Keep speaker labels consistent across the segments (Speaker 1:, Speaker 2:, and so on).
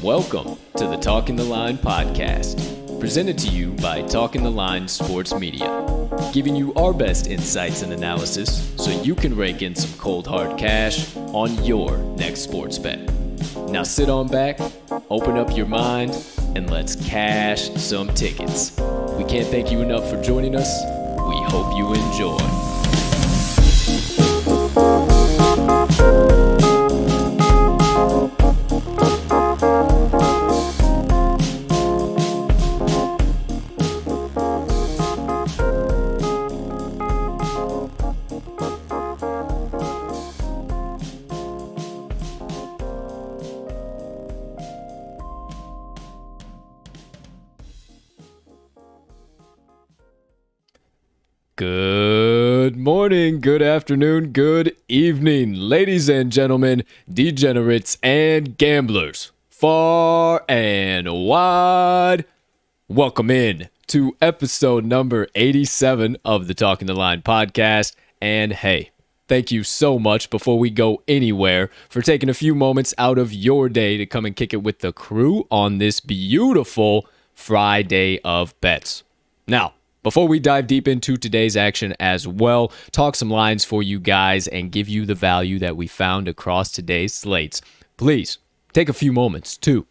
Speaker 1: Welcome to the Talking the Line podcast, presented to you by Talking the Line Sports Media, giving you our best insights and analysis so you can rake in some cold hard cash on your next sports bet. Now sit on back, open up your mind, and let's cash some tickets. We can't thank you enough for joining us. We hope you enjoy. Good morning, good afternoon, good evening, ladies and gentlemen, degenerates and gamblers, far and wide. Welcome in to episode number 87 of the Talking the Line podcast. And hey, thank you so much before we go anywhere for taking a few moments out of your day to come and kick it with the crew on this beautiful Friday of bets. Now, before we dive deep into today's action as well, talk some lines for you guys and give you the value that we found across today's slates, please take a few moments to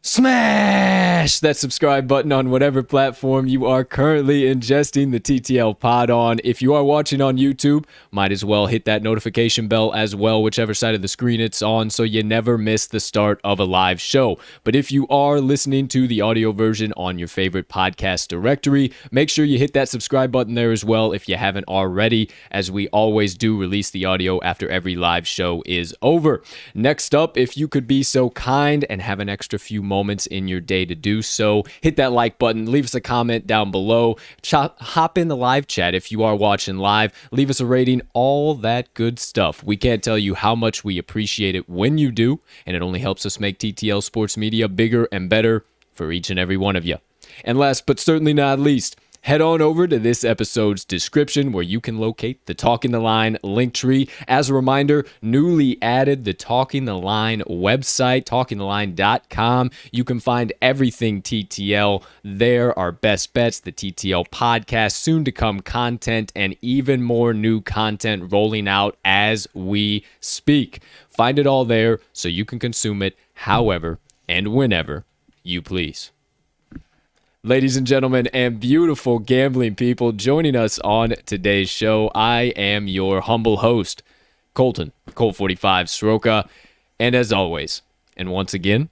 Speaker 1: smash that subscribe button on whatever platform you are currently ingesting the TTL pod on. If you are watching on YouTube, might as well hit that notification bell as well, whichever side of the screen it's on, so you never miss the start of a live show. But if you are listening to the audio version on your favorite podcast directory, make sure you hit that subscribe button there as well if you haven't already, as we always do release the audio after every live show is over. Next up, if you could be so kind and have an extra few moments in your day to do so, hit that like button, leave us a comment down below, hop in the live chat if you are watching live, leave us a rating, all that good stuff. We can't tell you how much we appreciate it when you do, and it only helps us make TTL Sports Media bigger and better for each and every one of you. And last but certainly not least, head on over to this episode's description where you can locate the Talking the Line link tree. As a reminder, newly added the Talking the Line website, talkingtheline.com. You can find everything TTL there, our best bets, the TTL podcast, soon to come content, and even more new content rolling out as we speak. Find it all there so you can consume it however and whenever you please. Ladies and gentlemen, and beautiful gambling people joining us on today's show, I am your humble host, Colton, Colt 45 Soroka. And as always, and once again,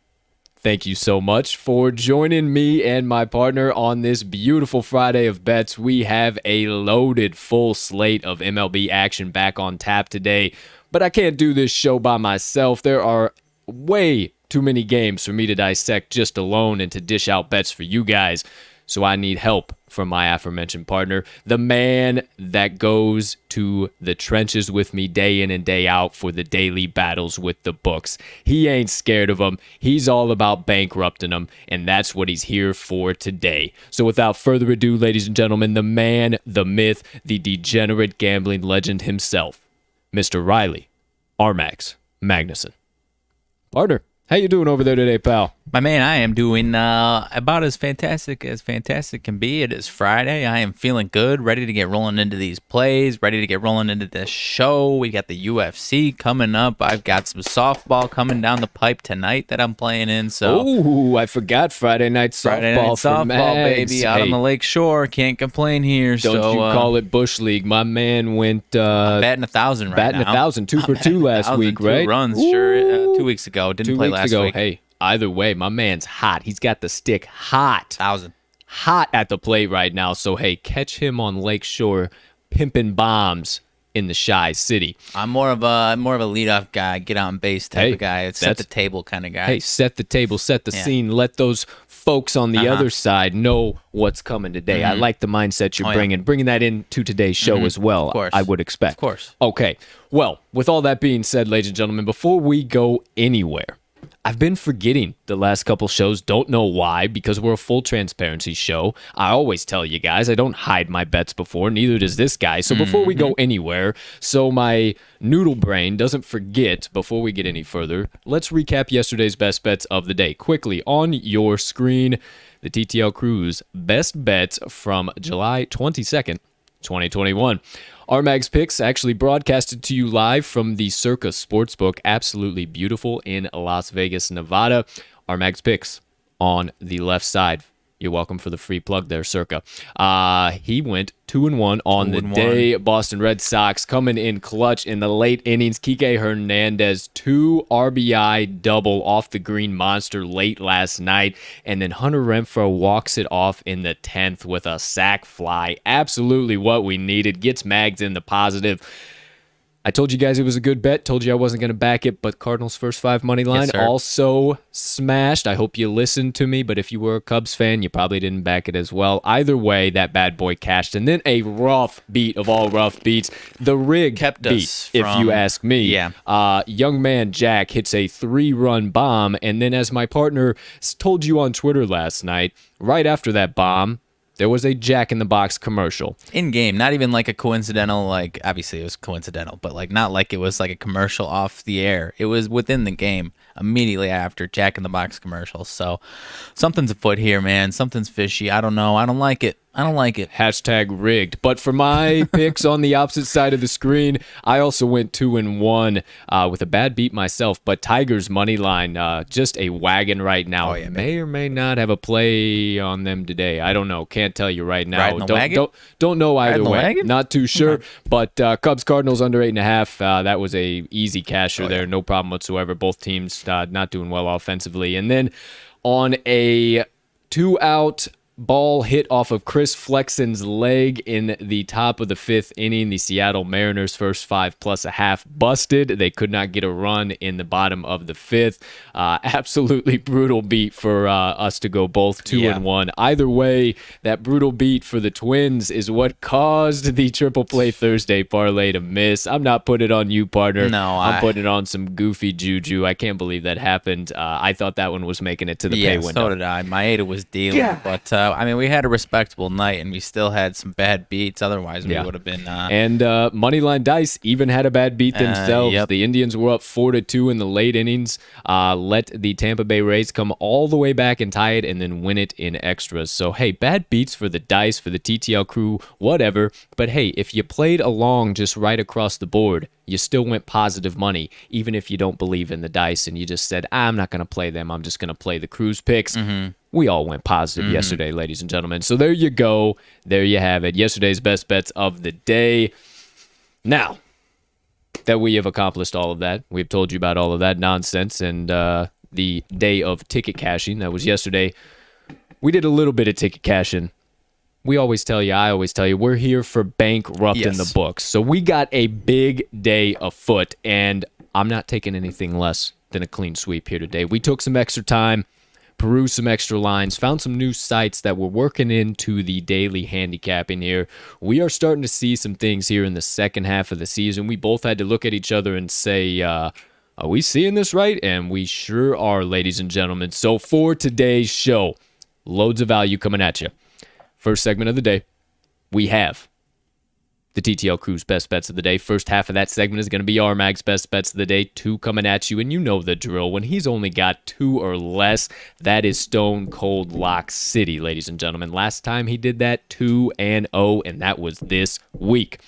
Speaker 1: thank you so much for joining me and my partner on this beautiful Friday of bets. We have a loaded full slate of MLB action back on tap today, but I can't do this show by myself. There are way too many games for me to dissect just alone and to dish out bets for you guys. So I need help from my aforementioned partner, the man that goes to the trenches with me day in and day out for the daily battles with the books. He ain't scared of them. He's all about bankrupting them, and that's what he's here for today. So without further ado, ladies and gentlemen, the man, the myth, the degenerate gambling legend himself, Mr. Riley RMags Magnuson. Partner, how you doing over there today, pal?
Speaker 2: My man, I am doing about as fantastic can be. It is Friday. I am feeling good, ready to get rolling into these plays, ready to get rolling into this show. We got the UFC coming up. I've got some softball coming down the pipe tonight that I'm playing in. So,
Speaker 1: oh, I forgot Friday night softball,
Speaker 2: baby, out on the lake shore. Can't complain here.
Speaker 1: Don't you call it Bush League? My man went
Speaker 2: batting 1,000 right now.
Speaker 1: Batting 1,000, 2 for 2 last week, right?
Speaker 2: 2 runs, sure. 2 weeks ago. Didn't play last week.
Speaker 1: Hey. Either way, my man's hot. He's got the stick hot.
Speaker 2: 1,000.
Speaker 1: Hot at the plate right now. So, hey, catch him on Lake Shore pimping bombs in the Chi City.
Speaker 2: I'm more of a leadoff guy, get on base type of guy. Set the table kind of guy.
Speaker 1: Hey, set the table, set the scene. Let those folks on the other side know what's coming today. I like the mindset you're bringing that into today's show as well.
Speaker 2: Of course.
Speaker 1: I would expect.
Speaker 2: Of course.
Speaker 1: Okay. Well, with all that being said, ladies and gentlemen, before we go anywhere, I've been forgetting the last couple shows. Don't know why, because we're a full transparency show. I always tell you guys, I don't hide my bets before, neither does this guy. So before we go anywhere, so my noodle brain doesn't forget before we get any further, let's recap yesterday's best bets of the day. Quickly, on your screen, the TTL Crew's best bets from July 22nd, 2021. RMags picks actually broadcasted to you live from the Circa Sportsbook. Absolutely beautiful in Las Vegas, Nevada. RMags picks on the left side. You're welcome for the free plug there, Circa. He went 2-1 on the day. Boston Red Sox coming in clutch in the late innings. Kike Hernandez, 2 RBI double off the green monster late last night. And then Hunter Renfroe walks it off in the 10th with a sac fly. Absolutely what we needed. Gets Mags in the positive. I told you guys it was a good bet. Told you I wasn't going to back it, but Cardinals first 5 money line also smashed. I hope you listened to me, but if you were a Cubs fan, you probably didn't back it as well. Either way, that bad boy cashed. And then a rough beat of all rough beats, the rig
Speaker 2: kept
Speaker 1: beat,
Speaker 2: us
Speaker 1: if you ask me.
Speaker 2: Yeah.
Speaker 1: Young man Jack hits a 3-run bomb, and then as my partner told you on Twitter last night, right after that bomb, there was a Jack in the Box commercial.
Speaker 2: In game, not even like a coincidental, like, obviously it was coincidental, but like not like it was like a commercial off the air. It was within the game immediately after Jack in the Box commercial. So something's afoot here, man. Something's fishy. I don't know. I don't like it.
Speaker 1: Hashtag rigged. But for my picks on the opposite side of the screen, I also went 2-1 with a bad beat myself. But Tigers money line, just a wagon right now. May or may not have a play on them today. I don't know. Can't tell you right now. Don't know either way. Not too sure. Okay. But Cubs Cardinals under 8.5. That was a easy casher there. No problem whatsoever. Both teams not doing well offensively. And then on a 2-out ball hit off of Chris Flexen's leg in the top of the 5th inning. The Seattle Mariners first 5 plus a half busted. They could not get a run in the bottom of the 5th. Absolutely brutal beat for us to go both 2-1. Either way, that brutal beat for the Twins is what caused the Triple Play Thursday parlay to miss. I'm not putting it on you, partner.
Speaker 2: No,
Speaker 1: I'm putting it on some goofy juju. I can't believe that happened. I thought that one was making it to the pay window.
Speaker 2: So did I. Maeda was dealing, but I mean, we had a respectable night, and we still had some bad beats. Otherwise, we would have been.
Speaker 1: And Moneyline Dice even had a bad beat themselves. The Indians were up 4-2 in the late innings. Let the Tampa Bay Rays come all the way back and tie it, and then win it in extras. So hey, bad beats for the Dice, for the TTL Crew, whatever. But hey, if you played along just right across the board, you still went positive money, even if you don't believe in the Dice and you just said, I'm not going to play them. I'm just going to play the Crew's picks. We all went positive yesterday, ladies and gentlemen. So there you go. There you have it. Yesterday's best bets of the day. Now that we have accomplished all of that, we've told you about all of that nonsense and the day of ticket cashing. That was yesterday. We did a little bit of ticket cashing. I always tell you, we're here for bankrupting the books. So we got a big day afoot, and I'm not taking anything less than a clean sweep here today. We took some extra time, perused some extra lines, found some new sites that were working into the daily handicapping here. We are starting to see some things here in the second half of the season. We both had to look at each other and say, are we seeing this right? And we sure are, ladies and gentlemen. So for today's show, loads of value coming at you. First segment of the day, we have the TTL Crew's best bets of the day. First half of that segment is going to be RMags' best bets of the day. 2 coming at you, and you know the drill. When he's only got 2 or less, that is Stone Cold Lock City, ladies and gentlemen. Last time he did that, 2-0, and that was this week.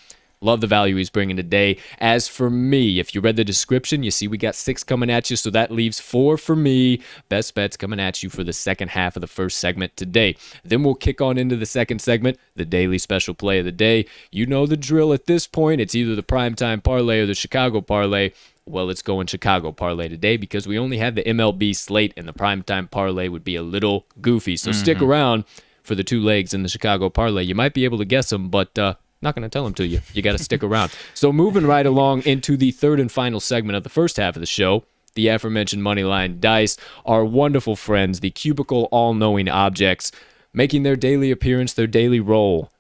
Speaker 1: Love the value he's bringing today. As for me, if you read the description, you see we got 6 coming at you, so that leaves 4 for me. Best bets coming at you for the second half of the first segment today. Then we'll kick on into the second segment, the daily special play of the day. You know the drill at this point. It's either the primetime parlay or the Chicago parlay. Well, it's going Chicago parlay today because we only have the MLB slate, and the primetime parlay would be a little goofy. So stick around for the 2 legs in the Chicago parlay. You might be able to guess them, but Not going to tell them to you. You got to stick around. So moving right along into the third and final segment of the first half of the show, the aforementioned Moneyline Dice, our wonderful friends, the cubicle all-knowing objects, making their daily appearance, their daily role.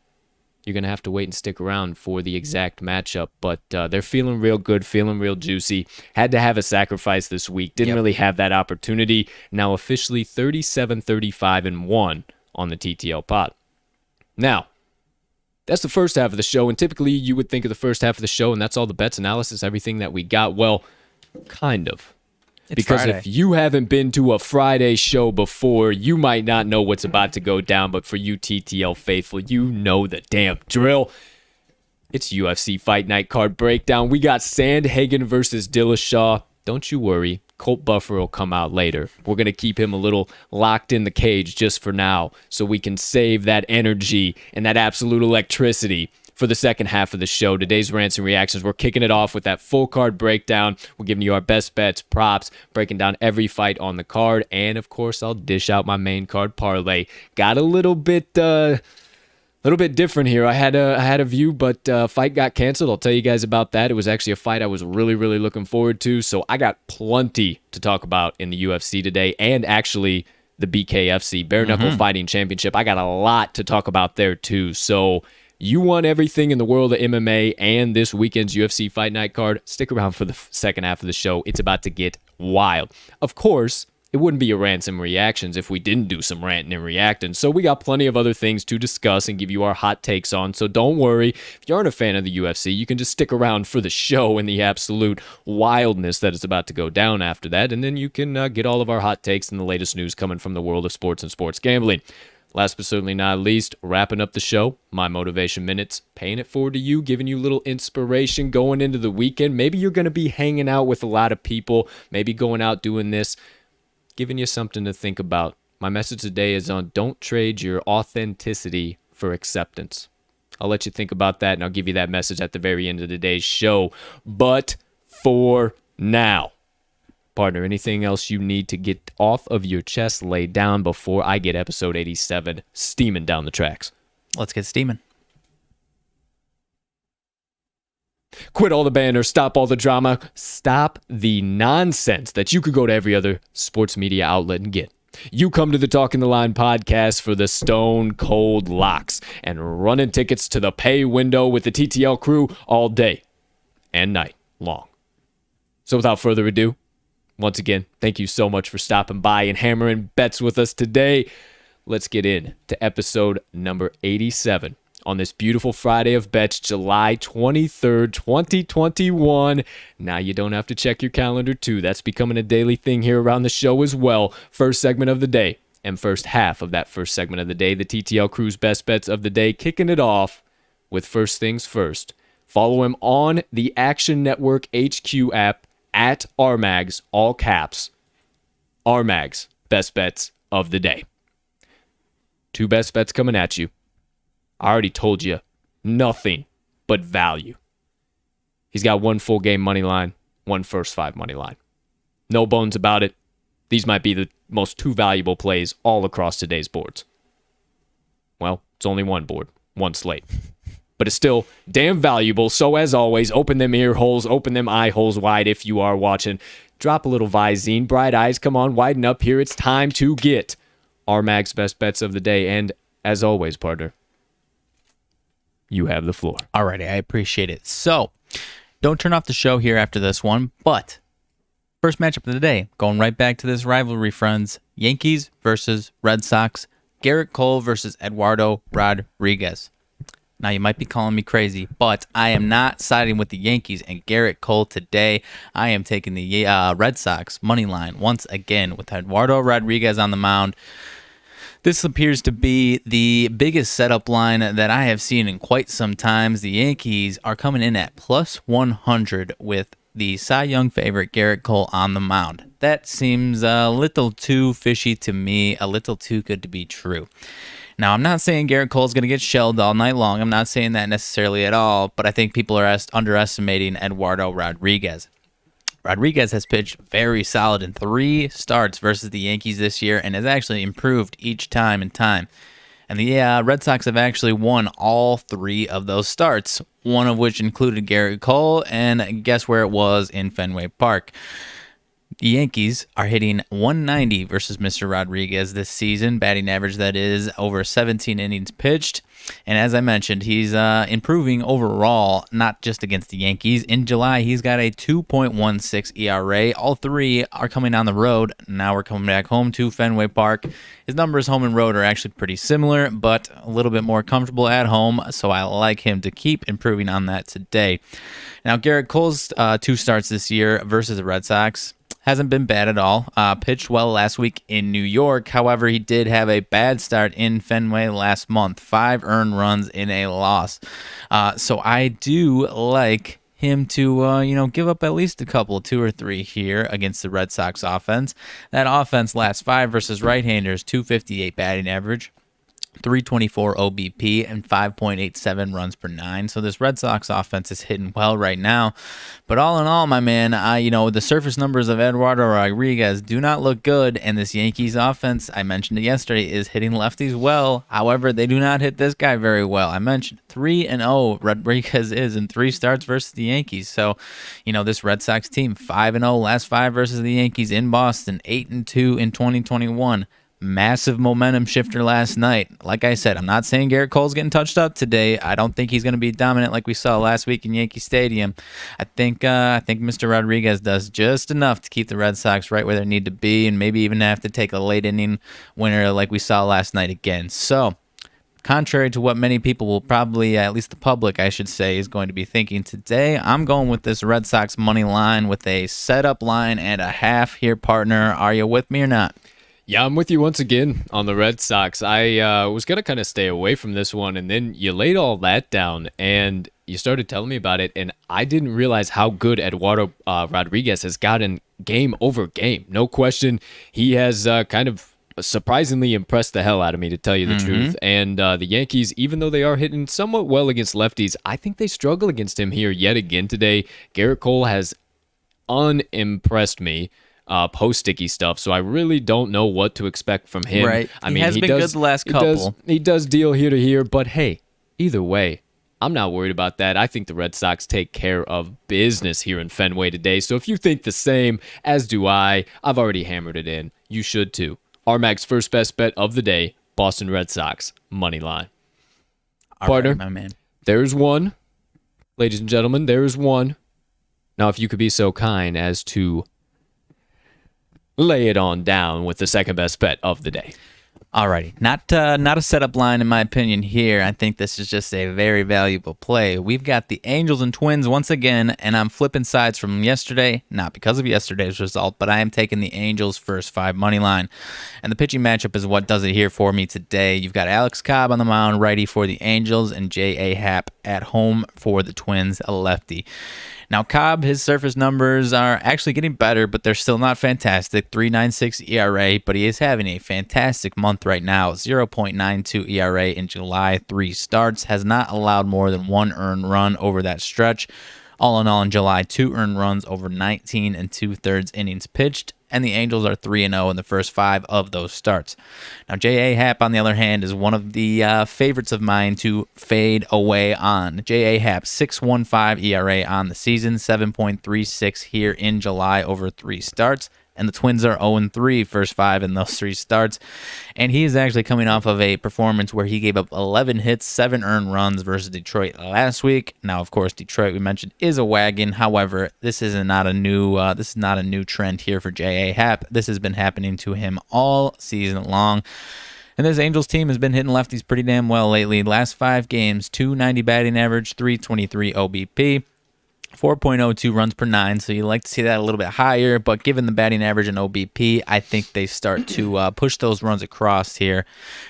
Speaker 1: You're going to have to wait and stick around for the exact matchup, but they're feeling real good, feeling real juicy. Had to have a sacrifice this week. Didn't really have that opportunity. Now officially 37-35-1 on the TTL pot. Now, that's the first half of the show, and typically you would think of the first half of the show, and that's all the bets, analysis, everything that we got. Well, kind of. Because
Speaker 2: Friday.
Speaker 1: if you haven't been to a Friday show before, you might not know what's about to go down. But for you TTL faithful, you know the damn drill. It's UFC Fight Night card breakdown. We got Sandhagen versus Dillashaw. Don't you worry. Colt Buffer will come out later. We're going to keep him a little locked in the cage just for now so we can save that energy and that absolute electricity for the second half of the show. Today's Rants and Reactions, we're kicking it off with that full card breakdown. We're giving you our best bets, props, breaking down every fight on the card, and of course, I'll dish out my main card parlay. Got a little bit different here. I had a view, but fight got canceled. I'll tell you guys about that. It was actually a fight I was really, really looking forward to, so I got plenty to talk about in the UFC today, and actually the BKFC, Bare Knuckle Fighting Championship. I got a lot to talk about there too, so you want everything in the world of MMA and this weekend's UFC Fight Night card? Stick around for the second half of the show. It's about to get wild. Of course, it wouldn't be a Rants and Reactions if we didn't do some ranting and reacting. So we got plenty of other things to discuss and give you our hot takes on. So don't worry. If you aren't a fan of the UFC, you can just stick around for the show and the absolute wildness that is about to go down after that. And then you can get all of our hot takes and the latest news coming from the world of sports and sports gambling. Last but certainly not least, wrapping up the show, my motivation minutes, paying it forward to you, giving you a little inspiration going into the weekend. Maybe you're going to be hanging out with a lot of people, maybe going out doing this, giving you something to think about. My message today is on don't trade your authenticity for acceptance. I'll let you think about that, and I'll give you that message at the very end of today's show. But for now, partner, anything else you need to get off of your chest laid down before I get episode 87 steaming down the tracks?
Speaker 2: Let's get steaming.
Speaker 1: Quit all the banter, stop all the drama, stop the nonsense that you could go to every other sports media outlet and get. You come to the Talking the Line podcast for the stone cold locks and running tickets to the pay window with the TTL crew all day and night long. So without further ado, once again, thank you so much for stopping by and hammering bets with us today. Let's get in to episode number 87 on this beautiful Friday of bets, July 23rd, 2021. Now you don't have to check your calendar too. That's becoming a daily thing here around the show as well. First segment of the day and first half of that first segment of the day, the TTL crew's best bets of the day, kicking it off with first things first. Follow him on the Action Network HQ app at RMags, all caps. RMags, best bets of the day. Two best bets coming at you. I already told you, nothing but value. He's got one full game money line, one first five money line. No bones about it. These might be the most two valuable plays all across today's boards. Well, it's only one board, one slate. But it's still damn valuable. So as always, open them ear holes, open them eye holes wide if you are watching. Drop a little Visine, bright eyes, come on, widen up here. It's time to get our Mag's best bets of the day. And as always, partner, you have the floor.
Speaker 2: Alrighty, I appreciate it. So, don't turn off the show here after this one, but first matchup of the day, going right back to this rivalry, friends. Yankees versus Red Sox. Garrett Cole versus Eduardo Rodriguez. Now, you might be calling me crazy, but I am not siding with the Yankees and Garrett Cole today. I am taking the Red Sox money line once again with Eduardo Rodriguez on the mound. This appears to be the biggest setup line that I have seen in quite some time. The Yankees are coming in at plus 100 with the Cy Young favorite Garrett Cole on the mound. That seems a little too fishy to me, a little too good to be true. Now, I'm not saying Garrett Cole's going to get shelled all night long. I'm not saying that necessarily at all, but I think people are underestimating Eduardo Rodriguez. Rodriguez has pitched very solid in 3 starts versus the Yankees this year and has actually improved each time and time. And the Red Sox have actually won all 3 of those starts, one of which included Garrett Cole, and guess where it was? In Fenway Park. The Yankees are hitting 190 versus Mr. Rodriguez this season, batting average that is over 17 innings pitched. And as I mentioned, he's improving overall, not just against the Yankees. In July, he's got a 2.16 ERA. All 3 are coming on the road. Now we're coming back home to Fenway Park. His numbers home and road are actually pretty similar, but a little bit more comfortable at home, so I like him to keep improving on that today. Now, Garrett Cole's 2 starts this year versus the Red Sox hasn't been bad at all. Pitched well last week in New York. However, he did have a bad start in Fenway last month. 5 earned runs in a loss. So I do like him to, give up at least a couple, 2 or 3 here against the Red Sox offense. That offense last 5 versus right-handers, 258 batting average, 324 OBP, and 5.87 runs per 9. So this Red Sox offense is hitting well right now. But all in all, my man, the surface numbers of Eduardo Rodriguez do not look good, and this Yankees offense, I mentioned it yesterday, is hitting lefties well. However, they do not hit this guy very well. I mentioned 3-0 Rodriguez is in 3 starts versus the Yankees. So, this Red Sox team, 5-0 last 5 versus the Yankees in Boston, 8-2 in 2021. Massive momentum shifter last night. Like I said, I'm not saying Garrett Cole's getting touched up today. I don't think he's going to be dominant like we saw last week in Yankee Stadium. I think Mr. Rodriguez does just enough to keep the Red Sox right where they need to be, and maybe even have to take a late inning winner like we saw last night again. So, contrary to what many people will probably, at least the public, I should say, is going to be thinking today, I'm going with this Red Sox money line with a setup line and a half here, partner. Are you with me or not?
Speaker 1: Yeah, I'm with you once again on the Red Sox. I was going to kind of stay away from this one, and then you laid all that down, and you started telling me about it, and I didn't realize how good Eduardo Rodriguez has gotten game over game. No question, he has kind of surprisingly impressed the hell out of me, to tell you the truth. And the Yankees, even though they are hitting somewhat well against lefties, I think they struggle against him here yet again today. Garrett Cole has unimpressed me post sticky stuff, so I really don't know what to expect from him.
Speaker 2: Right. He has been good the last couple.
Speaker 1: He does deal here to here, but hey, either way, I'm not worried about that. I think the Red Sox take care of business here in Fenway today. So if you think the same, as do I've already hammered it in. You should too. RMags' first best bet of the day, Boston Red Sox money line. Partner,
Speaker 2: right, my man.
Speaker 1: There's one. Ladies and gentlemen, there is one. Now, if you could be so kind as to lay it on down with the second best bet of the day.
Speaker 2: Alrighty, not a setup line in my opinion here. I think this is just a very valuable play. We've got the Angels and Twins once again, and I'm flipping sides from yesterday, not because of yesterday's result, but I am taking the Angels first 5 money line. And the pitching matchup is what does it here for me today. You've got Alex Cobb on the mound, righty for the Angels, and J.A. Happ at home for the Twins, a lefty. Now, Cobb, his surface numbers are actually getting better, but they're still not fantastic. 3.96 ERA, but he is having a fantastic month right now. 0.92 ERA in July, 3 starts. Has not allowed more than 1 earned run over that stretch. All in all, in July, 2 earned runs over 19 2/3 innings pitched. And the Angels are 3-0 in the first 5 of those starts. Now, J.A. Happ, on the other hand, is one of the favorites of mine to fade away on. J.A. Happ, 6.15 ERA on the season, 7.36 here in July over 3 starts. And the Twins are 0-3 first 5 in those 3 starts. And he is actually coming off of a performance where he gave up 11 hits, 7 earned runs versus Detroit last week. Now, of course, Detroit, we mentioned, is a wagon. However, this is not a new trend here for J.A. Happ. This has been happening to him all season long. And this Angels team has been hitting lefties pretty damn well lately. Last 5 games, 290 batting average, 323 OBP. 4.02 runs per 9, so you like to see that a little bit higher, but given the batting average and OBP, I think they start to push those runs across here.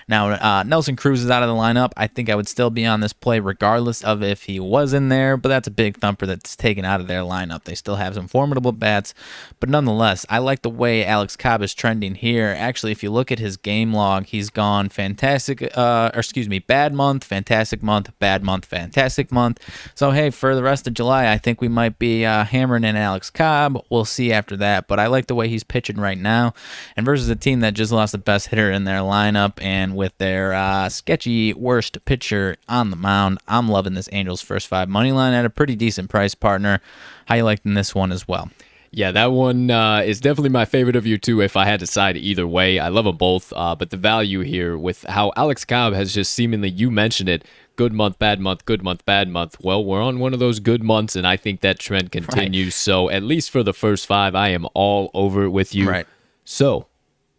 Speaker 2: Now, Nelson Cruz is out of the lineup. I think I would still be on this play regardless of if he was in there, but that's a big thumper that's taken out of their lineup. They still have some formidable bats, but nonetheless, I like the way Alex Cobb is trending here. Actually, if you look at his game log, he's gone bad month, fantastic month, bad month, fantastic month. So, hey, for the rest of July, I think think we might be hammering in Alex Cobb. We'll see after that, but I like the way he's pitching right now. And versus a team that just lost the best hitter in their lineup and with their sketchy worst pitcher on the mound, I'm loving this Angels first 5 money line at a pretty decent price, partner. How you liking this one as well?
Speaker 1: Yeah, that one is definitely my favorite of your two if I had to side either way. I love them both, but the value here with how Alex Cobb has just seemingly, you mentioned it, good month, bad month, good month, bad month. Well, we're on one of those good months, and I think that trend continues. Right. So at least for the first 5, I am all over it with you.
Speaker 2: Right.
Speaker 1: So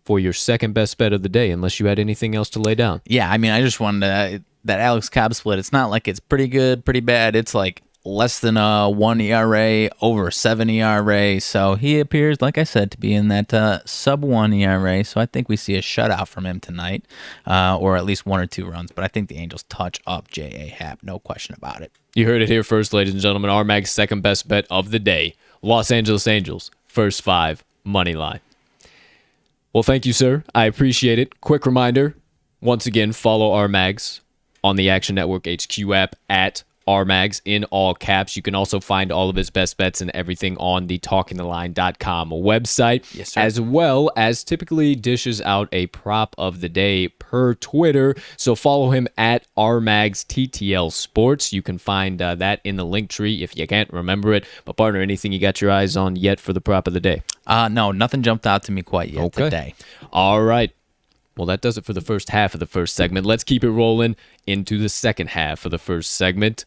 Speaker 1: for your second best bet of the day, unless you had anything else to lay down.
Speaker 2: Yeah, I mean, I just wanted to, that Alex Cobb split, it's not like it's pretty good, pretty bad. It's like less than a 1 ERA, over 7 ERA. So he appears, like I said, to be in that sub 1 ERA. So I think we see a shutout from him tonight, or at least 1 or 2 runs. But I think the Angels touch up J.A. Happ, no question about it.
Speaker 1: You heard it here first, ladies and gentlemen. RMags' second best bet of the day. Los Angeles Angels, first 5, money line. Well, thank you, sir. I appreciate it. Quick reminder, once again, follow RMags on the Action Network HQ app at RMags in all caps. You can also find all of his best bets and everything on the talkingtheline.com website,
Speaker 2: yes, sir,
Speaker 1: as well as typically dishes out a prop of the day per Twitter. So follow him at RMags TTL Sports. You can find that in the link tree if you can't remember it. But partner, anything you got your eyes on yet for the prop of the day?
Speaker 2: No, nothing jumped out to me quite yet today.
Speaker 1: All right. Well, that does it for the first half of the first segment. Let's keep it rolling into the second half of the first segment.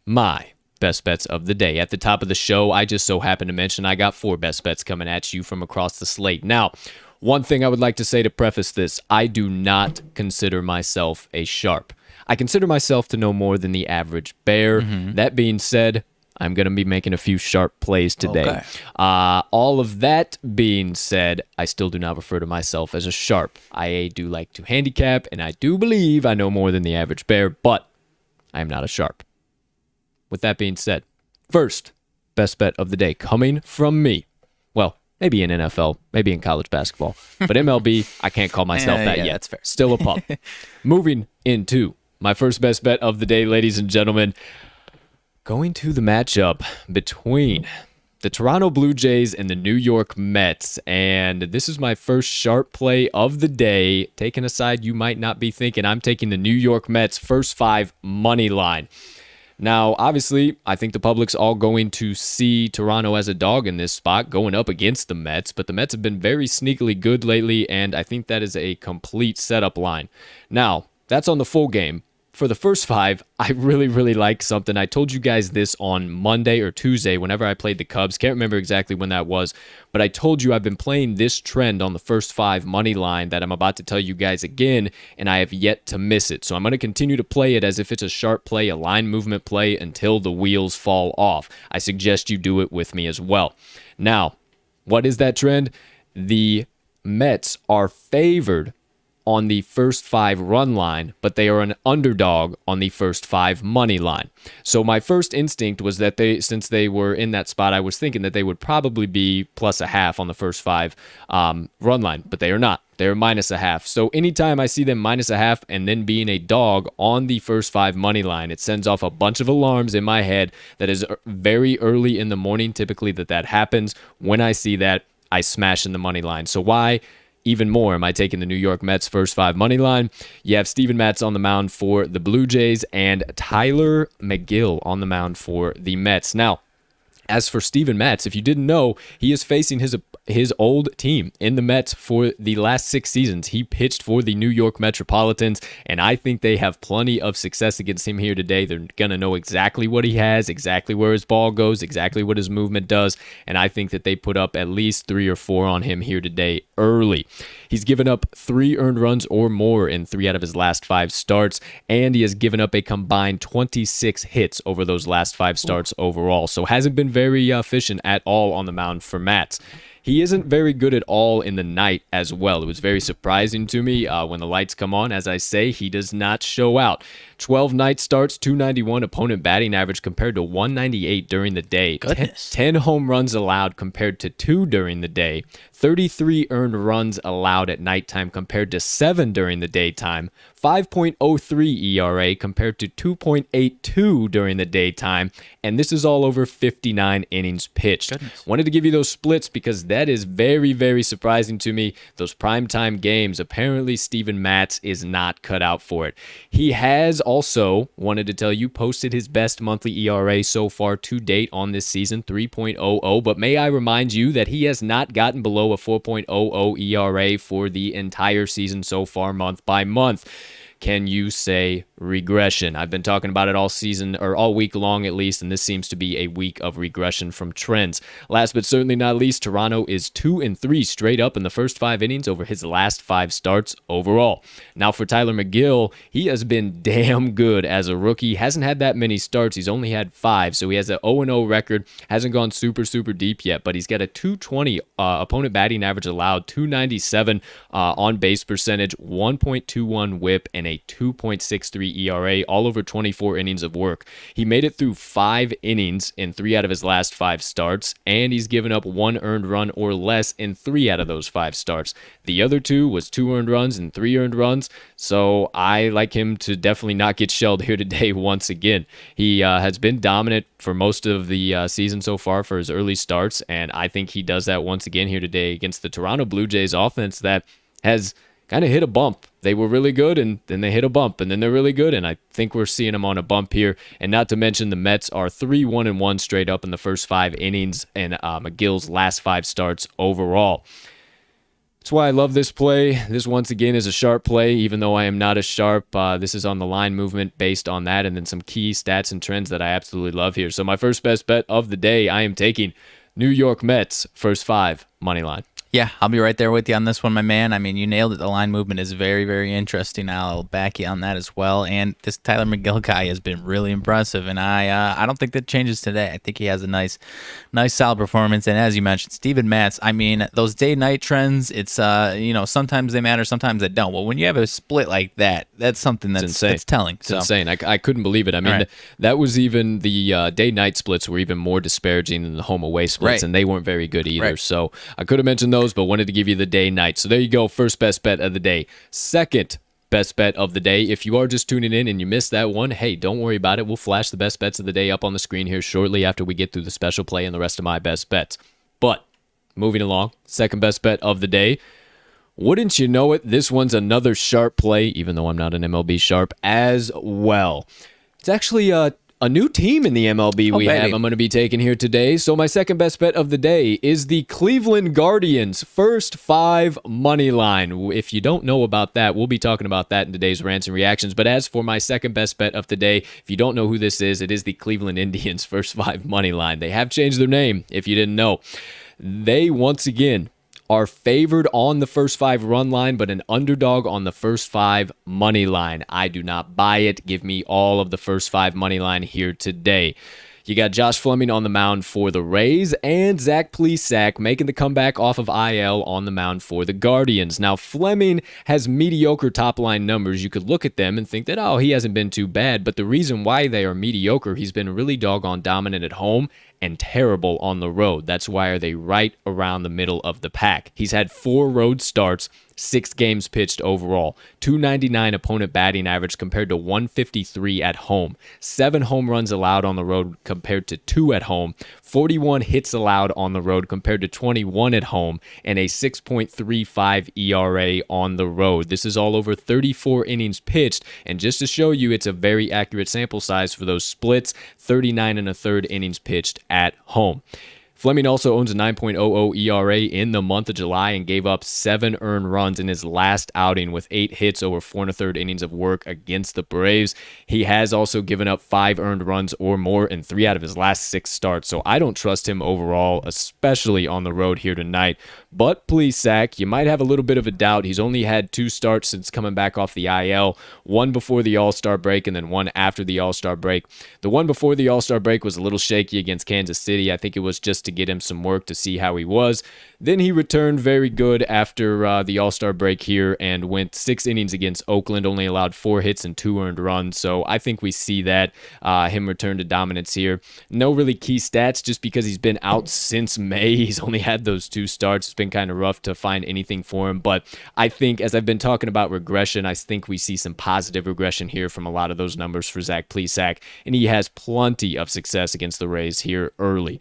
Speaker 1: My best bets of the day. At the top of the show, I just so happen to mention I got 4 best bets coming at you from across the slate. Now, one thing I would like to say to preface this, I do not consider myself a sharp. I consider myself to know more than the average bear. That being said, I'm going to be making a few sharp plays today.
Speaker 2: Okay.
Speaker 1: All of that being said, I still do not refer to myself as a sharp. I do like to handicap, and I do believe I know more than the average bear, but I am not a sharp. With that being said, first best bet of the day coming from me. Well, maybe in NFL, maybe in college basketball, but MLB, I can't call myself that yet.
Speaker 2: That's fair.
Speaker 1: Still a pup. Moving into my first best bet of the day, ladies and gentlemen, going to the matchup between the Toronto Blue Jays and the New York Mets. And this is my first sharp play of the day. Taking a side you might not be thinking, I'm taking the New York Mets first 5 money line. Now, obviously, I think the public's all going to see Toronto as a dog in this spot going up against the Mets, but the Mets have been very sneakily good lately, and I think that is a complete setup line. Now, that's on the full game. For the first 5, I really like something. I told you guys this on Monday or Tuesday whenever I played the Cubs. Can't remember exactly when that was, but I told you I've been playing this trend on the first 5 money line that I'm about to tell you guys again, and I have yet to miss it. So I'm going to continue to play it as if it's a sharp play, a line movement play until the wheels fall off. I suggest you do it with me as well. Now, what is that trend? The Mets are favored on the first 5 run line, but they are an underdog on the first 5 money line. So my first instinct was that since they were in that spot, I was thinking that they would probably be plus a half on the first 5 run line, but they are not. They're minus a half. So anytime I see them minus a half and then being a dog on the first 5 money line, it sends off a bunch of alarms in my head. That is very early in the morning, typically that happens. When I see that, I smash in the money line. So why? Even more, am I taking the New York Mets first 5 money line? You have Steven Matz on the mound for the Blue Jays and Tyler McGill on the mound for the Mets. Now, as for Steven Matz, if you didn't know, he is facing his old team in the Mets for the last 6 seasons. He pitched for the New York Metropolitans, and I think they have plenty of success against him here today. They're going to know exactly what he has, exactly where his ball goes, exactly what his movement does, and I think that they put up at least 3 or 4 on him here today early. He's given up 3 earned runs or more in 3 out of his last 5 starts, and he has given up a combined 26 hits over those last 5 starts overall, so hasn't been very efficient at all on the mound for Matz. He isn't very good at all in the night as well. It was very surprising to me when the lights come on. As I say, he does not show out. 12 night starts, 291 opponent batting average compared to 198 during the day.
Speaker 2: Goodness.
Speaker 1: 10 home runs allowed compared to 2 during the day. 33 earned runs allowed at nighttime compared to 7 during the daytime. 5.03 ERA compared to 2.82 during the daytime. And this is all over 59 innings pitched.
Speaker 2: Goodness.
Speaker 1: Wanted to give you those splits because that is very, very surprising to me. Those primetime games, apparently Steven Matz is not cut out for it. He has also, wanted to tell you, posted his best monthly ERA so far to date on this season, 3.00. But may I remind you that he has not gotten below a 4.00 ERA for the entire season so far, month by month. Can you say regression? I've been talking about it all season, or all week long at least, and this seems to be a week of regression from trends. Last but certainly not least, Toronto is 2-3 straight up in the first 5 innings over his last 5 starts overall. Now for Tyler McGill, he has been damn good as a rookie. Hasn't had that many starts. He's only had 5, so he has an 0-0 record. Hasn't gone super deep yet, but he's got a 220 opponent batting average allowed, 297 on base percentage, 1.21 whip, and a 2.63 ERA, all over 24 innings of work. He made it through 5 innings in 3 out of his last 5 starts, and he's given up 1 earned run or less in 3 out of those 5 starts. The other 2 was 2 earned runs and 3 earned runs, so I like him to definitely not get shelled here today once again. He has been dominant for most of the season so far for his early starts, and I think he does that once again here today against the Toronto Blue Jays offense that has kind of hit a bump. They were really good, and then they hit a bump, and then they're really good, and I think we're seeing them on a bump here. And not to mention the Mets are 3-1-1 straight up in the first 5 innings and McGill's last 5 starts overall. That's why I love this play. This, once again, is a sharp play, even though I am not as sharp. This is on the line movement based on that, and then some key stats and trends that I absolutely love here. So my first best bet of the day, I am taking New York Mets, first 5, money line.
Speaker 2: Yeah, I'll be right there with you on this one, my man. I mean, you nailed it. The line movement is very, very interesting. I'll back you on that as well. And this Tyler McGill guy has been really impressive, and I don't think that changes today. I think he has a nice solid performance. And as you mentioned, Steven Matz, I mean, those day-night trends, it's sometimes they matter, sometimes they don't. Well, when you have a split like that, that's something that's
Speaker 1: insane.
Speaker 2: That's telling.
Speaker 1: It's insane. I couldn't believe it. I mean,
Speaker 2: right.
Speaker 1: That was even the day-night splits were even more disparaging than the home-away splits,
Speaker 2: right.
Speaker 1: and they weren't very good either.
Speaker 2: Right.
Speaker 1: So I could have mentioned those, but wanted to give you the day-night. So there you go, first best bet of the day. Second best bet of the day. If you are just tuning in and you missed that one, hey, don't worry about it. We'll flash the best bets of the day up on the screen here shortly after we get through the special play and the rest of my best bets. But moving along, second best bet of the day. Wouldn't you know it, this one's another sharp play, even though I'm not an MLB sharp as well. It's actually a new team in the MLB I'm going to be taking here today. So my second best bet of the day is the Cleveland Guardians first 5 money line. If you don't know about that, we'll be talking about that in today's Rants and Reactions. But as for my second best bet of the day, if you don't know who this is, it is the Cleveland Indians first 5 money line. They have changed their name, if you didn't know. They, once again, are favored on the first 5 run line, but an underdog on the first 5 money line. I do not buy it. Give me all of the first 5 money line here today. You got Josh Fleming on the mound for the Rays and Zach Plesac making the comeback off of IL on the mound for the Guardians. Now, Fleming has mediocre top-line numbers. You could look at them and think that, oh, he hasn't been too bad. But the reason why they are mediocre, he's been really doggone dominant at home and terrible on the road. That's why they right around the middle of the pack. He's had 4 road starts, 6 games pitched overall, 299 opponent batting average compared to 153 at home, 7 home runs allowed on the road compared to 2 at home, 41 hits allowed on the road compared to 21 at home, and a 6.35 ERA on the road. This is all over 34 innings pitched, and just to show you it's a very accurate sample size for those splits, 39 1/3 innings pitched at home. Fleming also owns a 9.00 ERA in the month of July and gave up 7 earned runs in his last outing with 8 hits over 4 1/3 innings of work against the Braves. He has also given up 5 earned runs or more in 3 out of his last 6 starts, so I don't trust him overall, especially on the road here tonight. But Plesac, you might have a little bit of a doubt. He's only had 2 starts since coming back off the IL, one before the All-Star break and then one after the All-Star break. The one before the All-Star break was a little shaky against Kansas City. I think it was just to get him some work to see how he was. Then he returned very good after the All-Star break here and went 6 innings against Oakland, only allowed 4 hits and 2 earned runs. So I think we see that, him return to dominance here. No really key stats just because he's been out since May. He's only had those 2 starts. It's been kind of rough to find anything for him. But I think, as I've been talking about regression, I think we see some positive regression here from a lot of those numbers for Zach Plesac. And he has plenty of success against the Rays here early.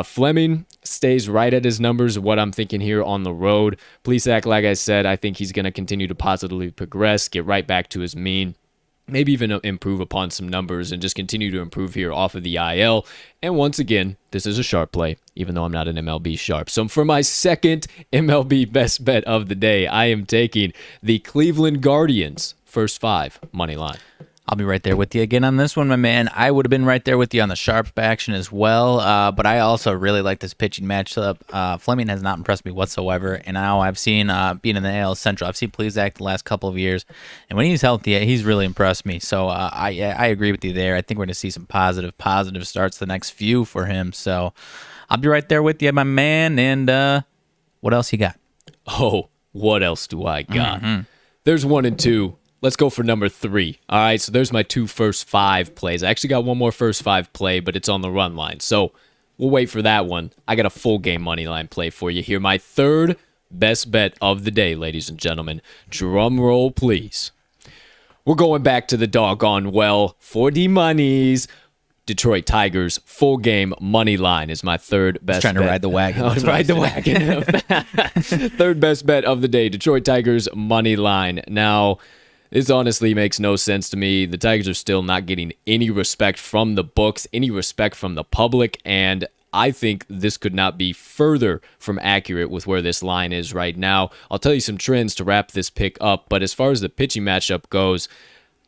Speaker 1: Fleming stays right at his numbers, what I'm thinking here on the road. Plesac, like I said, I think he's going to continue to positively progress, get right back to his mean, maybe even improve upon some numbers and just continue to improve here off of the IL. And once again, this is a sharp play, even though I'm not an MLB sharp. So for my second MLB best bet of the day, I am taking the Cleveland Guardians first 5 money line.
Speaker 2: I'll be right there with you again on this one, my man. I would have been right there with you on the sharp action as well, but I also really like this pitching matchup. Fleming has not impressed me whatsoever, and now I've seen, being in the AL Central, I've seen Plesac the last couple of years, and when he's healthy, he's really impressed me. So I agree with you there. I think we're going to see some positive starts the next few for him. So I'll be right there with you, my man. And what else you got?
Speaker 1: Oh, what else do I got? There's 1 and 2. Let's go for number 3. All right, so there's my 2 first 5 plays. I actually got one more first 5 play, but it's on the run line. So we'll wait for that one. I got a full game money line play for you here. My third best bet of the day, ladies and gentlemen. Drum roll, please. We're going back to the doggone well for the monies. Detroit Tigers full game money line is my third best bet.
Speaker 2: Trying to ride the wagon.
Speaker 1: Ride the wagon. Third best bet of the day, Detroit Tigers money line. Now, this honestly makes no sense to me. The Tigers are still not getting any respect from the books, any respect from the public, and I think this could not be further from accurate with where this line is right now. I'll tell you some trends to wrap this pick up, but as far as the pitching matchup goes,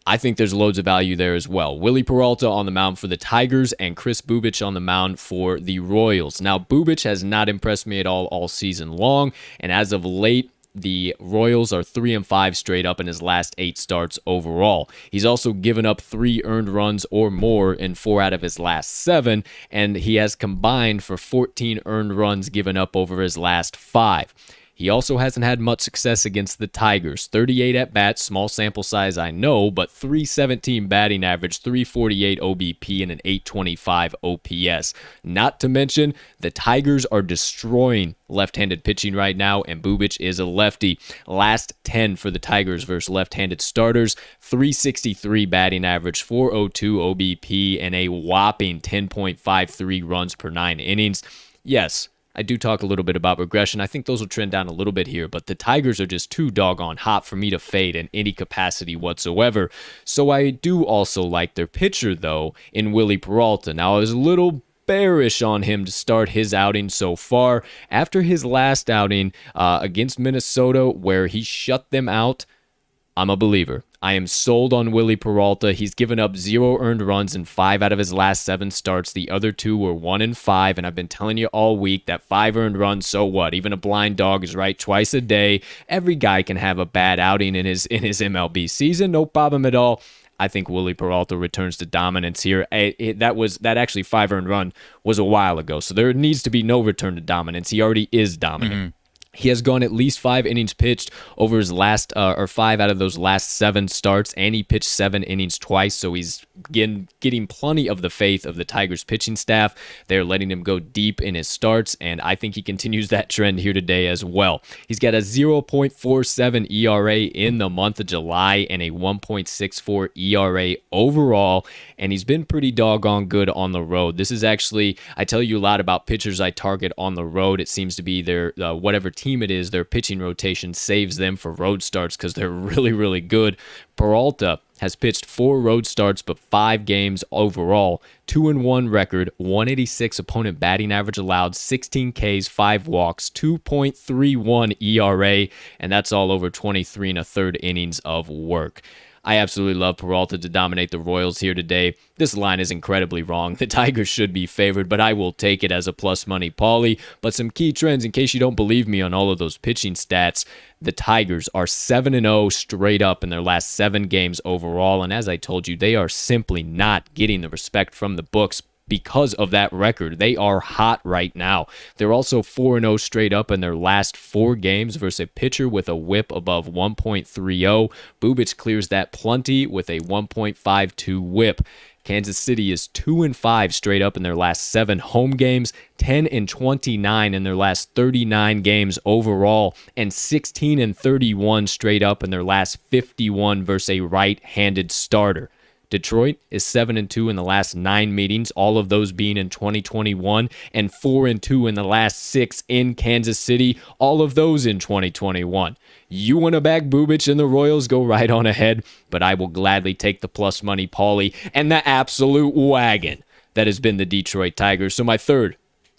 Speaker 1: I think there's loads of value there as well. Willie Peralta on the mound for the Tigers and Chris Bubich on the mound for the Royals. Now, Bubich has not impressed me at all season long, and as of late, the Royals are 3-5 straight up in his last 8 starts overall. He's also given up 3 earned runs or more in 4 out of his last 7, and he has combined for 14 earned runs given up over his last 5. He also hasn't had much success against the Tigers. 38 at-bats, small sample size, I know, but 317 batting average, 348 OBP, and an 825 OPS. Not to mention, the Tigers are destroying left-handed pitching right now, and Bubich is a lefty. Last 10 for the Tigers versus left-handed starters, 363 batting average, 402 OBP, and a whopping 10.53 runs per 9 innings. Yes, I do talk a little bit about regression. I think those will trend down a little bit here, but the Tigers are just too doggone hot for me to fade in any capacity whatsoever. So I do also like their pitcher, though, in Willie Peralta. Now, I was a little bearish on him to start his outing so far. After his last outing against Minnesota, where he shut them out, I'm a believer. I am sold on Willie Peralta. He's given up 0 earned runs in 5 out of his last 7 starts. The other 2 were 1 and 5, and I've been telling you all week that 5 earned runs, so what? Even a blind dog is right twice a day. Every guy can have a bad outing in his MLB season. No problem at all. I think Willie Peralta returns to dominance here. That actually 5 earned run was a while ago, so there needs to be no return to dominance. He already is dominant. He has gone at least 5 innings pitched over his last, or 5 out of those last 7 starts, and he pitched 7 innings twice, so he's getting plenty of the faith of the Tigers pitching staff. They're letting him go deep in his starts, and I think he continues that trend here today as well. He's got a 0.47 ERA in the month of July and a 1.64 ERA overall, and he's been pretty doggone good on the road. This is actually, I tell you a lot about pitchers I target on the road. It seems to be their, whatever team it is, their pitching rotation saves them for road starts because they're really, really good. Peralta has pitched 4 road starts, but 5 games overall, 2-1 record, 186 opponent batting average allowed, 16 Ks, 5 walks, 2.31 ERA, and that's all over 23 1/3 innings of work. I absolutely love Peralta to dominate the Royals here today. This line is incredibly wrong. The Tigers should be favored, but I will take it as a plus money Pauly. But some key trends, in case you don't believe me on all of those pitching stats, the Tigers are 7-0 straight up in their last 7 games overall. And as I told you, they are simply not getting the respect from the books. because of that record. They are hot right now. They're also 4-0 straight up in their last 4 games versus a pitcher with a whip above 1.30. Bubic clears that plenty with a 1.52 whip. Kansas City is 2-5 straight up in their last 7 home games, 10-29 in their last 39 games overall, and 16-31 straight up in their last 51 versus a right-handed starter. Detroit is 7-2 in the last 9 meetings, all of those being in 2021, and 4-2 in the last 6 in Kansas City, all of those in 2021. You want to back Bubic and the Royals, go right on ahead, but I will gladly take the plus money, Paulie, and the absolute wagon that has been the Detroit Tigers. So my third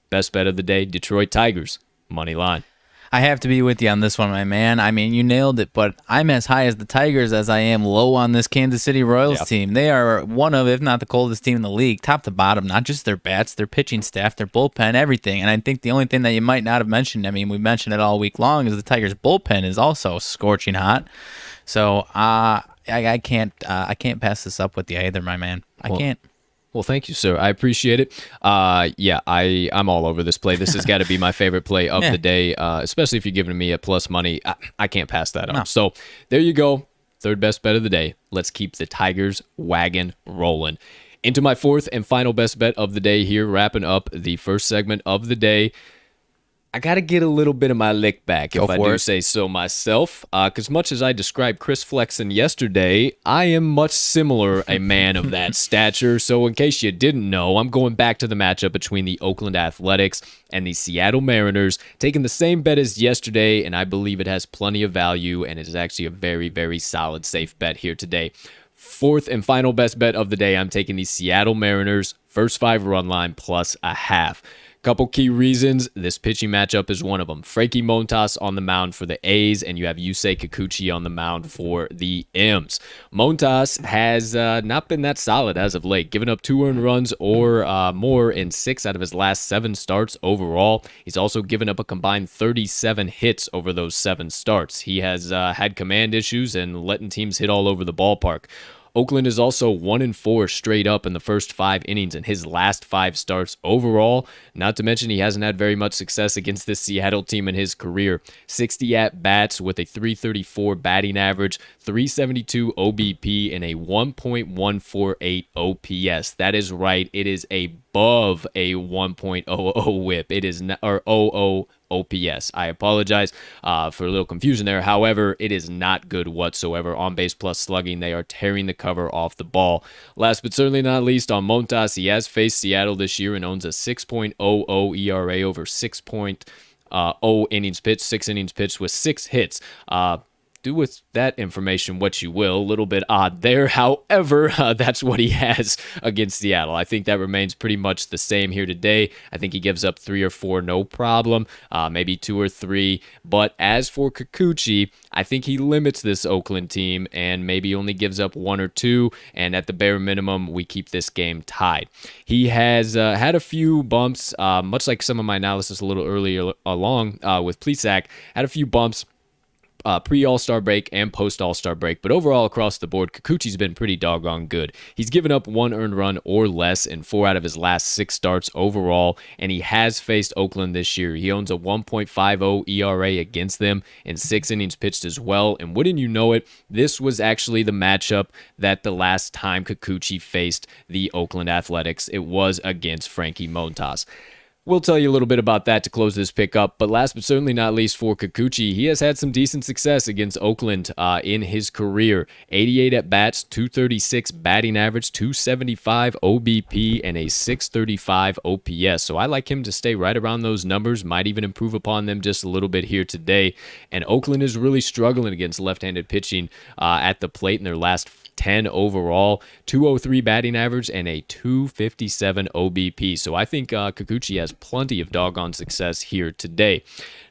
Speaker 1: best bet of the day, Detroit Tigers, money line.
Speaker 2: I have to be with you on this one, my man. I mean, you nailed it, but I'm as high as the Tigers as I am low on this Kansas City Royals team. They are one of, if not the coldest team in the league, top to bottom, not just their bats, their pitching staff, their bullpen, everything. And I think the only thing that you might not have mentioned, I mean, we mentioned it all week long, is the Tigers' bullpen is also scorching hot. So I can't pass this up with you either, my man. I can't.
Speaker 1: Well, thank you, sir. I appreciate it. I'm all over this play. This has got to be my favorite play of the day, especially if you're giving me a plus money. I can't pass that up. No. So there you go. Third best bet of the day. Let's keep the Tigers wagon rolling. Into my fourth and final best bet of the day here, wrapping up the first segment of the day. I got to get a little bit of my lick back, if I do say so myself, because much as I described Chris Flexen yesterday, I am much similar a man of that stature. So in case you didn't know, I'm going back to the matchup between the Oakland Athletics and the Seattle Mariners, taking the same bet as yesterday, and I believe it has plenty of value, and it is actually a very, very solid, safe bet here today. Fourth and final best bet of the day, I'm taking the Seattle Mariners, first 5 run line plus a half. Couple key reasons. This pitching matchup is one of them. Frankie Montas on the mound for the A's, and you have Yusei Kikuchi on the mound for the M's. Montas has not been that solid as of late, giving up 2 earned runs or more in 6 out of his last 7 starts overall. He's also given up a combined 37 hits over those 7 starts. He has had command issues and letting teams hit all over the ballpark. Oakland is also 1-4 straight up in the first 5 innings in his last 5 starts overall. Not to mention he hasn't had very much success against this Seattle team in his career. 60 at-bats with a .334 batting average, .372 OBP, and a 1.148 OPS. That is right. It is above a 1.00 whip. It is not, or 00 OPS. I apologize for a little confusion there. However, it is not good whatsoever. On base plus slugging, they are tearing the cover off the ball. Last but certainly not least, on Montas, he has faced Seattle this year and owns a 6.00 ERA over 6.0 innings pitched, 6 innings pitched with 6 hits. Do with that information what you will. A little bit odd there. However, that's what he has against Seattle. I think that remains pretty much the same here today. I think he gives up 3 or 4, no problem. Maybe 2 or 3. But as for Kikuchi, I think he limits this Oakland team and maybe only gives up 1 or 2. And at the bare minimum, we keep this game tied. He has had a few bumps, much like some of my analysis a little earlier along with Plesac, had a few bumps pre-All-Star break and post-All-Star break, but overall across the board, Kikuchi's been pretty doggone good. He's given up 1 earned run or less in 4 out of his last 6 starts overall, and he has faced Oakland this year. He owns a 1.50 ERA against them in 6 innings pitched as well, and wouldn't you know it, this was actually the matchup that the last time Kikuchi faced the Oakland Athletics, it was against Frankie Montas. We'll tell you a little bit about that to close this pick up, but last but certainly not least for Kikuchi, he has had some decent success against Oakland in his career. 88 at-bats, .236 batting average, .275 OBP, and a .635 OPS. So I like him to stay right around those numbers, might even improve upon them just a little bit here today. And Oakland is really struggling against left-handed pitching at the plate in their last 10 overall, .203 batting average, and a .257 OBP. So I think Kikuchi has plenty of doggone success here today.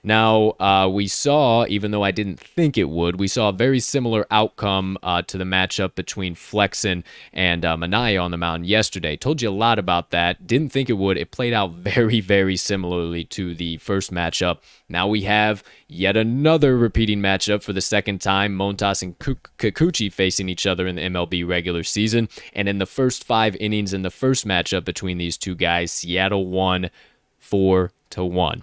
Speaker 1: Now, we saw, even though I didn't think it would, we saw a very similar outcome to the matchup between Flexen and Manaya on the mound yesterday. Told you a lot about that. Didn't think it would. It played out very, very similarly to the first matchup. Now we have yet another repeating matchup for the second time. Montas and Kikuchi facing each other in an MLB regular season. And in the first 5 innings in the first matchup between these two guys, Seattle won 4-1.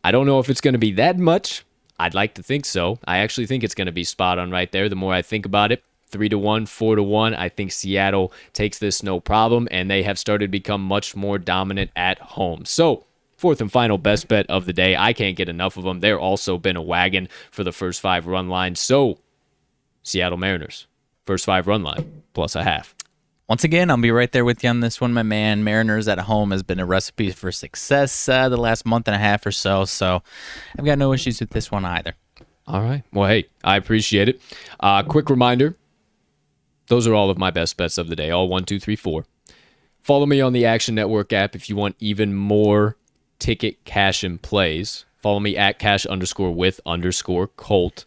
Speaker 1: I don't know if it's going to be that much. I'd like to think so. I actually think it's going to be spot on right there. The more I think about it, 3-1, 4-1. I think Seattle takes this no problem, and they have started to become much more dominant at home. So, fourth and final best bet of the day. I can't get enough of them. They're also been a wagon for the first 5 run line. So, Seattle Mariners, first 5 run line, plus a half.
Speaker 2: Once again, I'll be right there with you on this one, my man. Mariners at home has been a recipe for success the last month and a half or so, so I've got no issues with this one either.
Speaker 1: All right. Well, hey, I appreciate it. Quick reminder, those are all of my best bets of the day, all 1, 2, 3, 4. Follow me on the Action Network app if you want even more ticket cash and plays. Follow me at cash_with_Colt.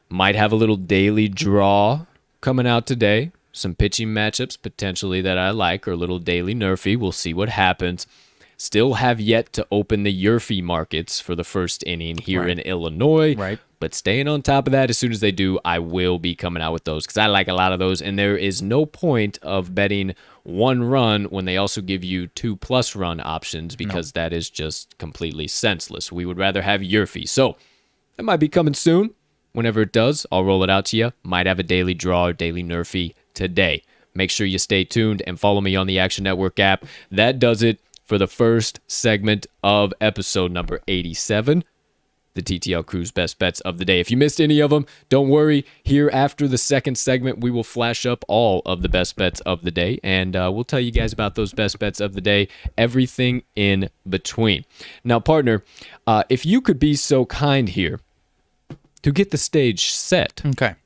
Speaker 1: Might have a little daily draw coming out today. Some pitching matchups potentially that I like, or a little daily nerfy. We'll see what happens. Still have yet to open the Yerfy markets for the first inning here in Illinois.
Speaker 2: Right.
Speaker 1: But staying on top of that, as soon as they do, I will be coming out with those because I like a lot of those. And there is no point of betting 1 run when they also give you 2+ run options because that is just completely senseless. We would rather have Yerfy. So that might be coming soon. Whenever it does, I'll roll it out to you. Might have a daily draw or daily nerfy today. Make sure you stay tuned and follow me on the Action Network app. That does it for the first segment of episode number 87, the TTL Crew's best bets of the day. If you missed any of them, don't worry. Here after the second segment, we will flash up all of the best bets of the day, and we'll tell you guys about those best bets of the day, everything in between. Now, partner, if you could be so kind here to get the stage set.
Speaker 2: Okay.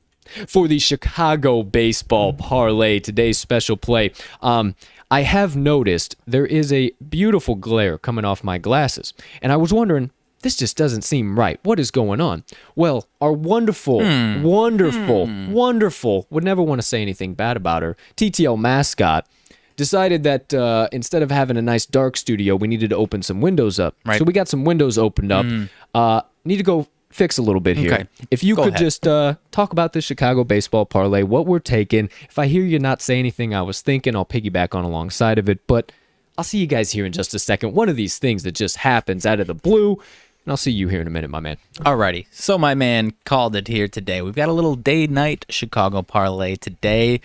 Speaker 1: For the Chicago Baseball Parlay, today's special play, I have noticed there is a beautiful glare coming off my glasses, and I was wondering, this just doesn't seem right. What is going on? Well, our wonderful, would never want to say anything bad about her, TTL mascot, decided that instead of having a nice dark studio, we needed to open some windows up.
Speaker 2: Right.
Speaker 1: So we got some windows opened up. Need to go fix a little bit here.
Speaker 2: Okay.
Speaker 1: If you
Speaker 2: Go
Speaker 1: could
Speaker 2: ahead.
Speaker 1: just talk about the Chicago Baseball Parlay, what we're taking. If I hear you not say anything I was thinking, I'll piggyback on alongside of it. But I'll see you guys here in just a second. One of these things that just happens out of the blue. And I'll see you here in a minute, my man.
Speaker 2: Alrighty, so my man called it here today. We've got a little day-night Chicago parlay today.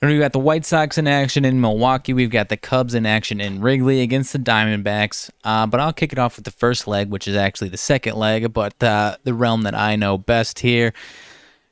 Speaker 2: And we've got the White Sox in action in Milwaukee. We've got the Cubs in action in Wrigley against the Diamondbacks. But I'll kick it off with the first leg, which is actually the second leg, but the realm that I know best here.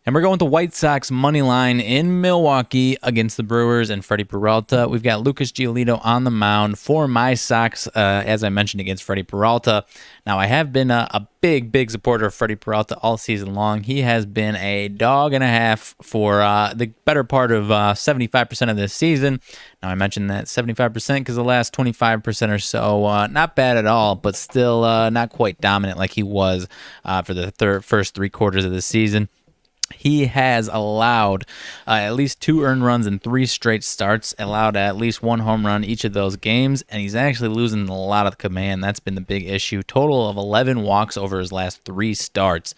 Speaker 2: And we're going with the White Sox money line in Milwaukee against the Brewers and Freddie Peralta. We've got Lucas Giolito on the mound for my Sox, as I mentioned, against Freddie Peralta. Now, I have been a big supporter of Freddie Peralta all season long. He has been a dog and a half for the better part of 75% of this season. Now, I mentioned that 75% because the last 25% or so, not bad at all, but still not quite dominant like he was for the first 3 quarters of the season. He has allowed at least 2 earned runs in 3 straight starts, allowed at least 1 home run each of those games, and he's actually losing a lot of command. That's been the big issue. Total of 11 walks over his last 3 starts.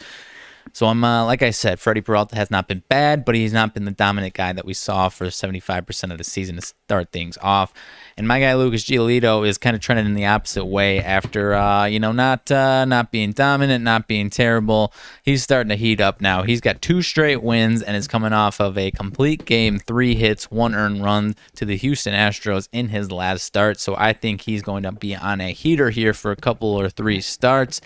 Speaker 2: So I'm like I said, Freddie Peralta has not been bad, but he's not been the dominant guy that we saw for 75% of the season to start things off. And my guy Lucas Giolito is kind of trending in the opposite way after not being dominant, not being terrible. He's starting to heat up now. He's got 2 straight wins and is coming off of a complete game, 3 hits, 1 earned run to the Houston Astros in his last start. So I think he's going to be on a heater here for a couple or 3 starts.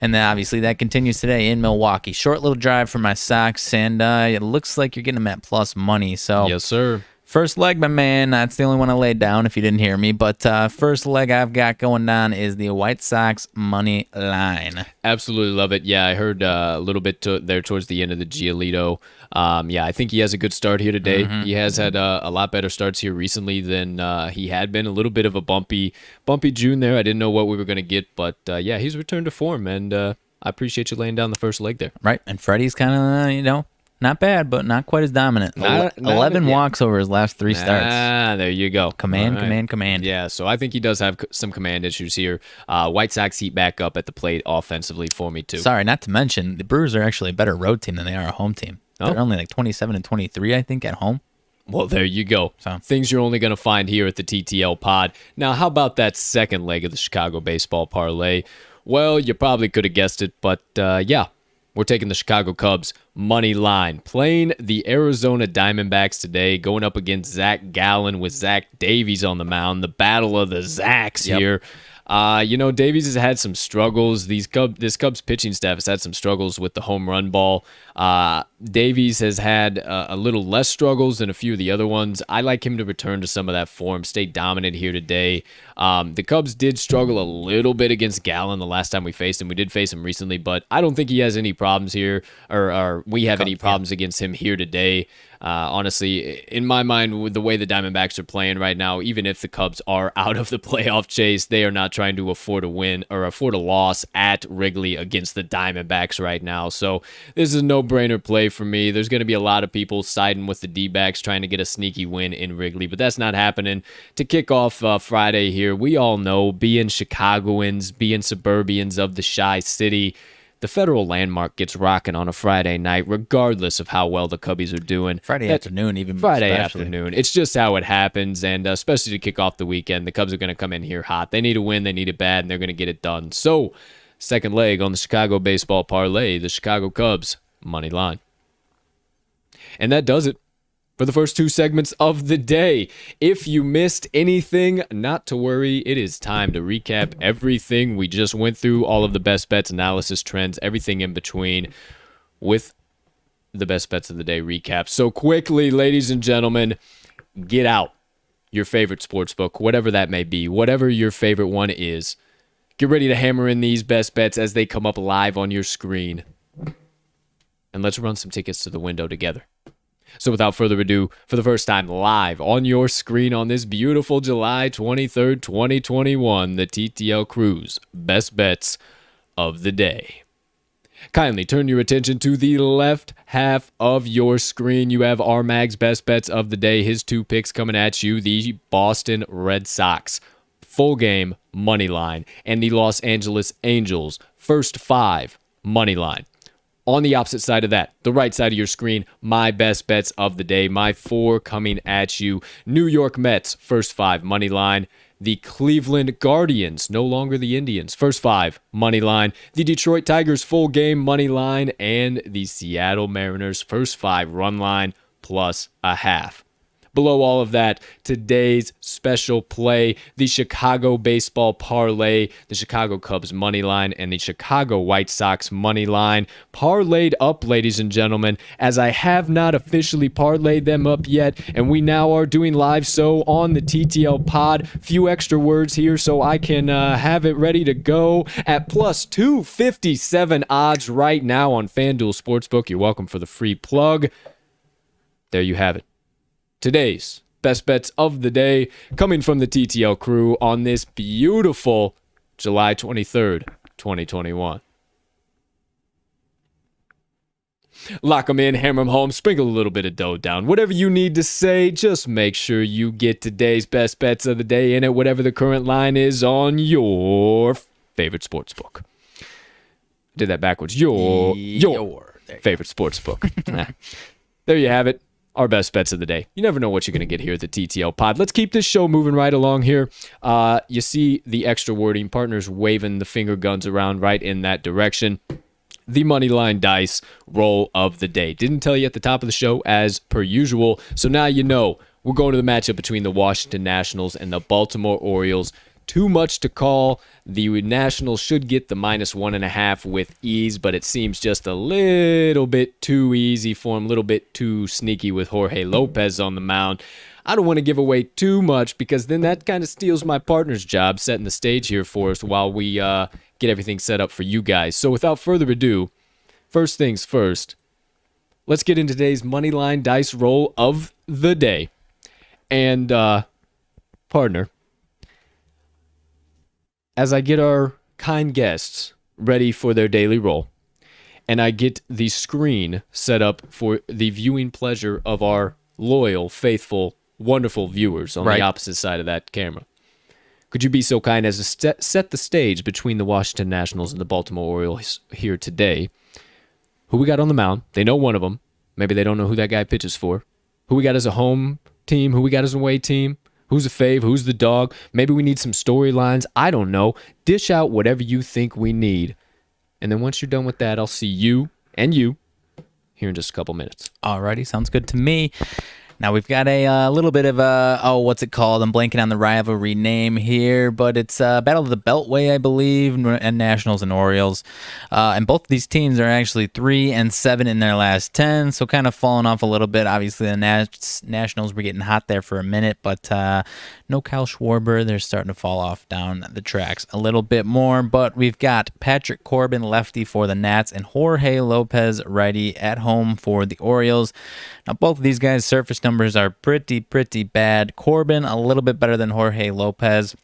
Speaker 2: And then obviously that continues today in Milwaukee. Short little drive for my Sox, and it looks like you're getting them at plus money. So
Speaker 1: Yes, sir.
Speaker 2: first leg, my man, that's the only one I laid down if you didn't hear me. But first leg I've got going down is the White Sox money line.
Speaker 1: Absolutely love it. Yeah, I heard a little bit there towards the end of the Giolito. Yeah, I think he has a good start here today. He has had a lot better starts here recently than he had been. A little bit of a bumpy June there. I didn't know what we were going to get, but yeah, he's returned to form, and I appreciate you laying down the first leg there.
Speaker 2: Right, and Freddie's kind of, Not bad, but not quite as dominant. 11 walks over his last 3 starts.
Speaker 1: There you go.
Speaker 2: Command.
Speaker 1: Yeah, so I think he does have some command issues here. White Sox heat back up at the plate offensively for me, too.
Speaker 2: Sorry, not to mention, the Brewers are actually a better road team than they are a home team.
Speaker 1: Oh.
Speaker 2: They're only like 27 and 23, I think, at home.
Speaker 1: Well, there you go.
Speaker 2: So.
Speaker 1: Things you're only going to find here at the TTL pod. Now, how about that second leg of the Chicago baseball parlay? Well, you probably could have guessed it, but yeah. We're taking the Chicago Cubs money line, playing the Arizona Diamondbacks today, going up against Zach Gallen with Zach Davies on the mound. The battle of the Zacks here. Davies has had some struggles. This Cubs pitching staff has had some struggles with the home run ball. Davies has had a little less struggles than a few of the other ones. I like him to return to some of that form, stay dominant here today. The Cubs did struggle a little bit against Gallen the last time we faced him. We did face him recently, but I don't think he has any problems here, or we have any problems against him here today. Honestly, in my mind, with the way the Diamondbacks are playing right now, even if the Cubs are out of the playoff chase, they are not trying to afford a win or afford a loss at Wrigley against the Diamondbacks right now. So this is a no-brainer play for me. There's going to be a lot of people siding with the D-backs trying to get a sneaky win in Wrigley, but that's not happening. To kick off Friday here, we all know, being Chicagoans, being suburbians of the Chi City, the Federal Landmark gets rocking on a Friday night, regardless of how well the Cubbies are doing.
Speaker 2: Friday afternoon.
Speaker 1: It's just how it happens, and especially to kick off the weekend, the Cubs are going to come in here hot. They need a win, they need it bad, and they're going to get it done. So, second leg on the Chicago baseball parlay, the Chicago Cubs money line. And that does it for the first 2 segments of the day. If you missed anything, not to worry. It is time to recap everything we just went through, all of the best bets, analysis, trends, everything in between, with the best bets of the day recap. So quickly, ladies and gentlemen, get out your favorite sportsbook, whatever that may be, whatever your favorite one is. Get ready to hammer in these best bets as they come up live on your screen. And let's run some tickets to the window together. So without further ado, for the first time live on your screen on this beautiful July 23rd, 2021, the TTL Crew's best bets of the day. Kindly turn your attention to the left half of your screen. You have RMags best bets of the day. His 2 picks coming at you. The Boston Red Sox full game money line and the Los Angeles Angels first 5 money line. On the opposite side of that, the right side of your screen, my best bets of the day, my 4 coming at you. New York Mets, first 5 money line. The Cleveland Guardians, no longer the Indians, first 5 money line. The Detroit Tigers, full game money line. And the Seattle Mariners, first 5 run line plus a half. Below all of that, today's special play, the Chicago baseball parlay, the Chicago Cubs money line, and the Chicago White Sox money line. Parlayed up, ladies and gentlemen, as I have not officially parlayed them up yet, and we now are doing live so on the TTL pod. Few extra words here so I can have it ready to go at plus 257 odds right now on FanDuel Sportsbook. You're welcome for the free plug. There you have it. Today's best bets of the day coming from the TTL crew on this beautiful July 23rd, 2021. Lock them in, hammer them home, sprinkle a little bit of dough down. Whatever you need to say, just make sure you get today's best bets of the day in it, whatever the current line is on your favorite sportsbook. Did that backwards. Your favorite sportsbook. There you have it. Our best bets of the day. You never know what you're going to get here at the TTL pod. Let's keep this show moving right along here. You see the extra wording, partners waving the finger guns around right in that direction. The Moneyline Dice roll of the day. Didn't tell you at the top of the show as per usual, so now you know. We're going to the matchup between the Washington Nationals and the Baltimore Orioles. Too much to call. The Nationals should get the -1.5 with ease, but it seems just a little bit too easy for him, a little bit too sneaky with Jorge Lopez on the mound. I don't want to give away too much because then that kind of steals my partner's job setting the stage here for us while we get everything set up for you guys. So without further ado, first things first, let's get into today's Moneyline Dice roll of the day. And, partner, as I get our kind guests ready for their daily roll, and I get the screen set up for the viewing pleasure of our loyal, faithful, wonderful viewers on the opposite side of that camera. Could you be so kind as to set the stage between the Washington Nationals and the Baltimore Orioles here today? Who we got on the mound? They know one of them. Maybe they don't know who that guy pitches for. Who we got as a home team? Who we got as an away team? Who's a fave? Who's the dog? Maybe we need some storylines. I don't know. Dish out whatever you think we need. And then once you're done with that, I'll see you and you here in just a couple minutes.
Speaker 2: Alrighty, sounds good to me. Now we've got a little bit of what's it called? I'm blanking on the rivalry name here, but it's Battle of the Beltway, I believe, and Nationals and Orioles. And both of these teams are actually 3-7 in their last 10, so kind of falling off a little bit. Obviously, the Nationals were getting hot there for a minute, but no Kyle Schwarber. They're starting to fall off down the tracks a little bit more. But we've got Patrick Corbin, lefty for the Nats, and Jorge Lopez, righty, at home for the Orioles. Now, both of these guys' surface numbers are pretty bad. Corbin a little bit better than Jorge Lopez.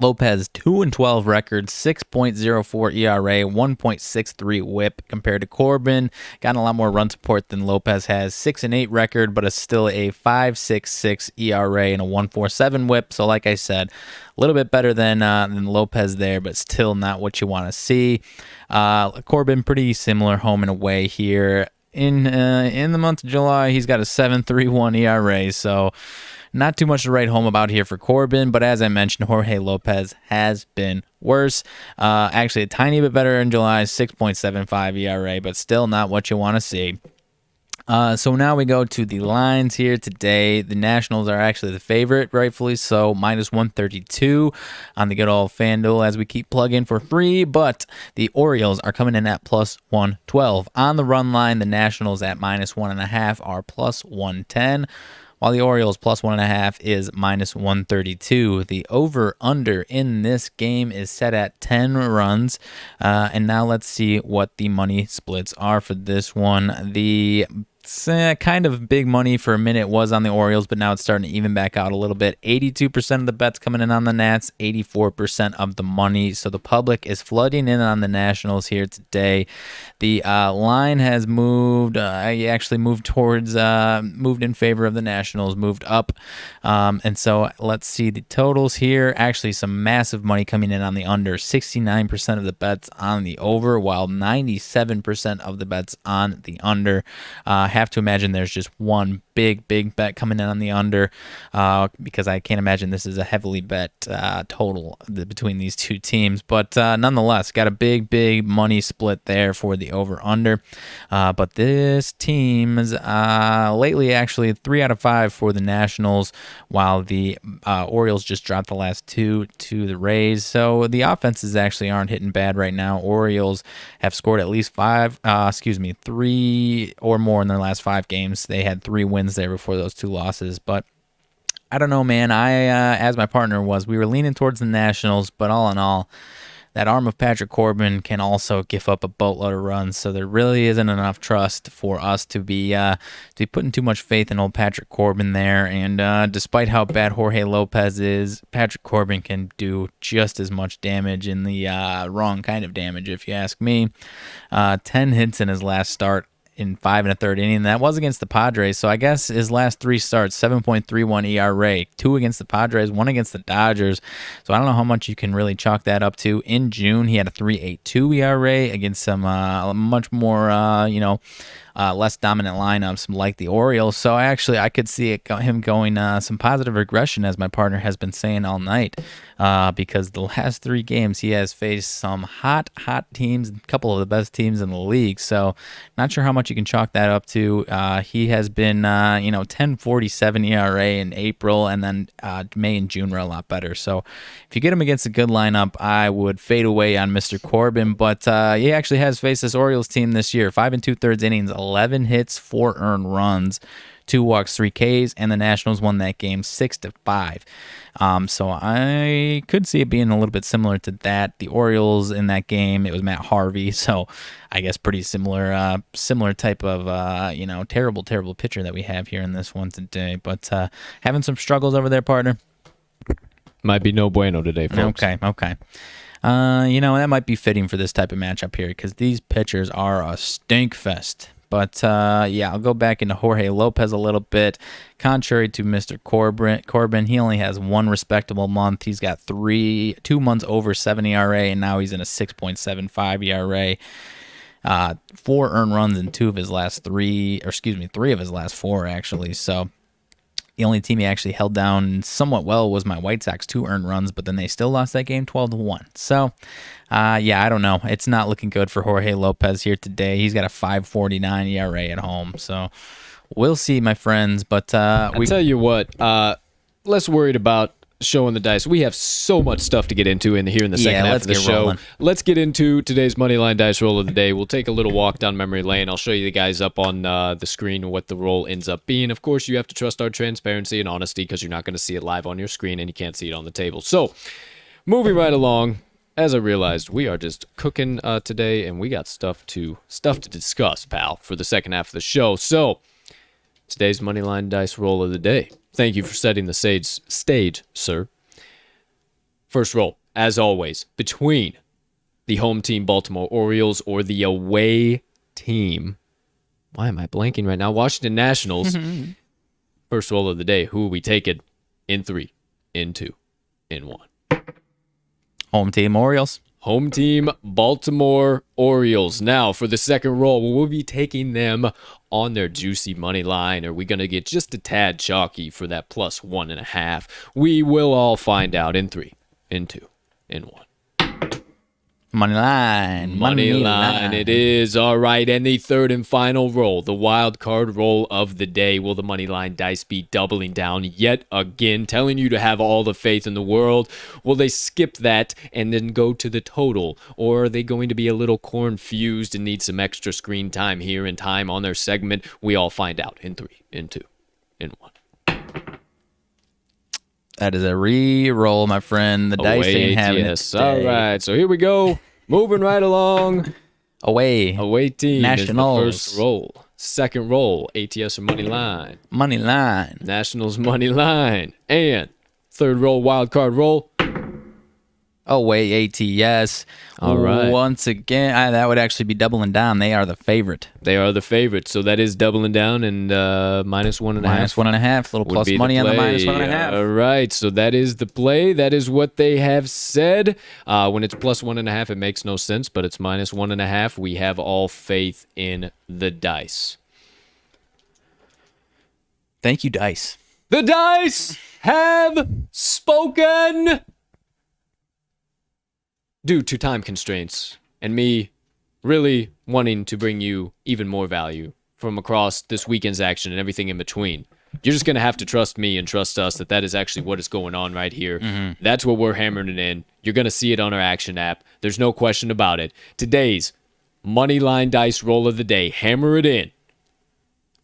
Speaker 2: Lopez 2-12 record, 6.04 ERA, 1.63 WHIP compared to Corbin. Gotten a lot more run support than Lopez has. 6-8 record, but it's still a 5.66 ERA and a 1.47 WHIP. So, like I said, a little bit better than Lopez there, but still not what you want to see. Corbin pretty similar home and away here. In the month of July, he's got a 7.31 ERA, so not too much to write home about here for Corbin, but as I mentioned, Jorge Lopez has been worse. Actually, a tiny bit better in July, 6.75 ERA, but still not what you want to see. So now we go to the lines here today. The Nationals are actually the favorite, rightfully so, -132 on the good old FanDuel as we keep plugging for free, but the Orioles are coming in at +112. On the run line, the Nationals at -1.5 are +110. While the Orioles +1.5 is -132. The over-under in this game is set at 10 runs. And now let's see what the money splits are for this one. The kind of big money for a minute was on the Orioles, but now it's starting to even back out a little bit. 82% of the bets coming in on the Nats, 84% of the money. So the public is flooding in on the Nationals here today. The line has moved. Actually moved towards, moved in favor of the Nationals, moved up. And so let's see the totals here. Actually, some massive money coming in on the under. 69% of the bets on the over, while 97% of the bets on the under. Have to imagine there's just one big bet coming in on the under because I can't imagine this is a heavily bet total between these two teams. But nonetheless, got a big money split there for the over-under. But this team's lately actually 3 out of 5 for the Nationals, while the Orioles just dropped the last 2 to the Rays. So the offenses actually aren't hitting bad right now. Orioles have scored at least 3 or more in their last 5 games. They had 3 wins there before those 2 losses, but I don't know, man. As my partner we were leaning towards the Nationals, but all in all, that arm of Patrick Corbin can also give up a boatload of runs, so there really isn't enough trust for us to be putting too much faith in old Patrick Corbin there. And despite how bad Jorge Lopez is, Patrick Corbin can do just as much damage, in the wrong kind of damage, if you ask me. 10 hits in his last start in 5 1/3 inning. That was against the Padres, so I guess his last 3 starts, 7.31 ERA, 2 against the Padres, 1 against the Dodgers. So I don't know how much you can really chalk that up to. In June, he had a 3.82 ERA against some much more, less dominant lineups like the Orioles. So actually, I could see him going some positive regression, as my partner has been saying all night, because the last 3 games he has faced some hot teams, a couple of the best teams in the league. So not sure how much you can chalk that up to. He has been 10.47 ERA in April, and then May and June were a lot better. So if you get him against a good lineup, I would fade away on Mr. Corbin. But he actually has faced this Orioles team this year. 5 2/3 innings, 11 hits, 4 earned runs, 2 walks, 3 Ks, and the Nationals won that game 6-5. So I could see it being a little bit similar to that. The Orioles in that game, it was Matt Harvey, so I guess pretty similar type of terrible pitcher that we have here in this one today. But having some struggles over there, partner.
Speaker 1: Might be no bueno today, folks.
Speaker 2: Okay. That might be fitting for this type of matchup here because these pitchers are a stink fest. But, I'll go back into Jorge Lopez a little bit. Contrary to Mr. Corbin, he only has one respectable month. He's got 2 months over 7 ERA, and now he's in a 6.75 ERA. 4 earned runs in 3 of his last 4, actually. So the only team he actually held down somewhat well was my White Sox, 2 earned runs, but then they still lost that game 12-1. So, I don't know. It's not looking good for Jorge Lopez here today. He's got a 5.49 ERA at home. So we'll see, my friends. But
Speaker 1: I tell you what, less worried about showing the dice. We have so much stuff to get into here in the second half of the show.
Speaker 2: Rolling.
Speaker 1: Let's get into today's Moneyline Dice roll of the day. We'll take a little walk down memory lane. I'll show you the guys up on the screen what the roll ends up being. Of course, you have to trust our transparency and honesty because you're not going to see it live on your screen and you can't see it on the table. So, moving right along, as I realized, we are just cooking today and we got stuff to discuss, pal, for the second half of the show. So, today's Moneyline Dice roll of the day. Thank you for setting the stage, sir. First roll, as always, between the home team Baltimore Orioles or the away team. Why am I blanking right now? Washington Nationals. First roll of the day. Who are we taking? In 3, in 2, in 1.
Speaker 2: Home team Orioles.
Speaker 1: Home team Baltimore Orioles. Now, for the second roll, we'll be taking them on their juicy money line. Are we going to get just a tad chalky for that plus 1.5? We will all find out in 3, in 2, in 1.
Speaker 2: Money line.
Speaker 1: It is. All right, and the third and final roll, the wild card roll of the day. Will the Moneyline Dice be doubling down yet again, telling you to have all the faith in the world? Will they skip that and then go to the total? Or are they going to be a little confused and need some extra screen time here and time on their segment? We all find out in 3, in 2, in 1.
Speaker 2: That is a re-roll, my friend. The dice ain't having it today.
Speaker 1: All right, so here we go. Moving right along.
Speaker 2: Away
Speaker 1: team
Speaker 2: Nationals.
Speaker 1: is the first roll. Second roll, ATS or money line.
Speaker 2: Money line.
Speaker 1: Nationals money line. And third roll, wild card roll.
Speaker 2: Away ATS.
Speaker 1: All right.
Speaker 2: Once again, that would actually be doubling down. They are the favorite.
Speaker 1: They are the favorite, so that is doubling down and minus 1.5.
Speaker 2: Minus 1.5. Little plus money on the minus 1.5.
Speaker 1: All right, so that is the play. That is what they have said. When it's plus 1.5, it makes no sense, but it's minus 1.5. We have all faith in the dice.
Speaker 2: Thank you, dice.
Speaker 1: The dice have spoken. Due to time constraints and me really wanting to bring you even more value from across this weekend's action and everything in between, you're just going to have to trust me and trust us that is actually what is going on right here. Mm-hmm. That's what we're hammering it in. You're going to see it on our action app. There's no question about it. Today's Moneyline Dice roll of the day. Hammer it in.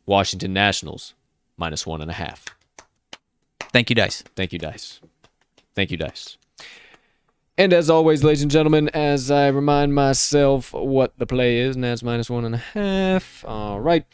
Speaker 1: Washington Nationals, minus 1.5.
Speaker 2: Thank you, dice.
Speaker 1: Thank you, dice. Thank you, dice. And as always, ladies and gentlemen, as I remind myself what the play is, and that's minus 1.5. All right.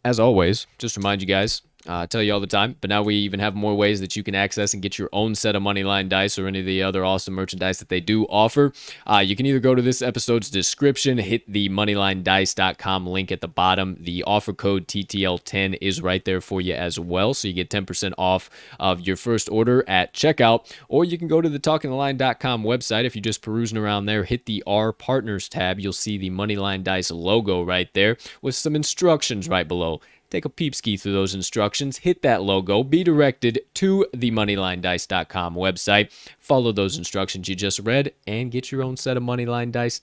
Speaker 1: As always, just remind you guys, I tell you all the time, but now we even have more ways that you can access and get your own set of Moneyline Dice or any of the other awesome merchandise that they do offer. You can either go to this episode's description, hit the moneylinedice.com link at the bottom. The offer code TTL10 is right there for you as well, so you get 10% off of your first order at checkout. Or you can go to the talkingtheline.com website. If you're just perusing around there, hit the Our Partners tab. You'll see the Moneyline Dice logo right there with some instructions right below. Take a peep ski through those instructions, hit that logo, be directed to the moneylinedice.com website, follow those instructions you just read, and get your own set of Moneyline Dice.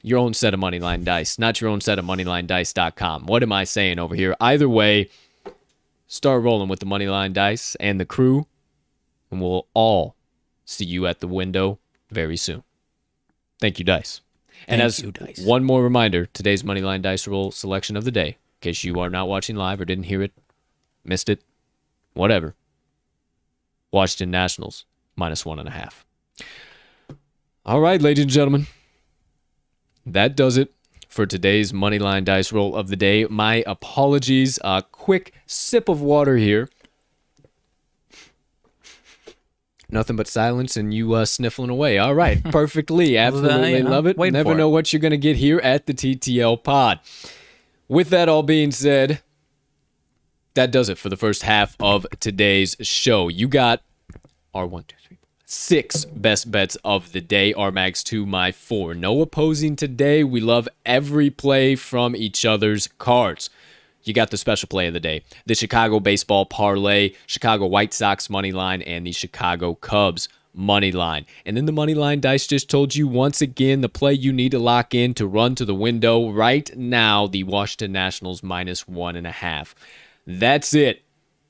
Speaker 1: Your own set of Moneyline Dice, not your own set of moneylinedice.com. What am I saying over here? Either way, start rolling with the Moneyline Dice and the crew, and we'll all see you at the window very soon. Thank you, Dice. And as one more reminder, today's Moneyline Dice roll selection of the day, in case you are not watching live or didn't hear it, missed it, whatever. Washington Nationals, minus 1.5. All right, ladies and gentlemen. That does it for today's Moneyline Dice roll of the day. My apologies. A quick sip of water here. Nothing but silence and you sniffling away. All right, perfectly. Absolutely love it. Never know what you're going to get here at the TTL pod. With that all being said, that does it for the first half of today's show. You got our 6 best bets of the day. RMags 2, my 4. No opposing today. We love every play from each other's cards. You got the special play of the day, the Chicago Baseball Parlay, Chicago White Sox money line, and the Chicago Cubs money line. And then the Moneyline Dice just told you once again the play you need to lock in to run to the window right now, the Washington Nationals -1.5. That's it.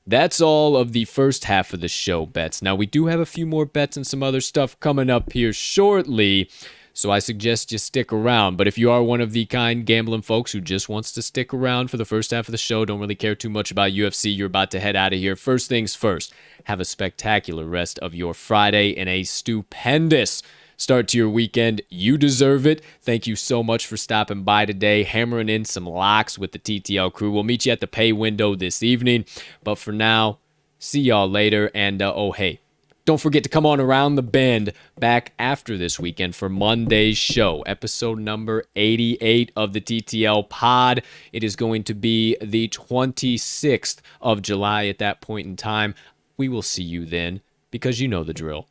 Speaker 1: That's all of the first half of the show bets. Now, we do have a few more bets and some other stuff coming up here shortly, so I suggest you stick around. But if you are one of the kind gambling folks who just wants to stick around for the first half of the show, don't really care too much about UFC, you're about to head out of here. First things first, have a spectacular rest of your Friday and a stupendous start to your weekend. You deserve it. Thank you so much for stopping by today, hammering in some locks with the TTL crew. We'll meet you at the pay window this evening. But for now, see y'all later. And, hey, don't forget to come on around the bend back after this weekend for Monday's show, episode number 88 of the TTL pod. It is going to be the 26th of July at that point in time. We will see you then, because you know the drill.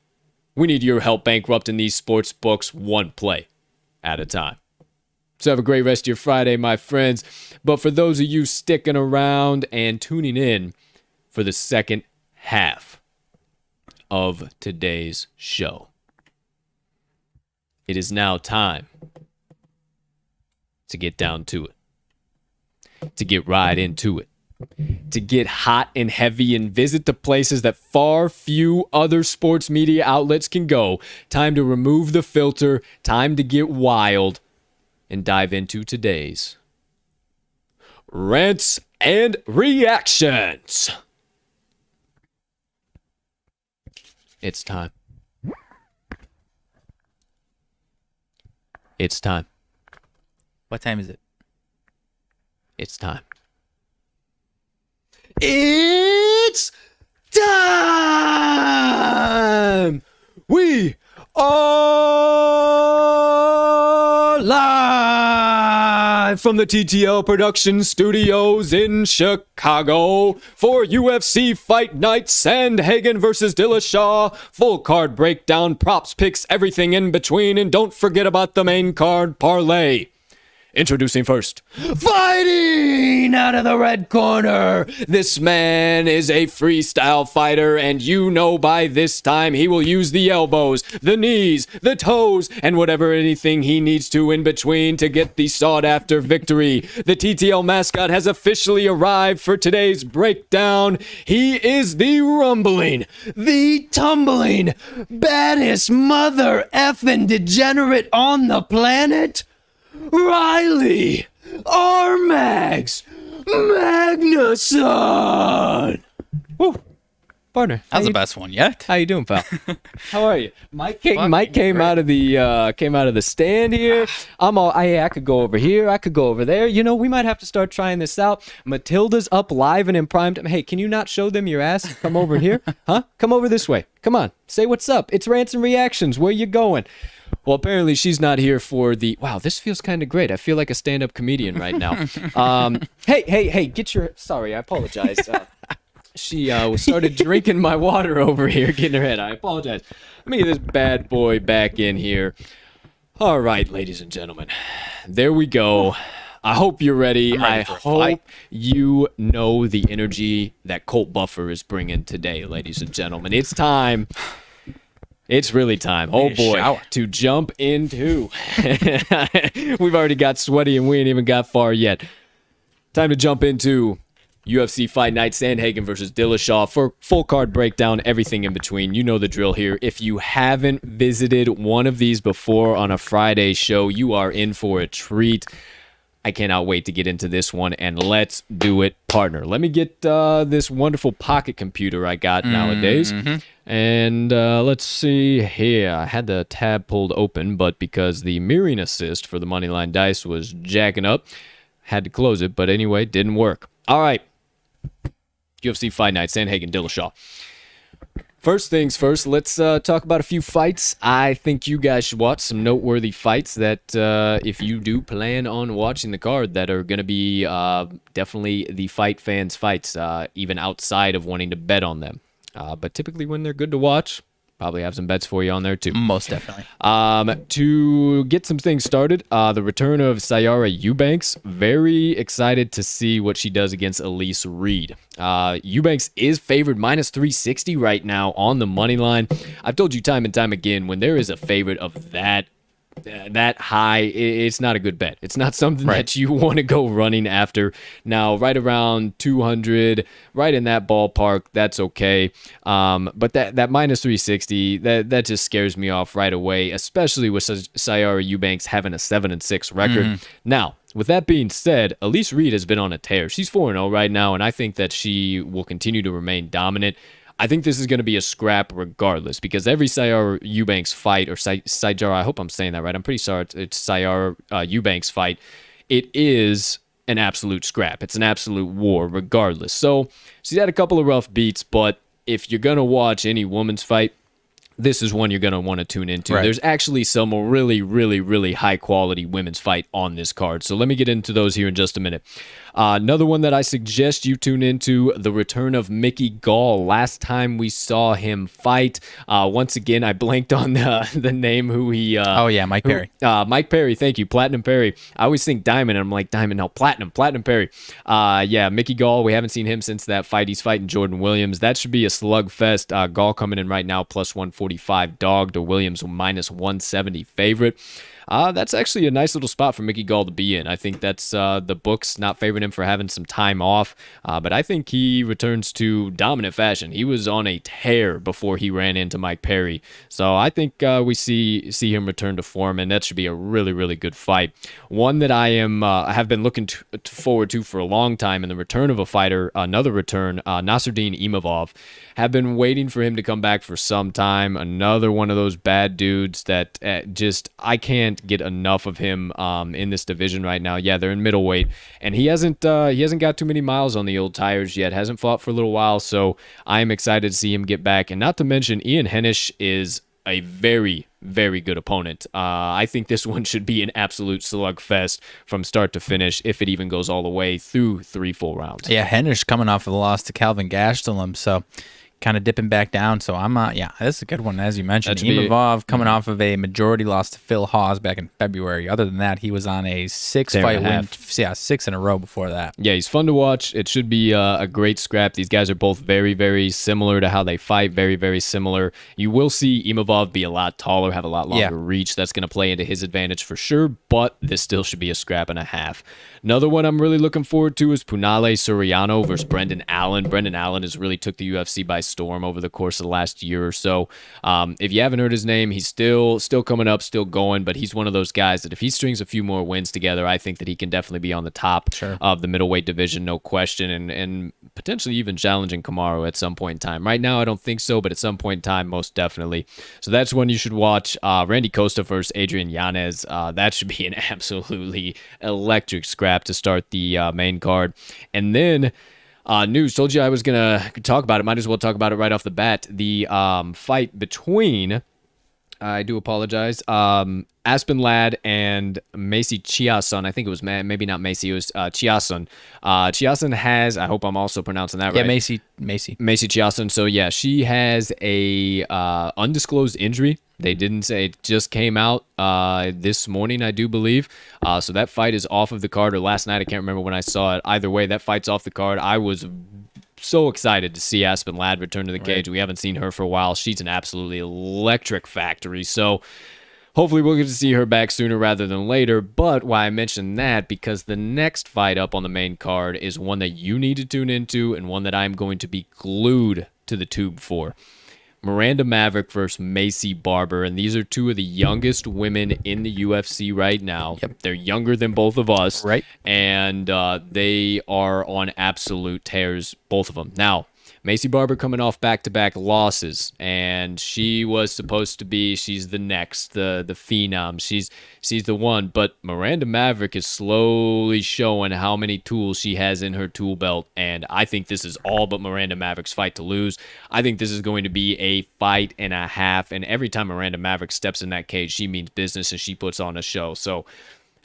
Speaker 1: We need your help bankrupting these sports books one play at a time. So have a great rest of your Friday, my friends. But for those of you sticking around and tuning in for the second half of today's show, it is now time to get down to it, to get right into it, to get hot and heavy and visit the places that far few other sports media outlets can go. Time to remove the filter, time to get wild, and dive into today's Rants and Reactions. It's time. It's time.
Speaker 2: What time is it?
Speaker 1: It's time. It's time! We are live from the TTL Production Studios in Chicago for UFC Fight Night, Sandhagen versus Dillashaw. Full card breakdown, props, picks, everything in between, and don't forget about the main card parlay. Introducing first, fighting out of the red corner. This man is a freestyle fighter, and you know by this time he will use the elbows, the knees, the toes, and whatever anything he needs to in between to get the sought-after victory. The TTL mascot has officially arrived for today's breakdown. He is the rumbling, the tumbling, baddest mother effing degenerate on the planet, Riley RMags Magnuson. Woo, partner.
Speaker 2: That was the best one yet.
Speaker 1: How you doing, pal? How are you? Mike came out of the stand here. I could go over here. I could go over there. You know, we might have to start trying this out. Matilda's up live and in prime time. Hey, can you not show them your ass? Come over here, huh? Come over this way. Come on, say what's up. It's Rants and Reactions. Where you going? Well, apparently she's not here for the... Wow, this feels kind of great. I feel like a stand-up comedian right now. Hey, get your... Sorry, I apologize. She started drinking my water over here, getting her head. I apologize. Let me get this bad boy back in here. All right, ladies and gentlemen. There we go. I hope you're ready. I hope you know the energy that Colt Buffer is bringing today, ladies and gentlemen. It's time... It's really time, oh boy, to jump into. We've already got sweaty and we ain't even got far yet. Time to jump into UFC Fight Night, Sandhagen versus Dillashaw for full card breakdown, everything in between. You know the drill here. If you haven't visited one of these before on a Friday show, you are in for a treat. I cannot wait to get into this one, and let's do it, partner. Let me get this wonderful pocket computer I got nowadays. And let's see here. I had the tab pulled open, but because the mirroring assist for the Moneyline Dice was jacking up, had to close it. But anyway, didn't work. All right. UFC Fight Night, Sandhagen, Dillashaw. First things first, let's talk about a few fights. I think you guys should watch some noteworthy fights that, if you do plan on watching the card, that are going to be definitely the fight fans' fights, even outside of wanting to bet on them. But typically when they're good to watch, probably have some bets for you on there too.
Speaker 2: Most definitely.
Speaker 1: To get some things started, the return of Sayara Eubanks. Very excited to see what she does against Elise Reed. Eubanks is favored minus 360 right now on the money line. I've told you time and time again, when there is a favorite of that high, it's not a good bet. It's not something that you want to go running after. Now, right around 200, right in that ballpark, that's okay. But that minus 360, that just scares me off right away, especially with Sayara Eubanks having a 7-6 record. Now, with that being said, Elise Reed has been on a tear. She's 4-0 right now, and I think that she will continue to remain dominant. I think this is going to be a scrap regardless, because every Sayara Eubanks fight, or Sayara, I hope I'm saying that right. I'm pretty sorry it's Sayara Eubanks fight. It is an absolute scrap. It's an absolute war regardless. So she's had a couple of rough beats, but if you're going to watch any woman's fight, this is one you're going to want to tune into. There's actually some really, really, really high-quality women's fight on this card. So let me get into those here in just a minute. Another one that I suggest you tune into, the return of Mickey Gall. Last time we saw him fight, once again, I blanked on the name who he...
Speaker 2: Mike Perry.
Speaker 1: Mike Perry, thank you, Platinum Perry. I always think Diamond, and I'm like, Diamond, no, Platinum Perry. Mickey Gall, we haven't seen him since that fight. He's fighting Jordan Williams. That should be a slugfest. Gall coming in right now, plus 145 dog to Williams, minus 170 favorite. That's actually a nice little spot for Mickey Gall to be in. I think that's the books not favoring him for having some time off, but I think he returns to dominant fashion. He was on a tear before he ran into Mike Perry, so I think we see him return to form, and that should be a really, really good fight. One that I have been looking forward to for a long time, and the return of a fighter, another return, Nasruddin Imavov. Have been waiting for him to come back for some time. Another one of those bad dudes that I can't get enough of him in this division right now. Yeah, they're in middleweight, and he hasn't got too many miles on the old tires yet. Hasn't fought for a little while, so I am excited to see him get back. And not to mention, Ian Heinisch is a very, very good opponent. I think this one should be an absolute slugfest from start to finish, if it even goes all the way through 3 full rounds.
Speaker 2: Yeah, Heinisch coming off of the loss to Calvin Gastelum, so kind of dipping back down. So this is a good one, as you mentioned. Imavov coming off of a majority loss to Phil Hawes back in February. Other than that, he was on a 6-fight win. Yeah, 6 in a row before that.
Speaker 1: Yeah, he's fun to watch. It should be a great scrap. These guys are both very, very similar to how they fight. Very, very similar. You will see Imavov be a lot taller, have a lot longer reach. That's going to play into his advantage for sure, but this still should be a scrap and a half. Another one I'm really looking forward to is Punale Soriano versus Brendan Allen. Brendan Allen has really took the UFC by storm over the course of the last year or so. If you haven't heard his name, he's still coming up, still going, but he's one of those guys that if he strings a few more wins together, I think that he can definitely be on the top of the middleweight division, no question, and potentially even challenging Kamaru at some point in time. Right now, I don't think so, but at some point in time, most definitely. So that's one you should watch. Randy Costa versus Adrian Yanez. That should be an absolutely electric scrap to start the main card. And then news, told you I was going to talk about it. Might as well talk about it right off the bat. The fight between, I do apologize, Aspen Ladd and Macy Chiasson. I think it was, maybe not Macy, it was Chiasson. Chiasson has, I hope I'm also pronouncing that right.
Speaker 2: Yeah, Macy
Speaker 1: Chiasson. So yeah, she has a undisclosed injury. They didn't say. It just came out this morning, I do believe. So that fight is off of the card, or last night. I can't remember when I saw it. Either way, that fight's off the card. I was so excited to see Aspen Ladd return to the cage. We haven't seen her for a while. She's an absolutely electric factory. So hopefully we'll get to see her back sooner rather than later. But why I mentioned that, because the next fight up on the main card is one that you need to tune into, and one that I'm going to be glued to the tube for. Miranda Maverick versus Macy Barber, and these are two of the youngest women in the UFC right now. They're younger than both of us,
Speaker 2: right?
Speaker 1: And they are on absolute tears, both of them. Now, Macy Barber coming off back-to-back losses, and she was supposed to be, she's the next, the phenom. She's the one, but Miranda Maverick is slowly showing how many tools she has in her tool belt, and I think this is all but Miranda Maverick's fight to lose. I think this is going to be a fight and a half, and every time Miranda Maverick steps in that cage, she means business and she puts on a show. So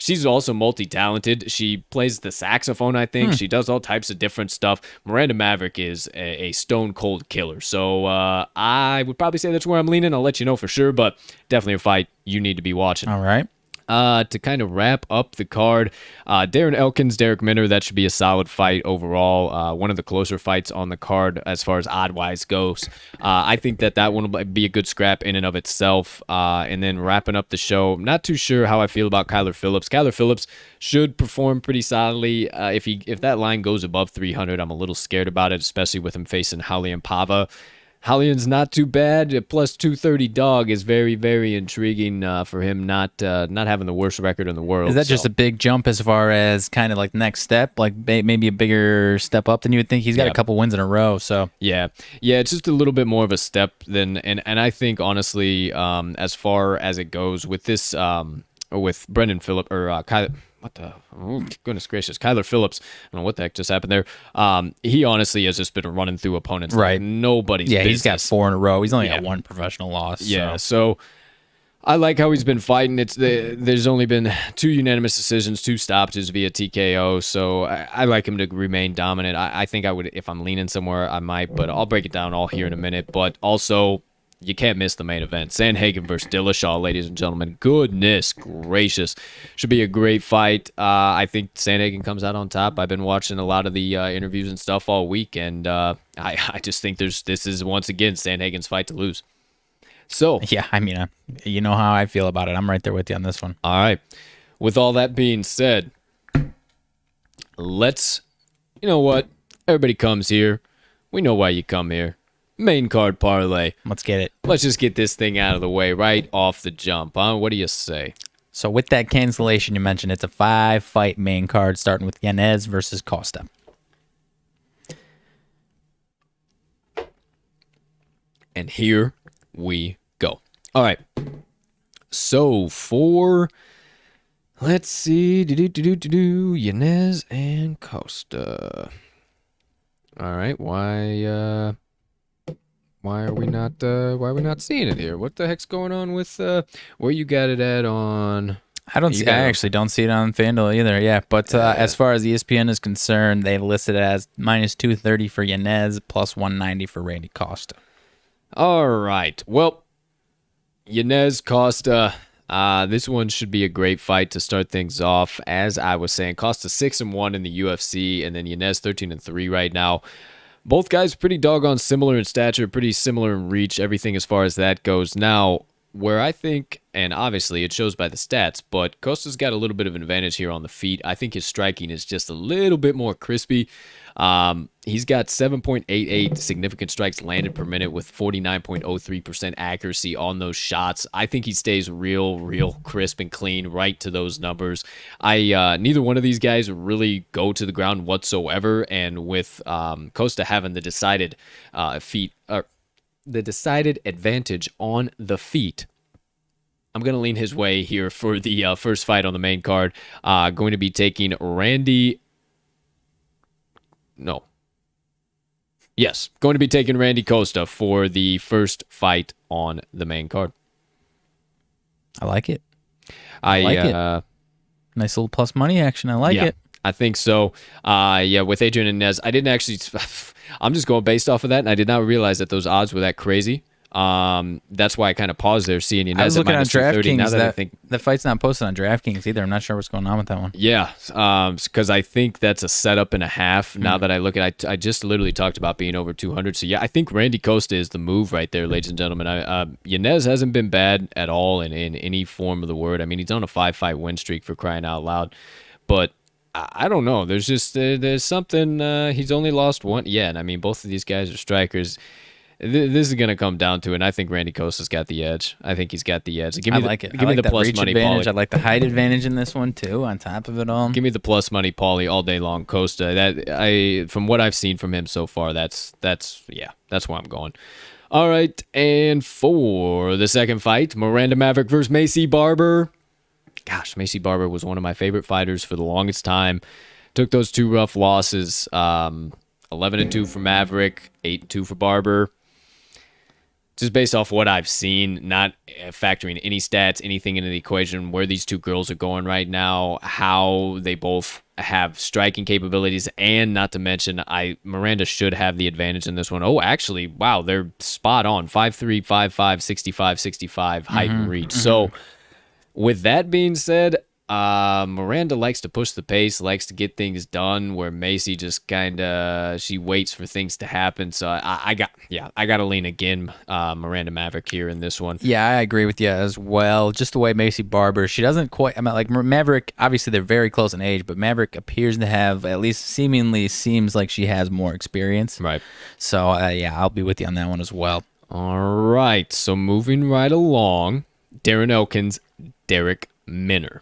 Speaker 1: she's also multi-talented. She plays the saxophone, I think. She does all types of different stuff. Miranda Maverick is a stone-cold killer. So I would probably say that's where I'm leaning. I'll let you know for sure, but definitely a fight you need to be watching.
Speaker 2: All right.
Speaker 1: To kind of wrap up the card, Darren Elkins, Derek Minner, that should be a solid fight overall. One of the closer fights on the card as far as odd-wise goes. I think that one will be a good scrap in and of itself. And then wrapping up the show, I'm not too sure how I feel about Kyler Phillips. Kyler Phillips should perform pretty solidly. If that line goes above 300, I'm a little scared about it, especially with him facing Julian Pava. Hallian's not too bad. A plus 230 dog is very, very intriguing for him not having the worst record in the world.
Speaker 2: Is that just a big jump as far as kind of like next step, like maybe a bigger step up than you would think? He's got a couple wins in a row, so
Speaker 1: yeah, it's just a little bit more of a step than, and I think honestly, as far as it goes with this, with Brendan Phillip or Kyler. Goodness gracious, Kyler Phillips. I don't know what the heck just happened there. He honestly has just been running through opponents.
Speaker 2: Right.
Speaker 1: Like nobody's business.
Speaker 2: He's got 4 in a row. He's only got 1 professional loss.
Speaker 1: Yeah, so I like how he's been fighting. There's only been 2 unanimous decisions, 2 stoppages via TKO, so I like him to remain dominant. I think I would, if I'm leaning somewhere, I might, but I'll break it down all here in a minute. But also, you can't miss the main event. Sandhagen versus Dillashaw, ladies and gentlemen. Goodness gracious. Should be a great fight. I think Sandhagen comes out on top. I've been watching a lot of the interviews and stuff all week, and I just think this is, once again, Sandhagen's fight to lose. So
Speaker 2: yeah, I mean, you know how I feel about it. I'm right there with you on this one.
Speaker 1: All right. With all that being said, you know what? Everybody comes here. We know why you come here. Main card parlay.
Speaker 2: Let's get it.
Speaker 1: Let's just get this thing out of the way right off the jump, huh? What do you say?
Speaker 2: So with that cancellation you mentioned, it's a 5-fight main card starting with Yanez versus Costa.
Speaker 1: And here we go. All right. So for, let's see, Yanez and Costa. All right. Why are we not seeing it here? What the heck's going on with where you got it at on?
Speaker 2: I actually don't see it on FanDuel either. Yeah, but as far as ESPN is concerned, they listed it as minus 230 for Yanez, plus 190 for Randy Costa.
Speaker 1: All right. Well, Yanez Costa. This one should be a great fight to start things off. As I was saying, Costa 6-1 in the UFC, and then Yanez 13-3 right now. Both guys pretty doggone similar in stature, pretty similar in reach, everything as far as that goes. Now, where I think, and obviously it shows by the stats, but Costa's got a little bit of an advantage here on the feet. I think his striking is just a little bit more crispy. He's got 7.88 significant strikes landed per minute with 49.03% accuracy on those shots. I think he stays real crisp and clean right to those numbers. Neither one of these guys really go to the ground whatsoever, and with Costa having the decided the decided advantage on the feet, I'm going to lean his way here for the first fight on the main card. Going to be taking Randy Costa for the first fight on the main card.
Speaker 2: I like it. I like it. Nice little plus money action. I like it.
Speaker 1: I think so. With Adrian Yanez, I didn't actually. I'm just going based off of that, and I did not realize that those odds were that crazy. That's why I kind of paused there, seeing Yanez.
Speaker 2: I was looking on DraftKings.
Speaker 1: Now that I think
Speaker 2: the fight's not posted on DraftKings either. I'm not sure what's going on with that one.
Speaker 1: Yeah, because I think that's a setup and a half. Now that I look at, I just literally talked about being over 200. So yeah, I think Randy Costa is the move right there, ladies and gentlemen. Yanez hasn't been bad at all in any form of the word. I mean, he's on a 5-fight win streak, for crying out loud, but I don't know. There's just there's something. He's only lost one. Yeah, and I mean, both of these guys are strikers. This is going to come down to it, and I think Randy Costa's got the edge. I think he's got the edge. Give me
Speaker 2: I like it.
Speaker 1: Give
Speaker 2: I
Speaker 1: me
Speaker 2: like
Speaker 1: the
Speaker 2: that
Speaker 1: plus
Speaker 2: reach
Speaker 1: money,
Speaker 2: advantage.
Speaker 1: Paulie.
Speaker 2: I like the height advantage in this one too. On top of it all,
Speaker 1: Give me the plus money, Paulie, all day long. Costa. From what I've seen from him so far, that's where I'm going. All right, and for the second fight, Miranda Maverick versus Macy Barber. Gosh, Macy Barber was one of my favorite fighters for the longest time. Took those 2 rough losses, 11-2 for Maverick, 8-2 for Barber. Just based off what I've seen, not factoring any stats, anything into the equation, where these 2 girls are going right now, how they both have striking capabilities, and not to mention, Miranda should have the advantage in this one. Oh, actually, wow, they're spot on. 5'3", 5'5", 65-65 height and reach. So with that being said, Miranda likes to push the pace, likes to get things done, where Macy just she waits for things to happen. So I got to lean again, Miranda Maverick here in this one.
Speaker 2: Yeah, I agree with you as well. Just the way Macy Barber, she doesn't quite. I mean, like Maverick, obviously they're very close in age, but Maverick appears to have, at least seemingly, seems like she has more experience.
Speaker 1: Right.
Speaker 2: So I'll be with you on that one as well.
Speaker 1: All right. So moving right along, Darren Elkins, Derek Minner.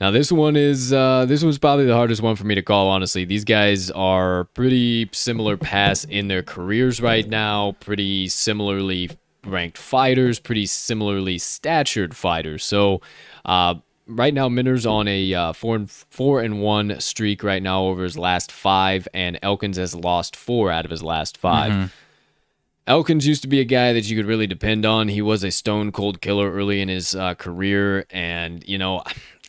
Speaker 1: Now this was probably the hardest one for me to call, honestly. These guys are pretty similar paths in their careers right now, pretty similarly ranked fighters, pretty similarly statured fighters. So right now Minner's on a 4-1 streak right now over his last 5, and Elkins has lost 4 out of his last 5. Elkins used to be a guy that you could really depend on. He was a stone cold killer early in his career, and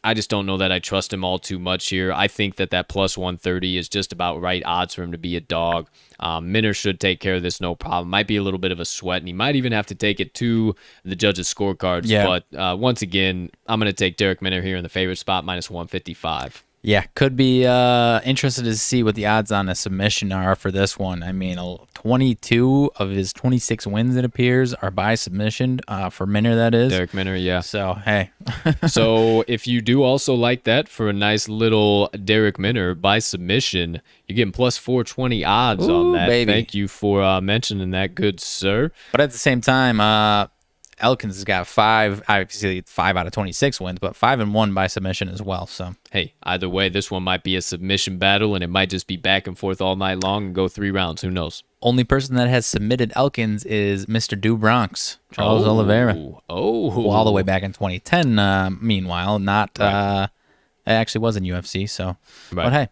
Speaker 1: I just don't know that I trust him all too much here. I think that plus 130 is just about right odds for him to be a dog. Minner should take care of this, no problem. Might be a little bit of a sweat, and he might even have to take it to the judges' scorecards.
Speaker 2: Yeah.
Speaker 1: But once again, I'm going to take Derek Minner here in the favorite spot, minus 155.
Speaker 2: Yeah, could be interested to see what the odds on a submission are for this one. I mean, 22 of his 26 wins, it appears, are by submission for Minner, that is.
Speaker 1: Derek Minner, yeah.
Speaker 2: So, hey.
Speaker 1: So, if you do also like that for a nice little Derek Minner by submission, you're getting plus 420 odds on that.
Speaker 2: Baby.
Speaker 1: Thank you for mentioning that, good sir.
Speaker 2: But at the same time, Elkins has got 5 out of 26 wins, but 5-1 by submission as well. So
Speaker 1: hey, either way, this one might be a submission battle, and it might just be back and forth all night long and go 3 rounds. Who knows?
Speaker 2: Only person that has submitted Elkins is Mr. Du Bronx, Charles Oliveira. All the way back in 2010. Meanwhile, not it actually was in UFC. So, but hey,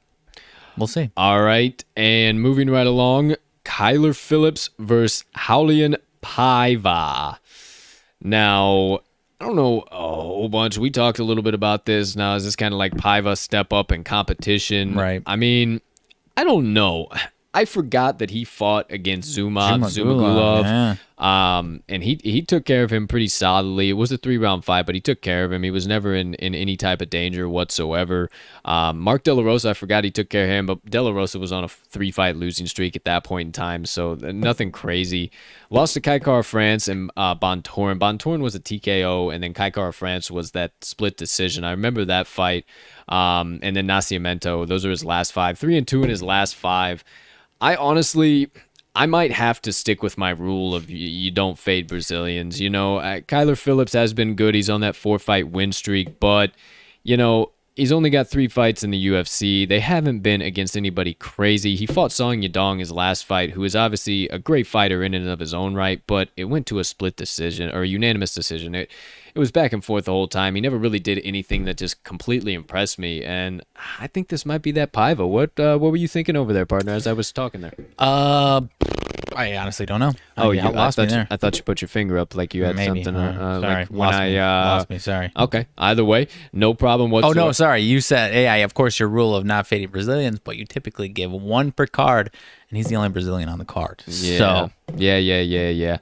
Speaker 2: we'll see.
Speaker 1: All right, and moving right along, Kyler Phillips versus Raulian Paiva. Now, I don't know a whole bunch. We talked a little bit about this. Now, is this kind of like Paiva step up in competition?
Speaker 2: Right.
Speaker 1: I mean, I don't know. I forgot that he fought against Zumagulov.
Speaker 2: Yeah.
Speaker 1: And he took care of him pretty solidly. It was a 3-round fight, but he took care of him. He was never in any type of danger whatsoever. Mark De La Rosa, I forgot he took care of him, but De La Rosa was on a 3-fight losing streak at that point in time, so nothing crazy. Lost to Kai Kara France and Bontorin. Bontorin was a TKO, and then Kai Kara France was that split decision. I remember that fight. And then Nascimento, those are his last 5. 3-2 in his last 5. I might have to stick with my rule of you don't fade Brazilians. Kyler Phillips has been good. He's on that 4-fight win streak, but, he's only got 3 fights in the UFC. They haven't been against anybody crazy. He fought Song Yadong his last fight, who is obviously a great fighter in and of his own right, but it went to a split decision or a unanimous decision. It was back and forth the whole time. He never really did anything that just completely impressed me, and I think this might be that Paiva. What were you thinking over there, partner, as I was talking there?
Speaker 2: I honestly don't know.
Speaker 1: I thought you put your finger up like you had
Speaker 2: Maybe.
Speaker 1: something.
Speaker 2: Sorry,
Speaker 1: like when
Speaker 2: lost me. Sorry.
Speaker 1: Okay. Either way, no problem whatsoever.
Speaker 2: Oh no, sorry. You said, of course, your rule of not fading Brazilians, but you typically give 1 per card, and he's the only Brazilian on the card.
Speaker 1: Yeah.
Speaker 2: So
Speaker 1: Yeah.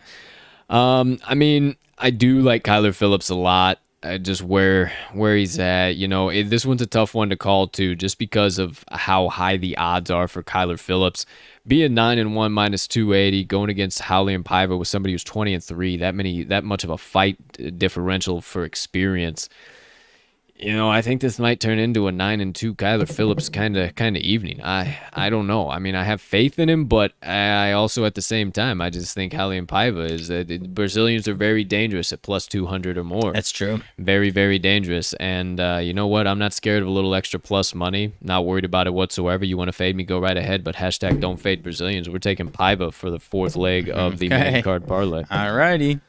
Speaker 1: I mean, I do like Kyler Phillips a lot. Just where he's at, this one's a tough one to call too, just because of how high the odds are for Kyler Phillips. Being 9-1 minus 280, going against Raulian Paiva with somebody who's 20-3, that much of a fight differential for experience. I think this might turn into a 9-2 Kyler Phillips kind of evening. I don't know. I mean, I have faith in him, but I also at the same time I just think Raulian Paiva is Brazilians are very dangerous at plus 200 or more.
Speaker 2: That's true.
Speaker 1: Very, very dangerous. And you know what? I'm not scared of a little extra plus money. Not worried about it whatsoever. You want to fade me, go right ahead. But hashtag don't fade Brazilians. We're taking Paiva for the fourth leg of the main card parlay.
Speaker 2: All righty.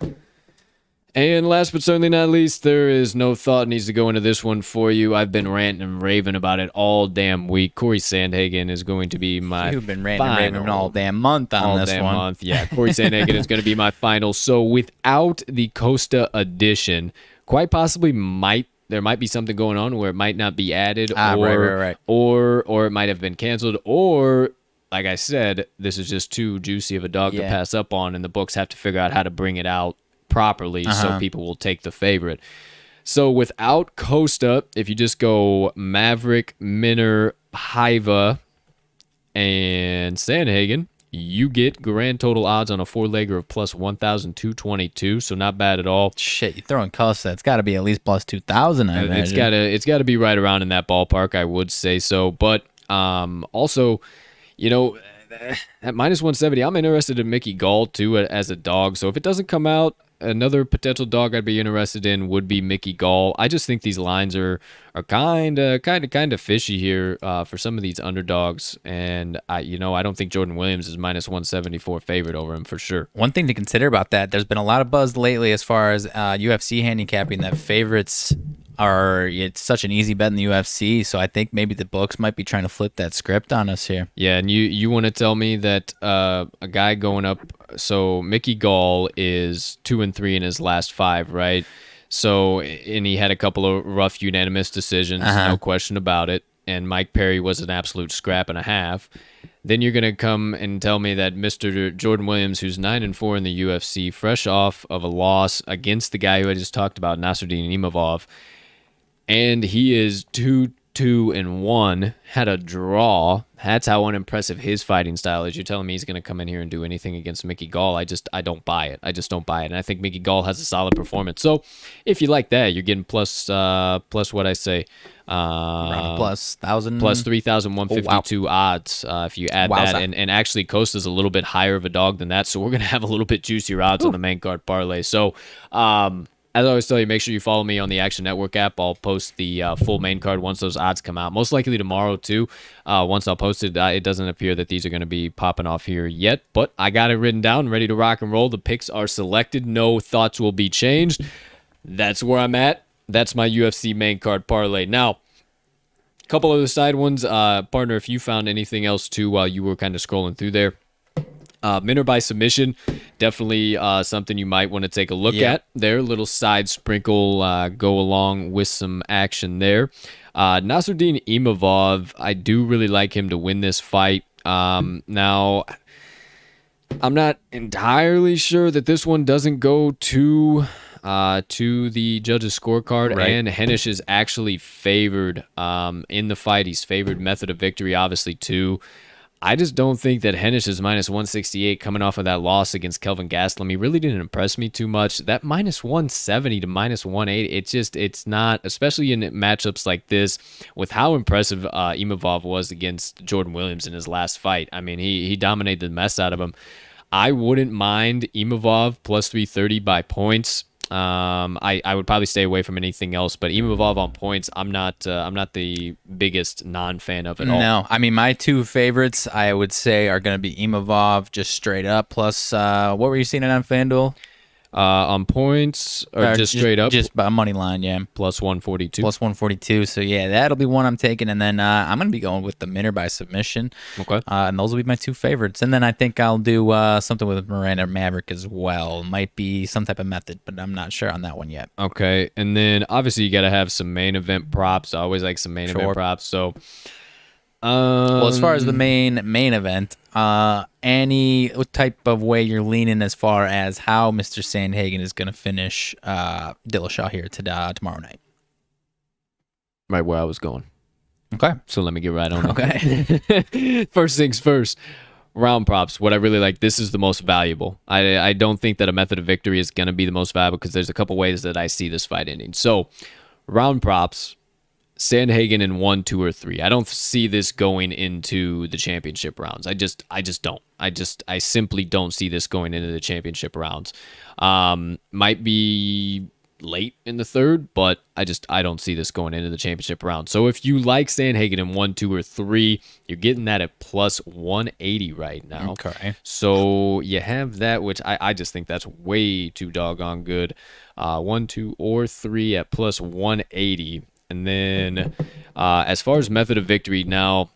Speaker 1: And last but certainly not least, there is no thought needs to go into this one for you. I've been ranting and raving about it all damn week. Corey Sandhagen is going to be my
Speaker 2: You've been ranting and raving all damn month on this one.
Speaker 1: Month. Yeah, Corey Sandhagen is going to be my final. So without the Costa edition, quite possibly there might be something going on where it might not be added,
Speaker 2: right.
Speaker 1: or it might have been canceled, or like I said, this is just too juicy of a dog to pass up on, and the books have to figure out how to bring it out properly so people will take the favorite. So without Costa, if you just go Maverick, Minner, Paiva, and Sandhagen, you get grand total odds on a four-legger of plus 1,222, so not bad at all.
Speaker 2: Shit, you throwing Costa, it's got to be at least plus 2,000, I imagine.
Speaker 1: It's got to be right around in that ballpark, I would say so. But also, at minus 170, I'm interested in Mickey Gall, too, as a dog. So if it doesn't come out, another potential dog I'd be interested in would be Mickey Gall. I just think these lines are kind of fishy here for some of these underdogs, and I don't think Jordan Williams is minus 174 favorite over him for sure.
Speaker 2: One thing to consider about that, there's been a lot of buzz lately as far as UFC handicapping that favorites it's such an easy bet in the UFC, so I think maybe the books might be trying to flip that script on us here.
Speaker 1: Yeah, and you want to tell me that a guy going up, so Mickey Gall is 2-3 in his last 5, right? So, and he had a couple of rough unanimous decisions, no question about it, and Mike Perry was an absolute scrap and a half. Then you're going to come and tell me that Mr. Jordan Williams, who's 9-4 in the UFC, fresh off of a loss against the guy who I just talked about, Nasruddin Imavov, and he is 2-1, had a draw. That's how unimpressive his fighting style is. You're telling me he's going to come in here and do anything against Mickey Gall? I don't buy it. I just don't buy it. And I think Mickey Gall has a solid performance. So if you like that, you're getting plus what I say,
Speaker 2: plus 1,000,
Speaker 1: plus 3,152 odds. If you add that, and actually Costa's a little bit higher of a dog than that, so we're going to have a little bit juicier odds on the main card parlay. So as I always tell you, make sure you follow me on the Action Network app. I'll post the full main card once those odds come out. Most likely tomorrow, too. Once I'll post it, it doesn't appear that these are going to be popping off here yet, but I got it written down, ready to rock and roll. The picks are selected. No thoughts will be changed. That's where I'm at. That's my UFC main card parlay. Now, a couple other side ones. Partner, if you found anything else, too, while you were kind of scrolling through there. Minner by submission, definitely something you might want to take a look at there. Little side sprinkle go along with some action there. Nasruddin Imavov, I do really like him to win this fight. Now, I'm not entirely sure that this one doesn't go to the judges' scorecard,
Speaker 2: right.
Speaker 1: And Hennish is actually favored in the fight. He's favored method of victory, obviously, too. I just don't think that Hennish is minus 168 coming off of that loss against Kelvin Gastelum. He really didn't impress me too much. That minus 170 to minus 180, it's not, especially in matchups like this, with how impressive Imavov was against Jordan Williams in his last fight. I mean, he dominated the mess out of him. I wouldn't mind Imavov plus 330 by points. I would probably stay away from anything else, but Imavov on points, I'm not the biggest non-fan of it all.
Speaker 2: No, I mean, my two favorites I would say are going to be Imavov just straight up, plus what were you seeing it on FanDuel?
Speaker 1: On points, or just straight up?
Speaker 2: Just by money line, yeah.
Speaker 1: Plus 142.
Speaker 2: Plus 142. So, yeah, that'll be one I'm taking. And then I'm going to be going with the Minner by submission.
Speaker 1: Okay.
Speaker 2: And those will be my two favorites. And then I think I'll do something with Miranda Maverick as well. Might be some type of method, but I'm not sure on that one yet.
Speaker 1: Okay. And then, obviously, you got to have some main event props. I always like some main event props. So,
Speaker 2: well, as far as the main event, any type of way you're leaning as far as how Mr. Sandhagen is going to finish Dillashaw here tomorrow night?
Speaker 1: Right where I was going.
Speaker 2: Okay.
Speaker 1: So let me get right on it.
Speaker 2: Okay.
Speaker 1: First things first, round props. What I really like, this is the most valuable. I don't think that a method of victory is going to be the most valuable because there's a couple ways that I see this fight ending. So, round props, Sandhagen in 1, 2, or 3. I don't see this going into the championship rounds. I just don't. I simply don't see this going into the championship rounds. Might be late in the third, but I don't see this going into the championship round. So if you like Sandhagen in 1, 2, or 3, you're getting that at plus 180 right now.
Speaker 2: Okay.
Speaker 1: So you have that, which I just think that's way too doggone good. 1, 2, or 3 at plus 180. And then as far as method of victory, now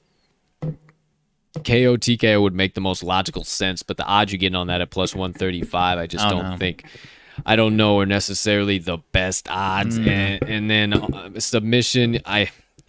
Speaker 1: KO TKO would make the most logical sense, but the odds you're getting on that at plus 135, I just don't think. I don't know are necessarily the best odds. And then submission,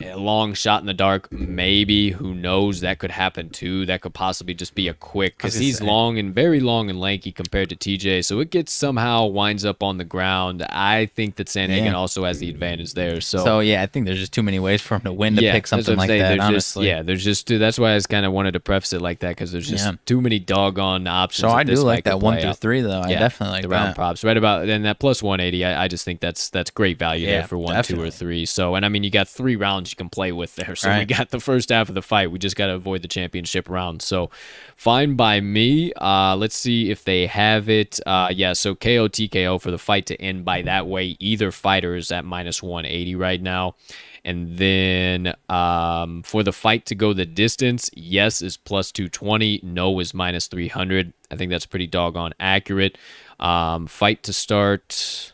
Speaker 1: a long shot in the dark, maybe. Who knows? That could happen too. That could possibly just be a quick, because he's very long and lanky compared to TJ. So it somehow winds up on the ground. I think that Sandhagen also has the advantage there. So
Speaker 2: yeah, I think there's just too many ways for him to win to pick something like that. Honestly,
Speaker 1: there's just that's why I just kind of wanted to preface it like that, because there's just too many doggone options.
Speaker 2: So I do like that 1 through 3 though. I definitely like
Speaker 1: the
Speaker 2: that.
Speaker 1: Round props right about, and that plus 180. I just think that's great value there for 1, 2, or 3. So, and I mean, you got 3 rounds you can play with there. So we got the first half of the fight. We just got to avoid the championship round. So fine by me. Let's see if they have it. So KO TKO for the fight to end by that way. Either fighter is at minus 180 right now. And then for the fight to go the distance, yes is plus 220. No is minus 300. I think that's pretty doggone accurate. Fight to start,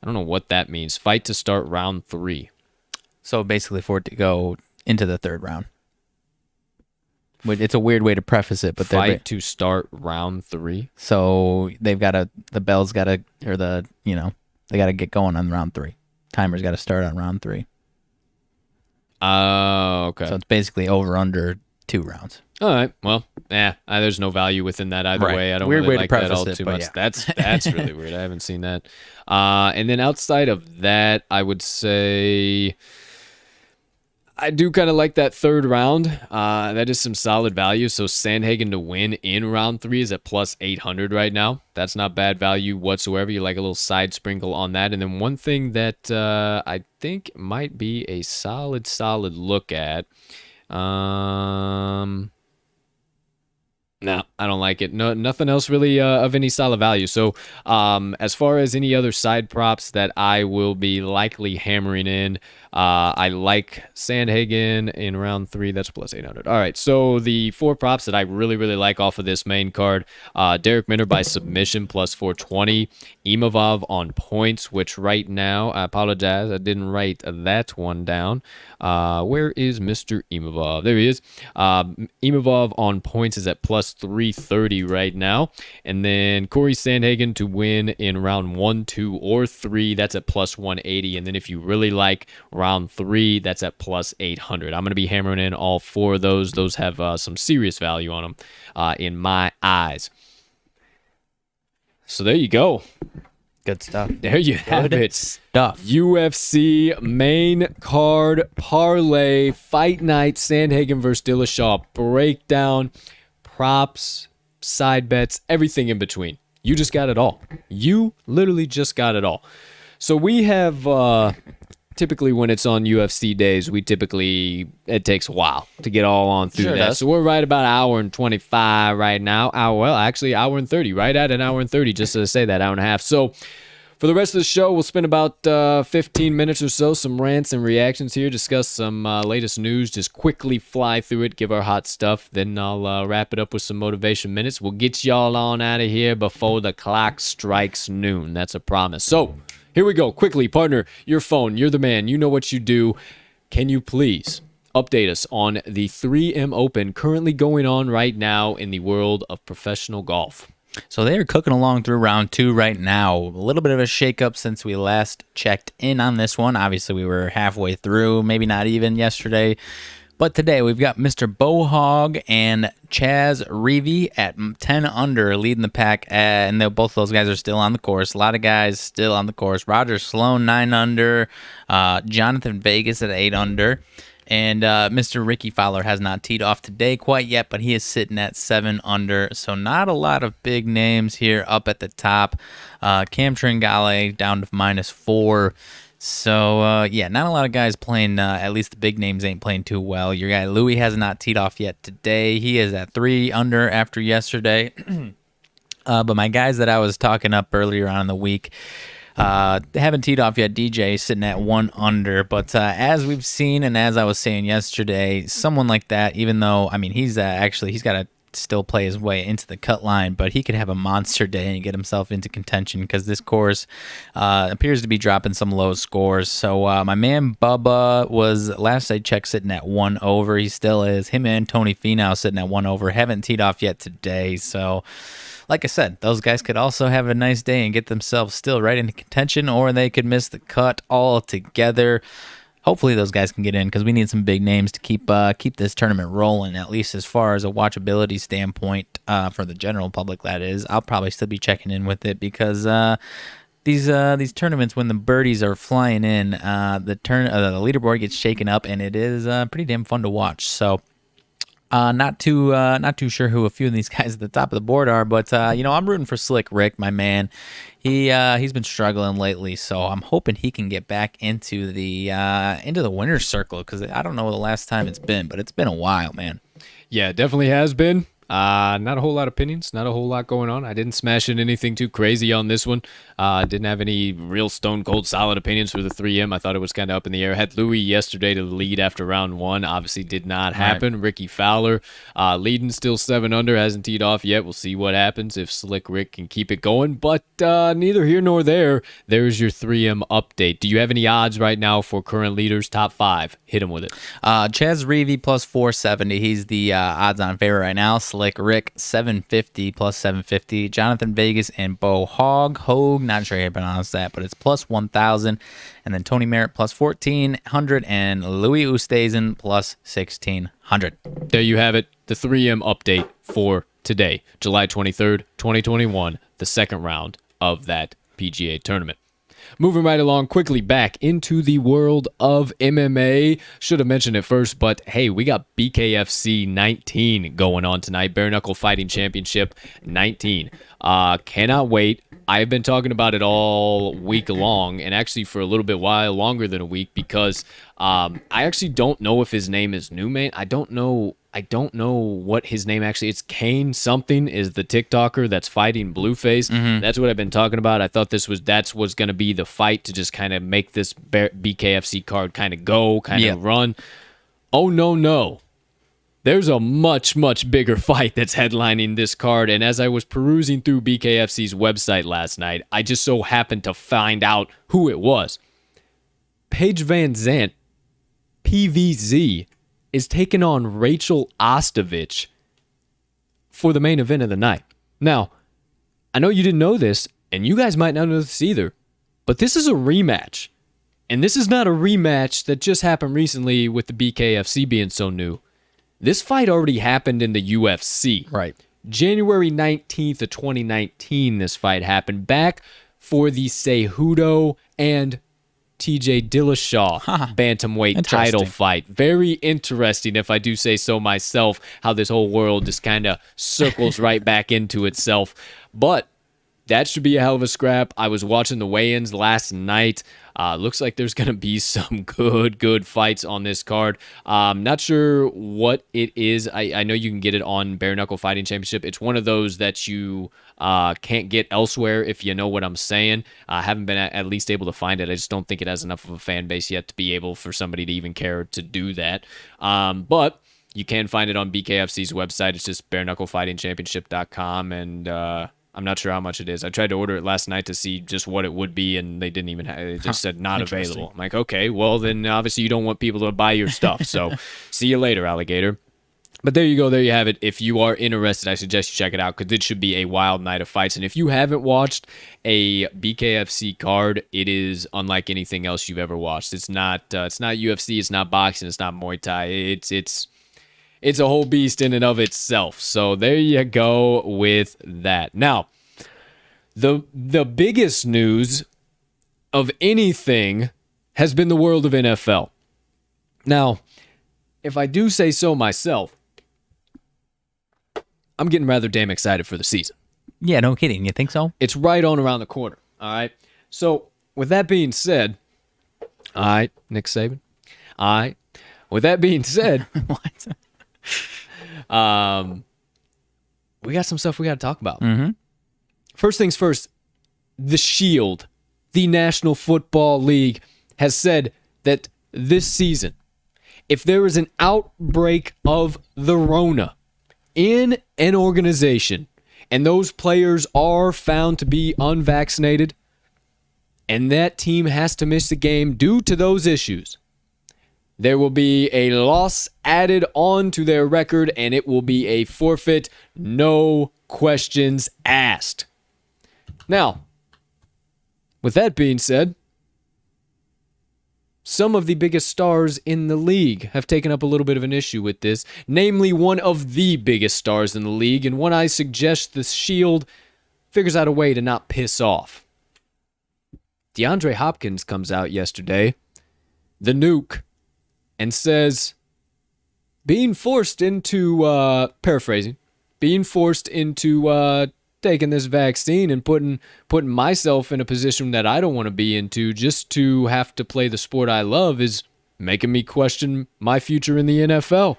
Speaker 1: I don't know what that means. Fight to start round 3.
Speaker 2: So basically for it to go into the third round. It's a weird way to preface it, but
Speaker 1: fight to start round 3.
Speaker 2: So they've got the bell's got to, or they got to get going on round 3. Timer's got to start on round 3.
Speaker 1: Oh, okay.
Speaker 2: So it's basically over under 2 rounds.
Speaker 1: All right. Well, there's no value within that either way. I don't really like that all too much. Yeah. That's really weird. I haven't seen that. And then outside of that, I would say I do kind of like that third round. That is some solid value. So Sandhagen to win in round 3 is at plus 800 right now. That's not bad value whatsoever. You like a little side sprinkle on that. And then one thing that I think might be a solid look at. No, I don't like it. No, nothing else really of any solid value. So as far as any other side props that I will be likely hammering in, I like Sandhagen in round 3. That's plus 800. All right, so the 4 props that I really like off of this main card, Derek Minner by submission plus 420, Imavov on points, which right now, I apologize, I didn't write that one down. Where is Mr. Imavov? There he is. Imavov on points is at plus 330 right now. And then Corey Sandhagen to win in round 1, 2, or 3. That's at plus 180. And then if you really like round 3, that's at plus 800. I'm going to be hammering in all 4 of those. Those have some serious value on them in my eyes. So there you go.
Speaker 2: Good stuff.
Speaker 1: There you have it.
Speaker 2: Stuff.
Speaker 1: UFC main card parlay fight night. Sandhagen versus Dillashaw breakdown. Props, side bets, everything in between. You just got it all. You literally just got it all. So we have, typically when it's on UFC days, it takes a while to get all on through that. So we're right about an hour and 25 right now. Hour and 30, right at an hour and 30, just to say that, hour and a half. So for the rest of the show, we'll spend about 15 minutes or so, some rants and reactions here, discuss some latest news, just quickly fly through it, give our hot stuff. Then I'll wrap it up with some motivation minutes. We'll get y'all on out of here before the clock strikes noon. That's a promise. So here we go. Quickly, partner, your phone. You're the man. You know what you do. Can you please update us on the 3M Open currently going on right now in the world of professional golf?
Speaker 2: So they are cooking along through round 2 right now. A little bit of a shakeup since we last checked in on this one. Obviously, we were halfway through, maybe not even yesterday. But today, we've got Mr. Bohog and Chaz Reavy at 10 under leading the pack. And both of those guys are still on the course. A lot of guys still on the course. Roger Sloan, 9 under. Jonathan Vegas at 8 under. And Mr. Ricky Fowler has not teed off today quite yet, but he is sitting at 7 under. So not a lot of big names here up at the top. Cam Tringale down to -4. So, yeah, not a lot of guys playing, at least the big names ain't playing too well. Your guy Louis has not teed off yet today. He is at 3 under after yesterday. But my guys that I was talking up earlier on in the week haven't teed off yet. DJ sitting at 1 under. But as we've seen and as I was saying yesterday, someone like that, even though, I mean, he's got to still play his way into the cut line, but he could have a monster day and get himself into contention because this course appears to be dropping some low scores. So my man Bubba was, last I checked, sitting at 1 over. He still is. Him and Tony Finau sitting at 1 over. Haven't teed off yet today. So like I said, those guys could also have a nice day and get themselves still right into contention, or they could miss the cut altogether. Hopefully those guys can get in because we need some big names to keep this tournament rolling, at least as far as a watchability standpoint for the general public, that is. I'll probably still be checking in with it because these tournaments, when the birdies are flying in, the leaderboard gets shaken up, and it is pretty damn fun to watch. So not too sure who a few of these guys at the top of the board are, but I'm rooting for Slick Rick, my man. He's been struggling lately, so I'm hoping he can get back into the winner's circle because I don't know the last time it's been, but it's been a while, man.
Speaker 1: Yeah, it definitely has been. Not a whole lot of opinions, not a whole lot going on. I didn't smash in anything too crazy on this one. Didn't have any real stone cold solid opinions for the 3M. I thought it was kind of up in the air. Had Louis yesterday to lead after round 1. Obviously did not happen. Right. Ricky Fowler leading still 7 under, hasn't teed off yet. We'll see what happens if Slick Rick can keep it going. But neither here nor there. There's your 3M update. Do you have any odds right now for current leaders, top 5? Hit him with it.
Speaker 2: Chaz Reavy plus 470. He's the odds-on favorite right now. Slick Rick 750 plus 750. Jonathan Vegas and Bo Hogue, not sure how to pronounce that, but it's plus 1,000. And then Tony Merritt plus 1,400 and Louis Oosthuizen plus 1,600.
Speaker 1: There you have it. The 3M update for today, July 23rd, 2021, the second round of that PGA tournament. Moving right along quickly back into the world of MMA. Should have mentioned it first, but hey, we got BKFC 19 going on tonight. Bare Knuckle Fighting Championship 19. Cannot wait. I've been talking about it all week long, and actually for a little bit while longer than a week, because I actually don't know if his name is Newman. I don't know what his name actually is. It's Kane something is the TikToker that's fighting Blueface. Mm-hmm. That's what I've been talking about. I thought that's was going to be the fight to just kind of make this BKFC card kind of go, kind of run. Oh, no. There's a much, much bigger fight that's headlining this card, and as I was perusing through BKFC's website last night, I just so happened to find out who it was. Paige Van Zandt, PVZ, is taking on Rachel Ostovich for the main event of the night. Now, I know you didn't know this, and you guys might not know this either, but this is a rematch. And this is not a rematch that just happened recently with the BKFC being so new. This fight already happened in the UFC.
Speaker 2: Right.
Speaker 1: January 19th of 2019, this fight happened back for the Cejudo and TJ Dillashaw bantamweight title fight. Very interesting, if I do say so myself, how this whole world just kind of circles right back into itself. But that should be a hell of a scrap. I was watching the weigh-ins last night. Looks like there's going to be some good fights on this card. Not sure what it is. I know you can get it on Bare Knuckle Fighting Championship. It's one of those that you can't get elsewhere, if you know what I'm saying. I haven't been at least able to find it. I just don't think it has enough of a fan base yet to be able for somebody to even care to do that. But you can find it on BKFC's website. It's just bareknucklefightingchampionship.com, and I'm not sure how much it is. I tried to order it last night to see just what it would be, and they didn't even have it. It just said not available. I'm like, okay, well, then obviously you don't want people to buy your stuff. So see you later, alligator. But there you go. There you have it. If you are interested, I suggest you check it out because it should be a wild night of fights. And if you haven't watched a BKFC card, it is unlike anything else you've ever watched. It's not UFC. It's not boxing. It's not Muay Thai. It's a whole beast in and of itself. So there you go with that. Now, the biggest news of anything has been the world of NFL. Now, if I do say so myself, I'm getting rather damn excited for the season.
Speaker 2: Yeah, no kidding. You think so?
Speaker 1: It's right on around the corner. All right. So with that being said, All right, Nick Saban. All right. With that being said,
Speaker 2: What?
Speaker 1: we got some stuff we got to talk about.
Speaker 2: Mm-hmm.
Speaker 1: First things first, the Shield, the National Football League, has said that this season, if there is an outbreak of the Rona in an organization and those players are found to be unvaccinated and that team has to miss the game due to those issues, there will be a loss added on to their record and it will be a forfeit, no questions asked. Now, with that being said, some of the biggest stars in the league have taken up a little bit of an issue with this, namely one of the biggest stars in the league, and one I suggest the Shield figures out a way to not piss off. DeAndre Hopkins comes out yesterday, the nuke, and says, being forced into, paraphrasing, being forced into taking this vaccine and putting myself in a position that I don't want to be into just to have to play the sport I love is making me question my future in the NFL.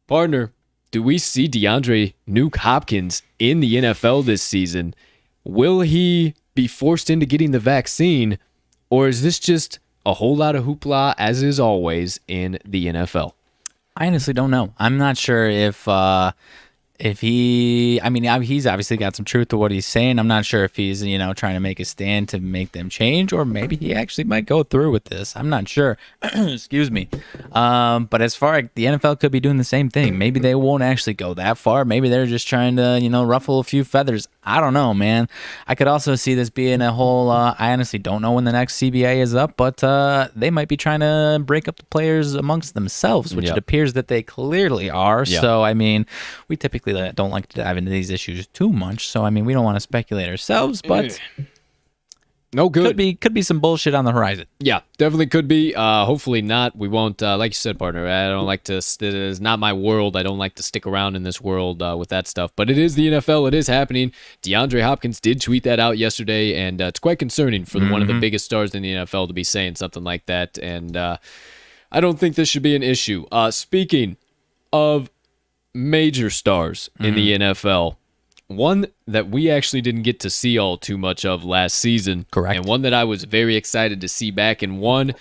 Speaker 1: Partner, do we see DeAndre Nuke Hopkins in the NFL this season? Will he be forced into getting the vaccine, or is this just a whole lot of hoopla, as is always in the NFL?
Speaker 2: I honestly don't know. I'm not sure if he's obviously got some truth to what he's saying. I'm not sure if he's, trying to make a stand to make them change, or maybe he actually might go through with this. I'm not sure. Excuse me. But as far as the NFL could be doing the same thing, maybe they won't actually go that far. Maybe they're just trying to, ruffle a few feathers. I don't know, man. I could also see this being a whole, I honestly don't know when the next CBA is up, but they might be trying to break up the players amongst themselves, which it appears that they clearly are.
Speaker 1: Yep.
Speaker 2: So, we typically don't like to dive into these issues too much. So, we don't want to speculate ourselves, but
Speaker 1: no good.
Speaker 2: Could be some bullshit on the horizon.
Speaker 1: Yeah, definitely could be. Hopefully not. We won't, like you said, partner, I don't like to, it is not my world. I don't like to stick around in this world with that stuff. But it is the NFL. It is happening. DeAndre Hopkins did tweet that out yesterday, and it's quite concerning for one of the biggest stars in the NFL to be saying something like that. And I don't think this should be an issue. Speaking of major stars in the NFL, one that we actually didn't get to see all too much of last season.
Speaker 2: Correct.
Speaker 1: And one that I was very excited to see back, and one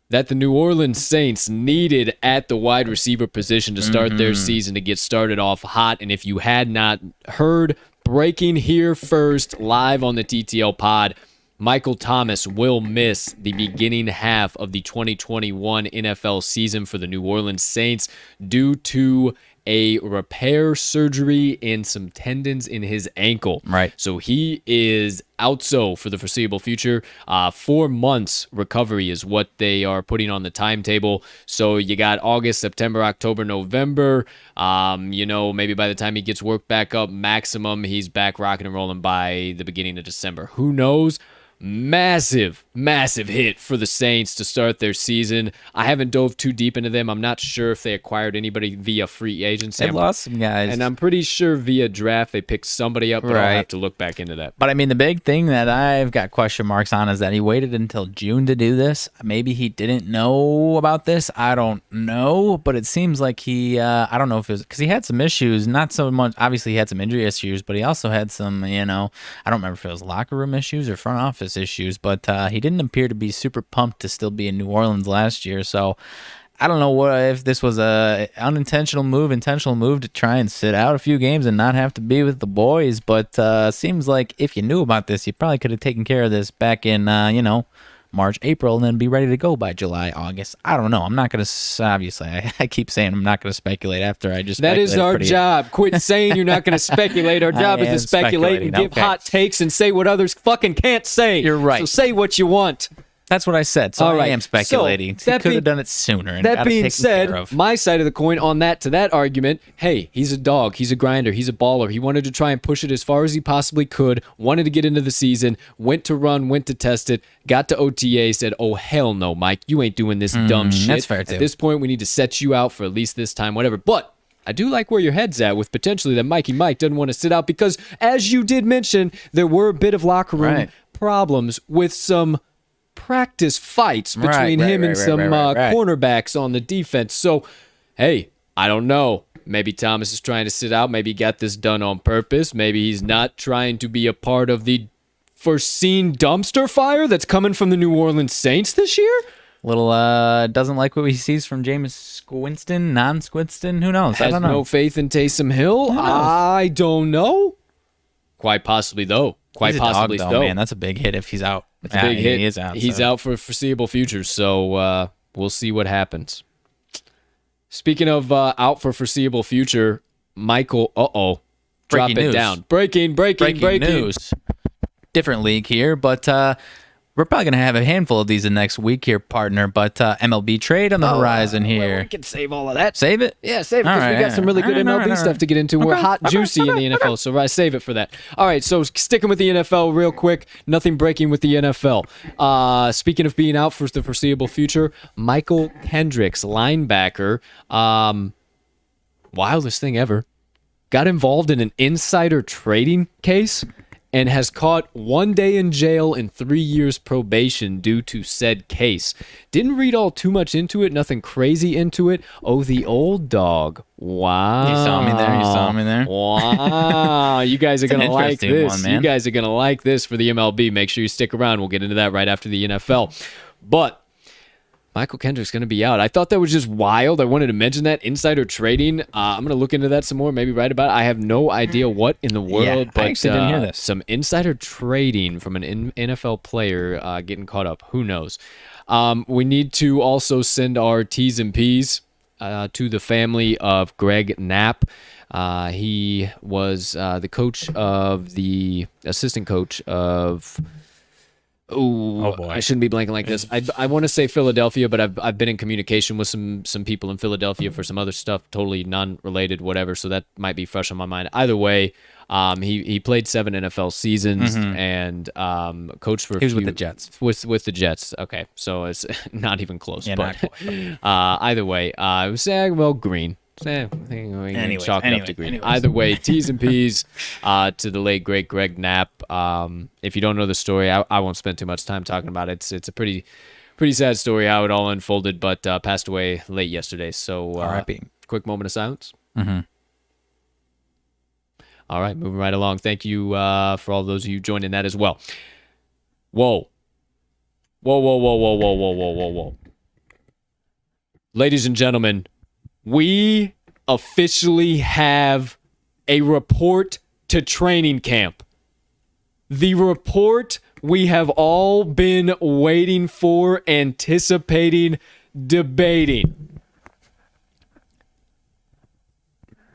Speaker 1: that the New Orleans Saints needed at the wide receiver position to start their season, to get started off hot. And if you had not heard, breaking here first, live on the TTL pod, Michael Thomas will miss the beginning half of the 2021 NFL season for the New Orleans Saints due to a repair surgery and some tendons in his ankle.
Speaker 2: Right.
Speaker 1: So he is out for the foreseeable future. 4 months recovery is what they are putting on the timetable. So you got August, September, October, November. Maybe by the time he gets worked back up, maximum, he's back rocking and rolling by the beginning of December. Who knows? Massive hit for the Saints to start their season. I haven't dove too deep into them. I'm not sure if they acquired anybody via free agency.
Speaker 2: They lost some guys.
Speaker 1: And I'm pretty sure via draft they picked somebody up, but I'll have to look back into that.
Speaker 2: But the big thing that I've got question marks on is that he waited until June to do this. Maybe he didn't know about this. I don't know. But it seems like he, I don't know if it was, because he had some issues. Not so much, obviously he had some injury issues, but he also had some, I don't remember if it was locker room issues or front office issues, but he didn't appear to be super pumped to still be in New Orleans last year. So I don't know if this was a intentional move to try and sit out a few games and not have to be with the boys. But seems like if you knew about this, you probably could have taken care of this back in March, April, and then be ready to go by July, August. I don't know. I'm not going to, obviously, I keep saying I'm not going to speculate after I just
Speaker 1: That is our job. Quit saying you're not going to speculate. Our job is to speculate and give hot takes and say what others fucking can't say.
Speaker 2: You're right.
Speaker 1: So say what you want.
Speaker 2: That's what I said. So
Speaker 1: All right.
Speaker 2: I am speculating.
Speaker 1: So
Speaker 2: he could have done it sooner. And
Speaker 1: that being said,
Speaker 2: care of.
Speaker 1: my side of the coin on that, to that argument, hey, he's a dog. He's a grinder. He's a baller. He wanted to try and push it as far as he possibly could, wanted to get into the season, went to run, went to test it, got to OTA, said, oh, hell no, Mike. You ain't doing this dumb shit.
Speaker 2: That's fair, too.
Speaker 1: At this point, we need to set you out for at least this time, whatever. But I do like where your head's at with potentially that Mikey Mike doesn't want to sit out because, as you did mention, there were a bit of locker room problems with some practice fights between him and some cornerbacks on the defense. So, hey, I don't know. Maybe Thomas is trying to sit out. Maybe he got this done on purpose. Maybe he's not trying to be a part of the foreseen dumpster fire that's coming from the New Orleans Saints this year.
Speaker 2: Little doesn't like what he sees from Jameis Winston, who knows? I don't know.
Speaker 1: Has no faith in Taysom Hill? I don't know. Quite possibly, though. Quite possibly,
Speaker 2: though, man. That's a big hit if he's out.
Speaker 1: It's a big hit.
Speaker 2: He is out.
Speaker 1: He's out for a foreseeable future, so we'll see what happens. Speaking of out for foreseeable future, Michael, drop it down. Breaking
Speaker 2: news. Different league here, but we're probably going to have a handful of these in next week here, partner. But MLB trade on the horizon here.
Speaker 1: Well, we can save all of that.
Speaker 2: Save it?
Speaker 1: Yeah, save it, because we got some really good MLB stuff to get into. We're hot, juicy in the NFL, so save it for that. All right, so sticking with the NFL real quick, nothing breaking with the NFL. Speaking of being out for the foreseeable future, Michael Kendricks, linebacker, wildest thing ever, got involved in an insider trading case and has caught 1 day in jail and 3 years probation due to said case. Didn't read all too much into it, nothing crazy into it. Oh, the old dog. Wow.
Speaker 2: You saw me there.
Speaker 1: Wow. You guys are going to like this.
Speaker 2: One, man.
Speaker 1: You guys are going to like this for the MLB. Make sure you stick around. We'll get into that right after the NFL. But Michael Kendrick's going to be out. I thought that was just wild. I wanted to mention that. Insider trading. I'm going to look into that some more, maybe write about it. I have no idea what in the world, but
Speaker 2: I actually didn't hear this.
Speaker 1: Some insider trading from an NFL player getting caught up. Who knows? We need to also send our T's and P's to the family of Greg Knapp. He was the assistant coach of... Oh boy! I shouldn't be blanking like this. I want to say Philadelphia, but I've been in communication with some people in Philadelphia for some other stuff, totally non-related, whatever. So that might be fresh on my mind. Either way, he played 7 NFL seasons and coached for.
Speaker 2: He was with the Jets.
Speaker 1: With the Jets. Okay, so it's not even close.
Speaker 2: Yeah,
Speaker 1: but
Speaker 2: not quite.
Speaker 1: either way, I was saying green.
Speaker 2: Anyways.
Speaker 1: Either way, T's and P's to the late great Greg Knapp. If you don't know the story, I won't spend too much time talking about it. It's a pretty sad story how it all unfolded, but passed away late yesterday. So quick moment of silence. All right, moving right along. Thank you for all those of you joined in that as well. Whoa. Ladies and gentlemen, we officially have a report to training camp. The report we have all been waiting for, anticipating, debating.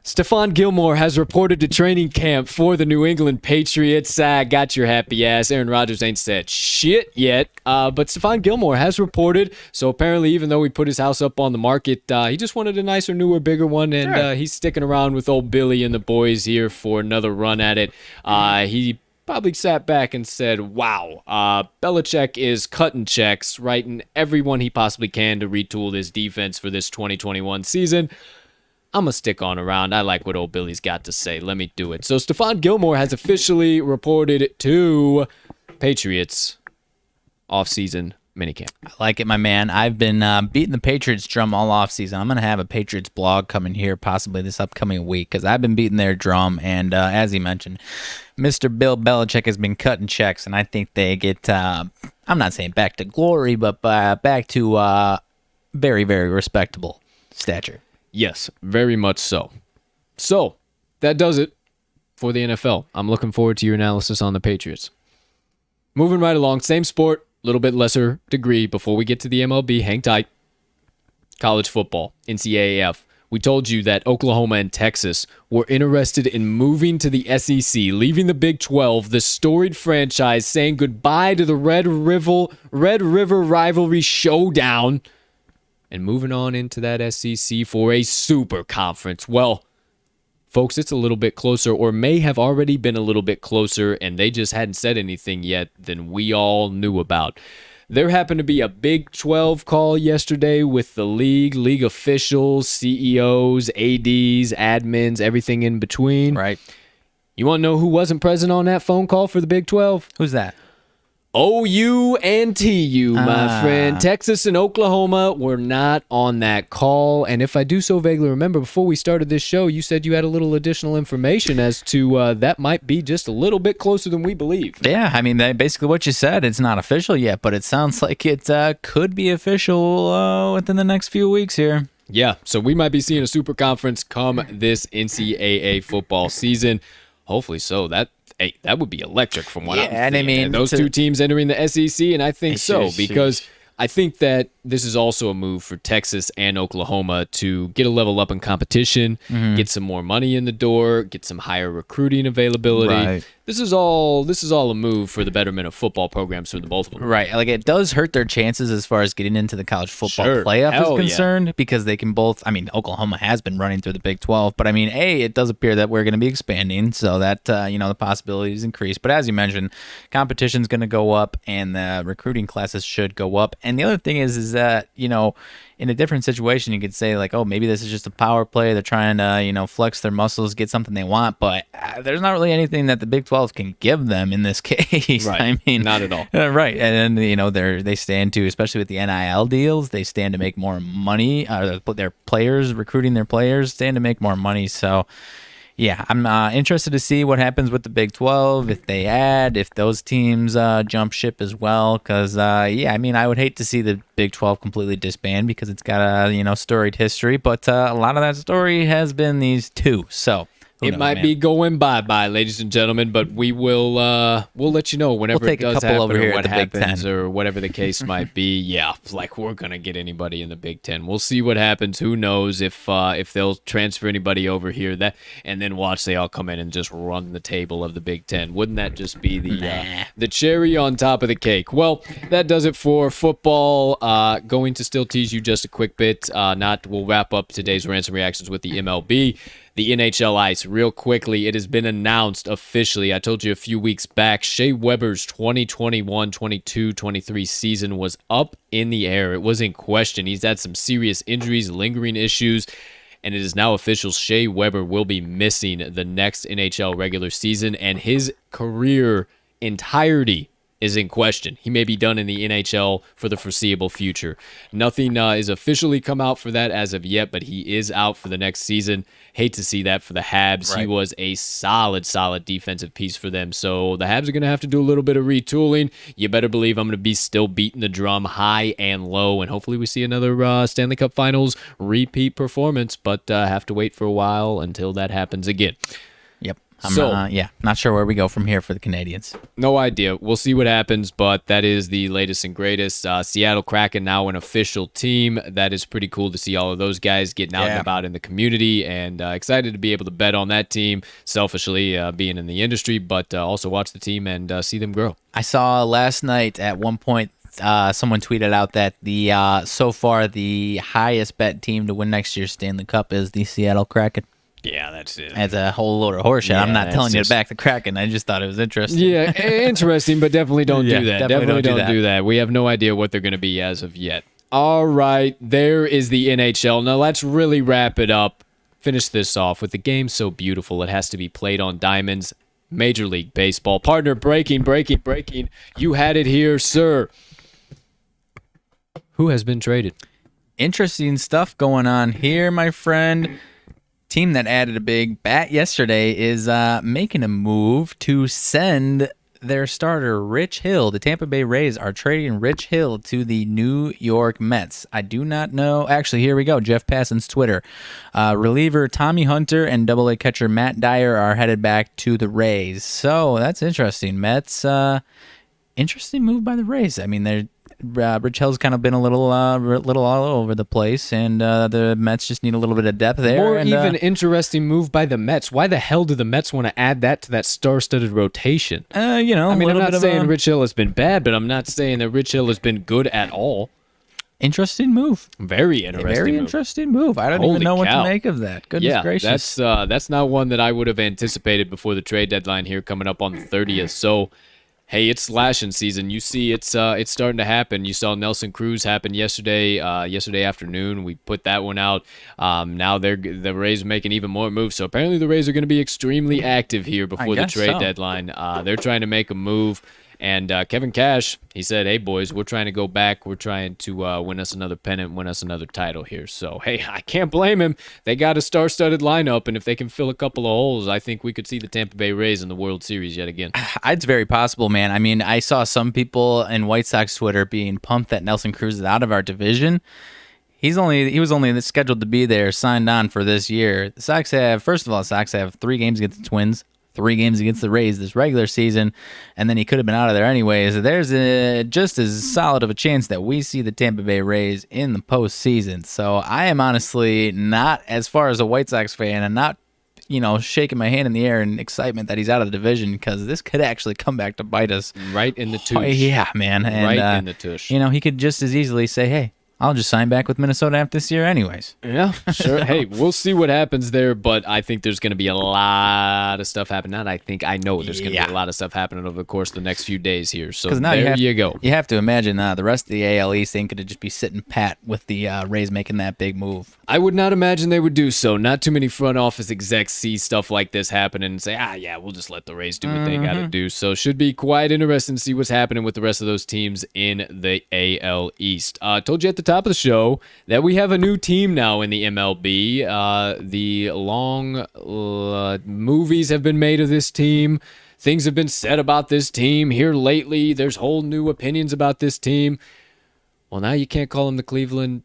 Speaker 1: Stephon Gilmore has reported to training camp for the New England Patriots. Got your happy ass. Aaron Rodgers ain't said shit yet, but Stephon Gilmore has reported. So apparently, even though he put his house up on the market, he just wanted a nicer, newer, bigger one, and he's sticking around with old Billy and the boys here for another run at it. He probably sat back and said, wow, Belichick is cutting checks, writing everyone he possibly can to retool this defense for this 2021 season. I'm going to stick on around. I like what old Billy's got to say. Let me do it. So Stephon Gilmore has officially reported to Patriots offseason minicamp.
Speaker 2: I like it, my man. I've been beating the Patriots drum all offseason. I'm going to have a Patriots blog coming here possibly this upcoming week because I've been beating their drum. And as he mentioned, Mr. Bill Belichick has been cutting checks, and I think they get, I'm not saying back to glory, but back to very, very respectable stature.
Speaker 1: Yes, very much so. So, that does it for the NFL. I'm looking forward to your analysis on the Patriots. Moving right along, same sport, a little bit lesser degree. Before we get to the MLB, hang tight. College football, NCAAF. We told you that Oklahoma and Texas were interested in moving to the SEC, leaving the Big 12, the storied franchise, saying goodbye to the Red River rivalry showdown, and moving on into that SEC for a super conference. Well, folks, it's a little bit closer, or may have already been a little bit closer, and they just hadn't said anything yet than we all knew about. There happened to be a Big 12 call yesterday with the league officials, CEOs, ADs, admins, everything in between.
Speaker 2: Right.
Speaker 1: You want to know who wasn't present on that phone call for the Big 12?
Speaker 2: Who's that?
Speaker 1: OU and TU, my friend. Texas and Oklahoma were not on that call. And if I do so vaguely remember, before we started this show, you said you had a little additional information as to that might be just a little bit closer than we believe.
Speaker 2: Yeah, I mean, basically what you said, it's not official yet, but it sounds like it could be official within the next few weeks here.
Speaker 1: Yeah, so we might be seeing a super conference come this NCAA football season. Hopefully so. That would be electric from what I'm seeing.
Speaker 2: And I mean,
Speaker 1: those two teams entering the SEC, and I think so, because I think that this is also a move for Texas and Oklahoma to get a level up in competition, get some more money in the door, get some higher recruiting availability.
Speaker 2: Right.
Speaker 1: This is all a move for the betterment of football programs for the both of them.
Speaker 2: Right. Like, it does hurt their chances as far as getting into the college football playoff is concerned, because they can both, I mean, Oklahoma has been running through the Big 12, but I mean, it does appear that we're going to be expanding, so that, the possibilities increase. But as you mentioned, competition's going to go up and the recruiting classes should go up. And the other thing is that, in a different situation, you could say, like, oh, maybe this is just a power play. They're trying to, flex their muscles, get something they want. But there's not really anything that the Big 12 can give them in this case.
Speaker 1: Right.
Speaker 2: I mean,
Speaker 1: not at all.
Speaker 2: Right. And then, they stand to, especially with the NIL deals, they stand to make more money. Their players, recruiting their players, stand to make more money. So, yeah, I'm interested to see what happens with the Big 12, if those teams jump ship as well. Because, I mean, I would hate to see the Big 12 completely disband because it's got a, storied history. But a lot of that story has been these two. So
Speaker 1: it might be going bye-bye, ladies and gentlemen, but we'll let you know whenever it does happen or what happens or whatever the case might be. Yeah, like we're going to get anybody in the Big Ten. We'll see what happens. Who knows if they'll transfer anybody over here and then watch they all come in and just run the table of the Big Ten. Wouldn't that just be the cherry on top of the cake? Well, that does it for football. Going to still tease you just a quick bit. We'll wrap up today's Rants Reactions with the MLB. The NHL ice, real quickly, it has been announced officially. I told you a few weeks back, Shea Weber's 2021, 22, 23 season was up in the air. It was in question. He's had some serious injuries, lingering issues, and it is now official. Shea Weber will be missing the next NHL regular season, and his career entirety is in question. He may be done in the NHL for the foreseeable future. Nothing is officially come out for that as of yet, but he is out for the next season. Hate to see that for the Habs. Right. He was a solid defensive piece for them. So the Habs are going to have to do a little bit of retooling. You better believe I'm going to be still beating the drum high and low, and hopefully we see another Stanley Cup Finals repeat performance, but have to wait for a while until that happens again.
Speaker 2: Yep. Not sure where we go from here for the Canadians.
Speaker 1: No idea. We'll see what happens, but that is the latest and greatest. Seattle Kraken now an official team. That is pretty cool to see all of those guys getting out and about in the community, and excited to be able to bet on that team, selfishly being in the industry, but also watch the team and see them grow.
Speaker 2: I saw last night at one point someone tweeted out that so far the highest bet team to win next year's Stanley Cup is the Seattle Kraken.
Speaker 1: Yeah, that's it.
Speaker 2: That's a whole load of horseshit. Yeah, I'm not telling you to back the Kraken. I just thought it was interesting.
Speaker 1: Yeah, interesting, but definitely don't do that. Definitely don't do that. We have no idea what they're going to be as of yet. All right, there is the NHL. Now let's really wrap it up. Finish this off with the game so beautiful it has to be played on diamonds. Major League Baseball. Partner, breaking. You had it here, sir. Who has been traded?
Speaker 2: Interesting stuff going on here, my friend. Team that added a big bat yesterday is making a move to send their starter, Rich Hill. The Tampa Bay Rays are trading Rich Hill to the New York Mets. I do not know. Actually, here we go. Jeff Passan's Twitter. Reliever Tommy Hunter and AA catcher Matt Dyer are headed back to the Rays. So that's interesting. Mets, interesting move by the Rays. I mean, Rich Hill's kind of been a little all over the place, and the Mets just need a little bit of depth there.
Speaker 1: Interesting move by the Mets. Why the hell do the Mets want to add that to that star-studded rotation?
Speaker 2: I mean, I'm
Speaker 1: not saying Rich Hill has been bad, but I'm not saying that Rich Hill has been good at all.
Speaker 2: Interesting move.
Speaker 1: Very interesting move.
Speaker 2: I don't even know what to make of that. Goodness gracious.
Speaker 1: That's not one that I would have anticipated before the trade deadline here coming up on the 30th. So, hey, it's slashing season. You see it's starting to happen. You saw Nelson Cruz happen yesterday afternoon. We put that one out. Now the Rays are making even more moves. So apparently the Rays are going to be extremely active here before the trade deadline. They're trying to make a move. And Kevin Cash, he said, hey, boys, we're trying to go back. We're trying to win us another pennant, win us another title here. So, hey, I can't blame him. They got a star-studded lineup, and if they can fill a couple of holes, I think we could see the Tampa Bay Rays in the World Series yet again.
Speaker 2: It's very possible, man. I mean, I saw some people in White Sox Twitter being pumped that Nelson Cruz is out of our division. He was only scheduled to be there, signed on for this year. The Sox have 3 games against the Twins, 3 games against the Rays this regular season, and then he could have been out of there anyways. There's just as solid of a chance that we see the Tampa Bay Rays in the postseason. So I am honestly not, as far as a White Sox fan, and not shaking my hand in the air in excitement that he's out of the division, because this could actually come back to bite us.
Speaker 1: Right in the tush.
Speaker 2: Oh, yeah, man. And,
Speaker 1: right in the tush.
Speaker 2: He could just as easily say, hey, I'll just sign back with Minnesota after this year anyways.
Speaker 1: Yeah, sure. Hey, we'll see what happens there, but I think there's going to be a lot of stuff happening. I know there's going to be a lot of stuff happening over the course of the next few days here. So now you go.
Speaker 2: You have to imagine the rest of the AL East ain't going to just be sitting pat with the Rays making that big move.
Speaker 1: I would not imagine they would do so. Not too many front office execs see stuff like this happening and say, yeah, we'll just let the Rays do what they got to do. So should be quite interesting to see what's happening with the rest of those teams in the AL East. Told you at the top of the show that we have a new team now in the MLB. The long movies have been made of this team. Things have been said about this team here lately. There's whole new opinions about this team. Well, now you can't call them the Cleveland.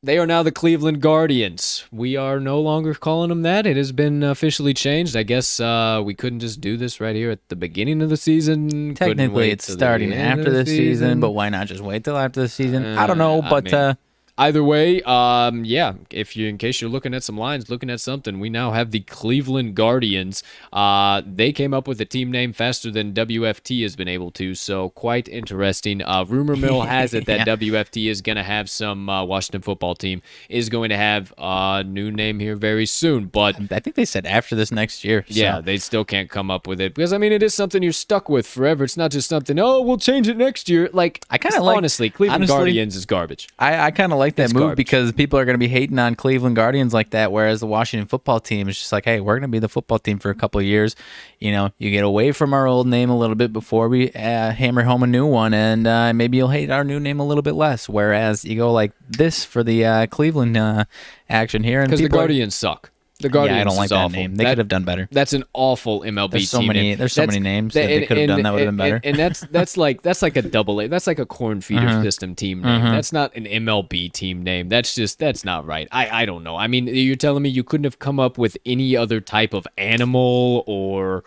Speaker 1: They are now the Cleveland Guardians. We are no longer calling them that. It has been officially changed. I guess we couldn't just do this right here at the beginning of the season.
Speaker 2: Technically, it's starting after the season, but why not just wait till after the season? I don't know, but
Speaker 1: either way, in case you're looking at some lines, looking at something, we now have the Cleveland Guardians. They came up with a team name faster than WFT has been able to, so quite interesting. Rumor mill has it that WFT is going to have some Washington football team is going to have a new name here very soon, but
Speaker 2: I think they said after this next year. So.
Speaker 1: Yeah, they still can't come up with it because it is something you're stuck with forever. It's not just something, we'll change it next year. Like, I kind of honestly, Cleveland Guardians is garbage.
Speaker 2: I kind of like that move because people are going to be hating on Cleveland Guardians like that, whereas the Washington football team is just like, hey, we're going to be the football team for a couple of years. You get away from our old name a little bit before we hammer home a new one, and maybe you'll hate our new name a little bit less, whereas you go like this for the Cleveland action here.
Speaker 1: Because the Guardians suck. The Guardians
Speaker 2: I don't like that
Speaker 1: awful.
Speaker 2: name. They could have done better.
Speaker 1: That's an awful MLB team.
Speaker 2: There's so many names that they could have done that would have been better.
Speaker 1: And that's like a double A. That's like a corn feeder system team name. That's not an MLB team name. That's not right. I don't know. You're telling me you couldn't have come up with any other type of animal or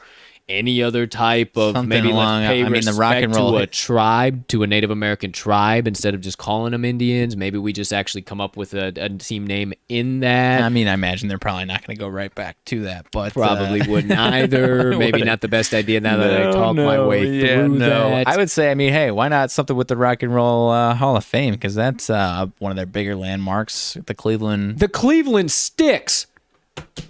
Speaker 1: any other type of
Speaker 2: something
Speaker 1: maybe
Speaker 2: along,
Speaker 1: let's pay respect
Speaker 2: the rock and roll
Speaker 1: to a tribe, to a Native American tribe, instead of just calling them Indians. Maybe we just actually come up with a team name in that.
Speaker 2: I imagine they're probably not going to go right back to that, but
Speaker 1: probably wouldn't either. Maybe not the best idea now that I talk my way through that.
Speaker 2: I would say, hey, why not something with the Rock and Roll Hall of Fame? Because that's one of their bigger landmarks, the
Speaker 1: Cleveland Sticks.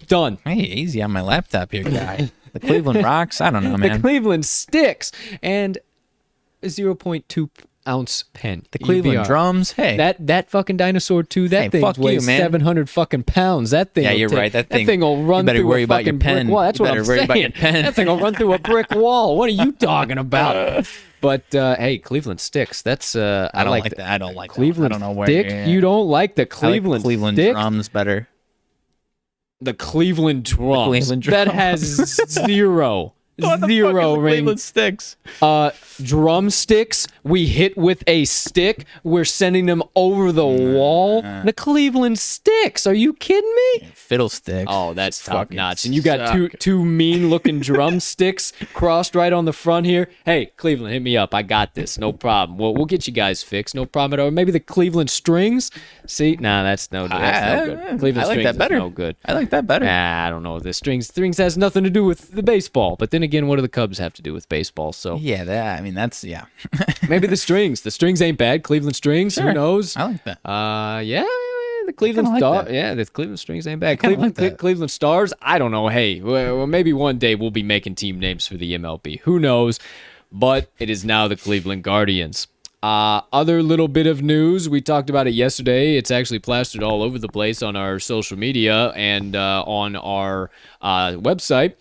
Speaker 1: Done.
Speaker 2: Hey, easy on my laptop here, guy. The Cleveland Rocks? I don't know, man.
Speaker 1: The Cleveland Sticks and a 0.2 ounce pen.
Speaker 2: The Cleveland Drums? Hey.
Speaker 1: That fucking dinosaur too. That thing weighs 700 fucking pounds. That thing.
Speaker 2: Yeah, you're right. That thing
Speaker 1: will run through a fucking brick wall. That's what I'm saying. That thing will run through a brick wall. What are you talking about? But hey, Cleveland Sticks. That's
Speaker 2: I don't like that. I don't like
Speaker 1: Cleveland.
Speaker 2: I don't know where
Speaker 1: Stick. You don't like the Cleveland
Speaker 2: Cleveland
Speaker 1: Stick?
Speaker 2: Drums better.
Speaker 1: The Cleveland Drums.
Speaker 2: Drums.
Speaker 1: That has zero ring.
Speaker 2: Cleveland Sticks.
Speaker 1: Drumsticks. We hit with a stick. We're sending them over the wall. The Cleveland Sticks. Are you kidding me?
Speaker 2: Fiddlesticks.
Speaker 1: Oh, that's top notch. And you got two mean looking drumsticks crossed right on the front here. Hey, Cleveland, hit me up. I got this. No problem. We'll get you guys fixed. No problem at all. Maybe the Cleveland Strings. See, that's no good. Cleveland Strings
Speaker 2: that better.
Speaker 1: is no good.
Speaker 2: I like that better.
Speaker 1: I don't know. The strings has nothing to do with the baseball. But then again, what do the Cubs have to do with baseball? So
Speaker 2: yeah, that's
Speaker 1: maybe the strings. The strings ain't bad. Cleveland Strings.
Speaker 2: Sure.
Speaker 1: Who knows?
Speaker 2: I like that.
Speaker 1: Yeah. The Cleveland Stars.
Speaker 2: That.
Speaker 1: Yeah, the Cleveland Strings ain't bad. Cleveland Stars. I don't know. Hey, well, maybe one day we'll be making team names for the MLB. Who knows? But it is now the Cleveland Guardians. Other little bit of news, we talked about it yesterday. It's actually plastered all over the place on our social media and on our website.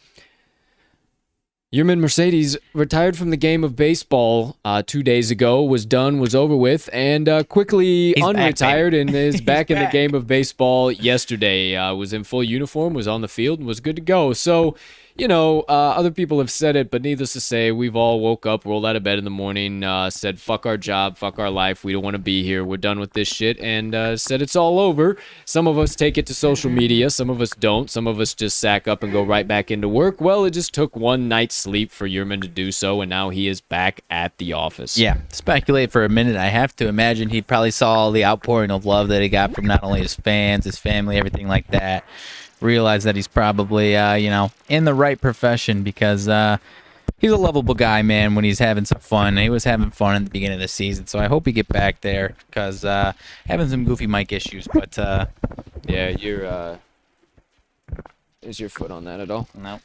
Speaker 1: Yermin Mercedes retired from the game of baseball 2 days ago, was done, was over with, and quickly
Speaker 2: He's back,
Speaker 1: unretired
Speaker 2: baby.
Speaker 1: and is back in the
Speaker 2: back.
Speaker 1: game of baseball yesterday. Was in full uniform, was on the field, and was good to go. So, other people have said it, but needless to say, we've all woke up, rolled out of bed in the morning, said, fuck our job, fuck our life, we don't want to be here, we're done with this shit, and said it's all over. Some of us take it to social media, some of us don't, some of us just sack up and go right back into work. Well, it just took one night's sleep for Yermin to do so, and now he is back at the office.
Speaker 2: Yeah, speculate for a minute. I have to imagine he probably saw all the outpouring of love that he got from not only his fans, his family, everything like that. Realize that he's probably, in the right profession because he's a lovable guy, man, when he's having some fun. He was having fun in the beginning of the season, so I hope he get back there because having some goofy mic issues. But,
Speaker 1: yeah, is your foot on that at all?
Speaker 2: no.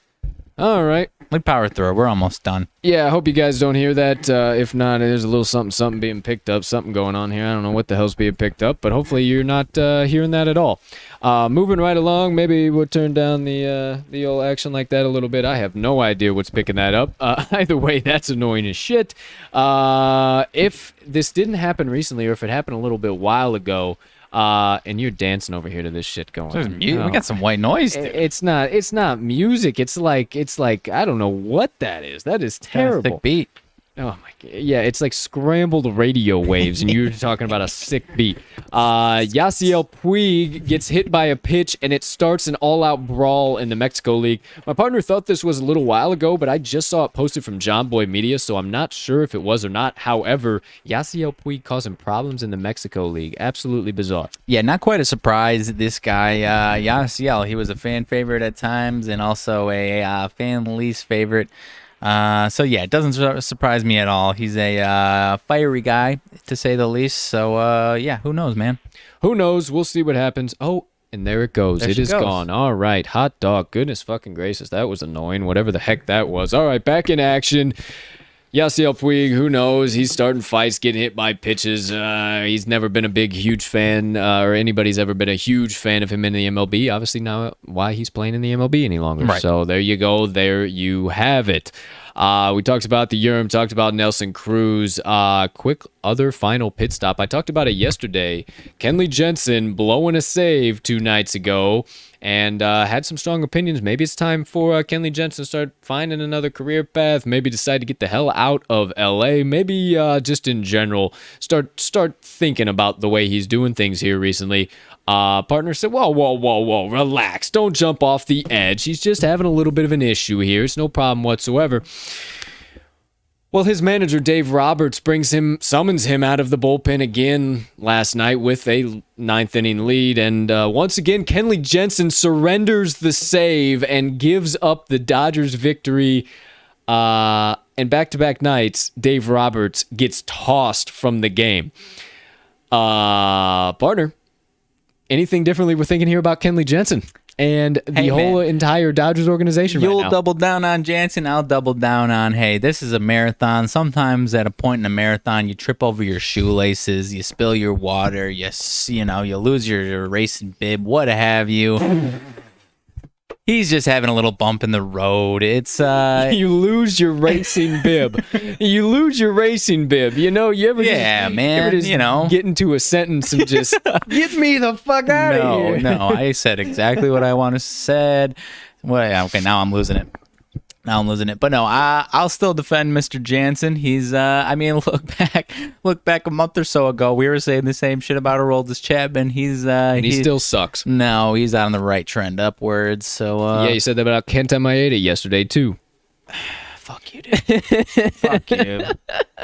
Speaker 1: All right.
Speaker 2: We power through. We're almost done.
Speaker 1: Yeah, I hope you guys don't hear that. If not, there's a little something being picked up, something going on here. I don't know what the hell's being picked up, but hopefully you're not hearing that at all. Moving right along, maybe we'll turn down the old action like that a little bit. I have no idea what's picking that up. Either way, that's annoying as shit. If this didn't happen recently, or if it happened a little bit while ago, and you're dancing over here to this shit going on.
Speaker 2: We got some white noise, dude.
Speaker 1: It's not music. It's like I don't know what that is. That is terrible.
Speaker 2: Sick beat.
Speaker 1: Oh my god. Yeah, it's like scrambled radio waves, and you're talking about a sick beat. Yasiel Puig gets hit by a pitch, and it starts an all-out brawl in the Mexico League. My partner thought this was a little while ago, but I just saw it posted from John Boy Media, so I'm not sure if it was or not. However, Yasiel Puig causing problems in the Mexico League. Absolutely bizarre.
Speaker 2: Yeah, not quite a surprise. This guy, Yasiel, he was a fan favorite at times and also a fan least favorite. So yeah, it doesn't surprise me at all. He's a fiery guy, to say the least. So yeah, who knows, man?
Speaker 1: Who knows? We'll see what happens. Oh, and there it goes.
Speaker 2: There
Speaker 1: It
Speaker 2: she
Speaker 1: is
Speaker 2: goes.
Speaker 1: gone. All right, hot dog. Goodness fucking gracious, that was annoying. Whatever the heck that was. All right, back in action. Yasiel Puig, who knows? He's starting fights, getting hit by pitches. He's never been a big, huge fan, or anybody's ever been a huge fan of him in the MLB. Obviously, now why he's playing in the MLB any longer.
Speaker 2: Right.
Speaker 1: So there you go. There you have it. We talked about the Urim, talked about Nelson Cruz. Quick other final pit stop. I talked about it yesterday. Kenley Jensen blowing a save 2 nights ago and had some strong opinions. Maybe it's time for Kenley Jensen to start finding another career path. Maybe decide to get the hell out of LA. Maybe just in general start thinking about the way he's doing things here recently. Partner said, whoa, relax. Don't jump off the edge. He's just having a little bit of an issue here. It's no problem whatsoever. Well, his manager, Dave Roberts, summons him out of the bullpen again last night with a 9th inning lead. And once again, Kenley Jensen surrenders the save and gives up the Dodgers victory. And back-to-back nights, Dave Roberts gets tossed from the game. Partner, anything differently we're thinking here about Kenley Jensen and the whole entire Dodgers organization right now?
Speaker 2: You'll double down on Jansen. I'll double down on, hey, this is a marathon. Sometimes at a point in a marathon, you trip over your shoelaces, you spill your water, you lose your racing bib, what have you. He's just having a little bump in the road. It's
Speaker 1: You lose your racing bib. You lose your racing bib. You ever get into a sentence and just get me the fuck out of here.
Speaker 2: No, I said exactly what I want to said. Well, okay, now I'm losing it. But no, I'll still defend Mr. Jansen. He's, look back a month or so ago, we were saying the same shit about Aroldis Chapman.
Speaker 1: He still sucks.
Speaker 2: No, he's on the right trend upwards. So
Speaker 1: yeah, you said that about Kenta Maeda yesterday too.
Speaker 2: Fuck you, dude. Fuck you.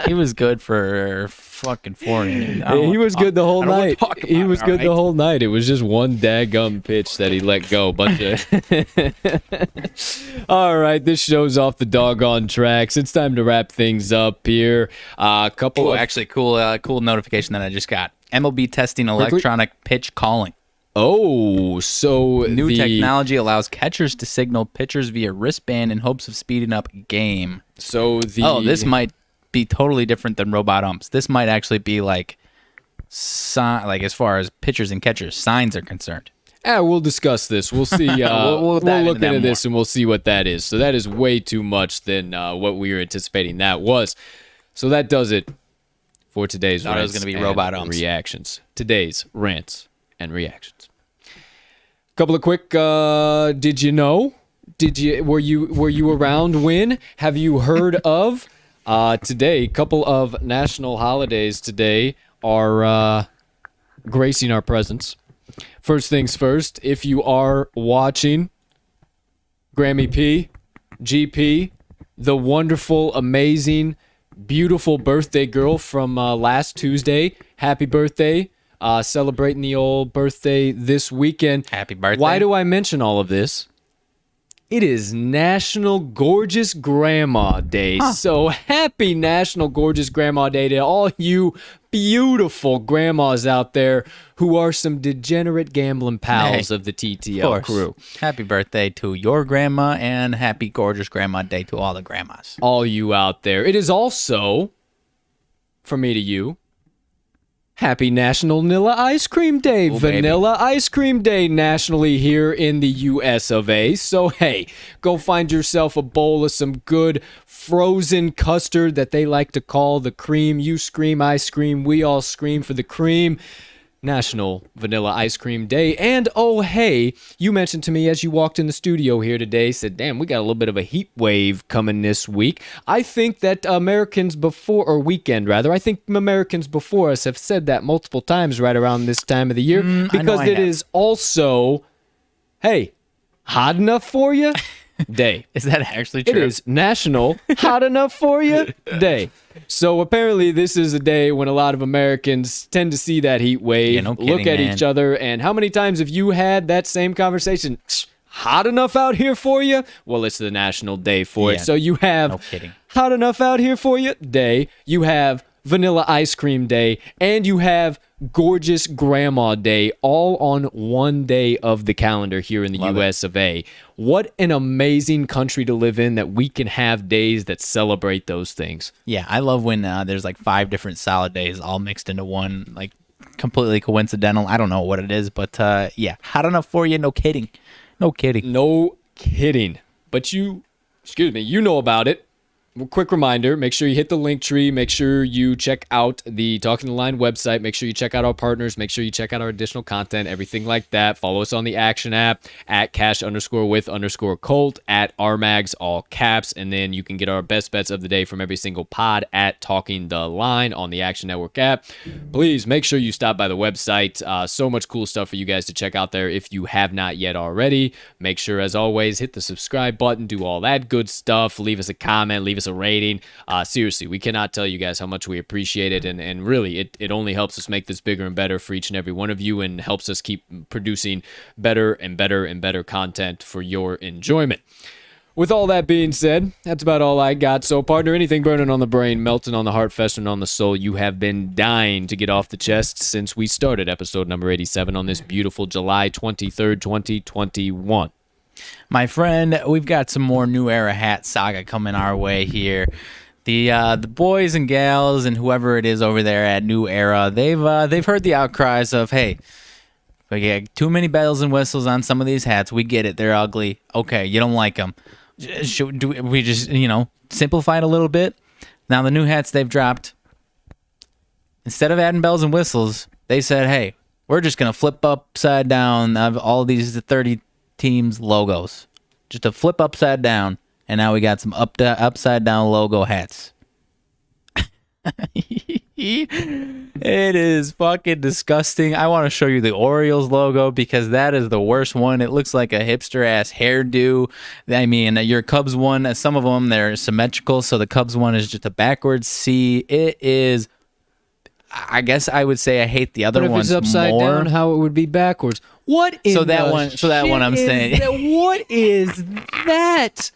Speaker 2: He was good for fucking 4 innings.
Speaker 1: He was good the whole night. He was good
Speaker 2: right?
Speaker 1: the whole night. It was just one daggum pitch that he let go. But all right, this show's off the doggone tracks. It's time to wrap things up here.
Speaker 2: Cool notification that I just got. MLB testing electronic pitch calling.
Speaker 1: Oh, so
Speaker 2: New technology allows catchers to signal pitchers via wristband in hopes of speeding up game. This might be totally different than robot umps. This might actually be like as far as pitchers and catchers signs are concerned.
Speaker 1: We'll discuss this. We'll see. We'll
Speaker 2: dive
Speaker 1: look
Speaker 2: into that
Speaker 1: into this
Speaker 2: more.
Speaker 1: and we'll see what that is. So that is way too much than what we were anticipating that was. So that does it for today's
Speaker 2: Thought it was
Speaker 1: rants
Speaker 2: gonna be
Speaker 1: and
Speaker 2: robot arms.
Speaker 1: reactions. Today's rants and reactions. Couple of quick. Did you know? Were you around when? Have you heard of? Today, couple of national holidays today are gracing our presence. First things first, if you are watching, Grammy P, GP, the wonderful, amazing, beautiful birthday girl from last Tuesday, happy birthday. Celebrating the old birthday this weekend.
Speaker 2: Happy birthday.
Speaker 1: Why do I mention all of this? It is National Gorgeous Grandma Day. So happy National Gorgeous Grandma Day to all you beautiful grandmas out there who are some degenerate gambling pals of the TTL crew.
Speaker 2: Happy birthday to your grandma and happy gorgeous grandma day to all the grandmas.
Speaker 1: All you out there. It is also, from me to you, happy National Vanilla Ice Cream Day.
Speaker 2: Ooh,
Speaker 1: Vanilla Ice Cream Day nationally here in the US of A. So, hey, go find yourself a bowl of some good frozen custard that they like to call the cream. You scream, I scream, we all scream for the cream. National Vanilla Ice Cream Day. And oh, hey, you mentioned to me as you walked in the studio here today, said, damn, we got a little bit of a heat wave coming this week. I think that Americans before, or weekend rather, I think Americans before us have said that multiple times right around this time of the year because it is also, hey, hot enough for you? Day.
Speaker 2: Is that actually true?
Speaker 1: It is National Hot Enough For You Day. So apparently this is a day when a lot of Americans tend to see that heat wave,
Speaker 2: Yeah, no kidding,
Speaker 1: look at
Speaker 2: man.
Speaker 1: each other, and how many times have you had that same conversation? Hot enough out here for you? Well, it's the national day for it.
Speaker 2: Yeah,
Speaker 1: So you have
Speaker 2: no kidding.
Speaker 1: Hot Enough Out Here For You Day, you have Vanilla Ice Cream Day, and you have Gorgeous Grandma Day, all on one day of the calendar here in the US of A. What an amazing country to live in that we can have days that celebrate those things.
Speaker 2: Yeah, I love when there's like 5 different salad days all mixed into one, like completely coincidental. I don't know what it is, but yeah, hot enough for you. No kidding. No kidding.
Speaker 1: No kidding. But you know about it. Quick reminder, make sure you hit the link tree. Make sure you check out the Talking the Line website. Make sure you check out our partners. Make sure you check out our additional content, everything like that. Follow us on the Action app at cash_with_Colt at RMags, all caps. And then you can get our best bets of the day from every single pod at Talking the Line on the Action Network app. Please make sure you stop by the website. So much cool stuff for you guys to check out there if you have not yet already. Make sure, as always, hit the subscribe button, do all that good stuff. Leave us a comment, leave us a rating. Seriously, we cannot tell you guys how much we appreciate it, and really it only helps us make this bigger and better for each and every one of you, and helps us keep producing better and better and better content for your enjoyment. With all that being said, that's about all I got. So, partner, anything burning on the brain, melting on the heart, festering on the soul, you have been dying to get off the chest since we started episode number 87 on this beautiful July 23rd, 2021.
Speaker 2: My friend, we've got some more New Era hat saga coming our way here. The boys and gals and whoever it is over there at New Era, they've heard the outcries of, hey, we get too many bells and whistles on some of these hats. We get it, they're ugly. Okay, you don't like them. Do we just simplify it a little bit? Now the new hats they've dropped, instead of adding bells and whistles, they said, hey, we're just gonna flip upside down of all these 30 teams' logos, just a flip upside down, and now we got some upside down logo hats. It is fucking disgusting. I want to show you the Orioles logo because that is the worst one. It looks like a hipster ass hairdo. I mean, your Cubs one, some of them they're symmetrical, so the Cubs one is just a backwards C. It is. I guess I would say I hate the other
Speaker 1: But if
Speaker 2: ones
Speaker 1: it's upside
Speaker 2: more.
Speaker 1: down, how it would be backwards. What in
Speaker 2: that one I'm saying.
Speaker 1: What is that?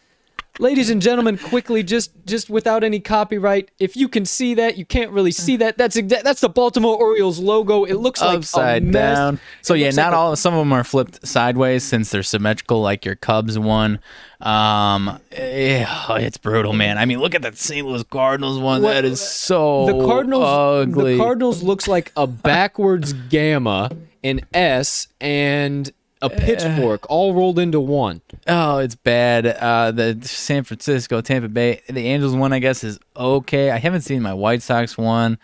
Speaker 1: Ladies and gentlemen, quickly, just without any copyright, if you can see that, you can't really see that. That's the Baltimore Orioles logo. It looks like
Speaker 2: upside
Speaker 1: a mess.
Speaker 2: down. So
Speaker 1: It
Speaker 2: yeah,
Speaker 1: looks
Speaker 2: not
Speaker 1: like
Speaker 2: all. Some of them are flipped sideways since they're symmetrical, like your Cubs one. It's brutal, man. I mean, look at that St. Louis Cardinals one. That is so ugly.
Speaker 1: The Cardinals looks like a backwards gamma, an S, and a pitchfork all rolled into one.
Speaker 2: Oh, it's bad. The San Francisco, Tampa Bay, the Angels one, I guess, is okay. I haven't seen my White Sox one.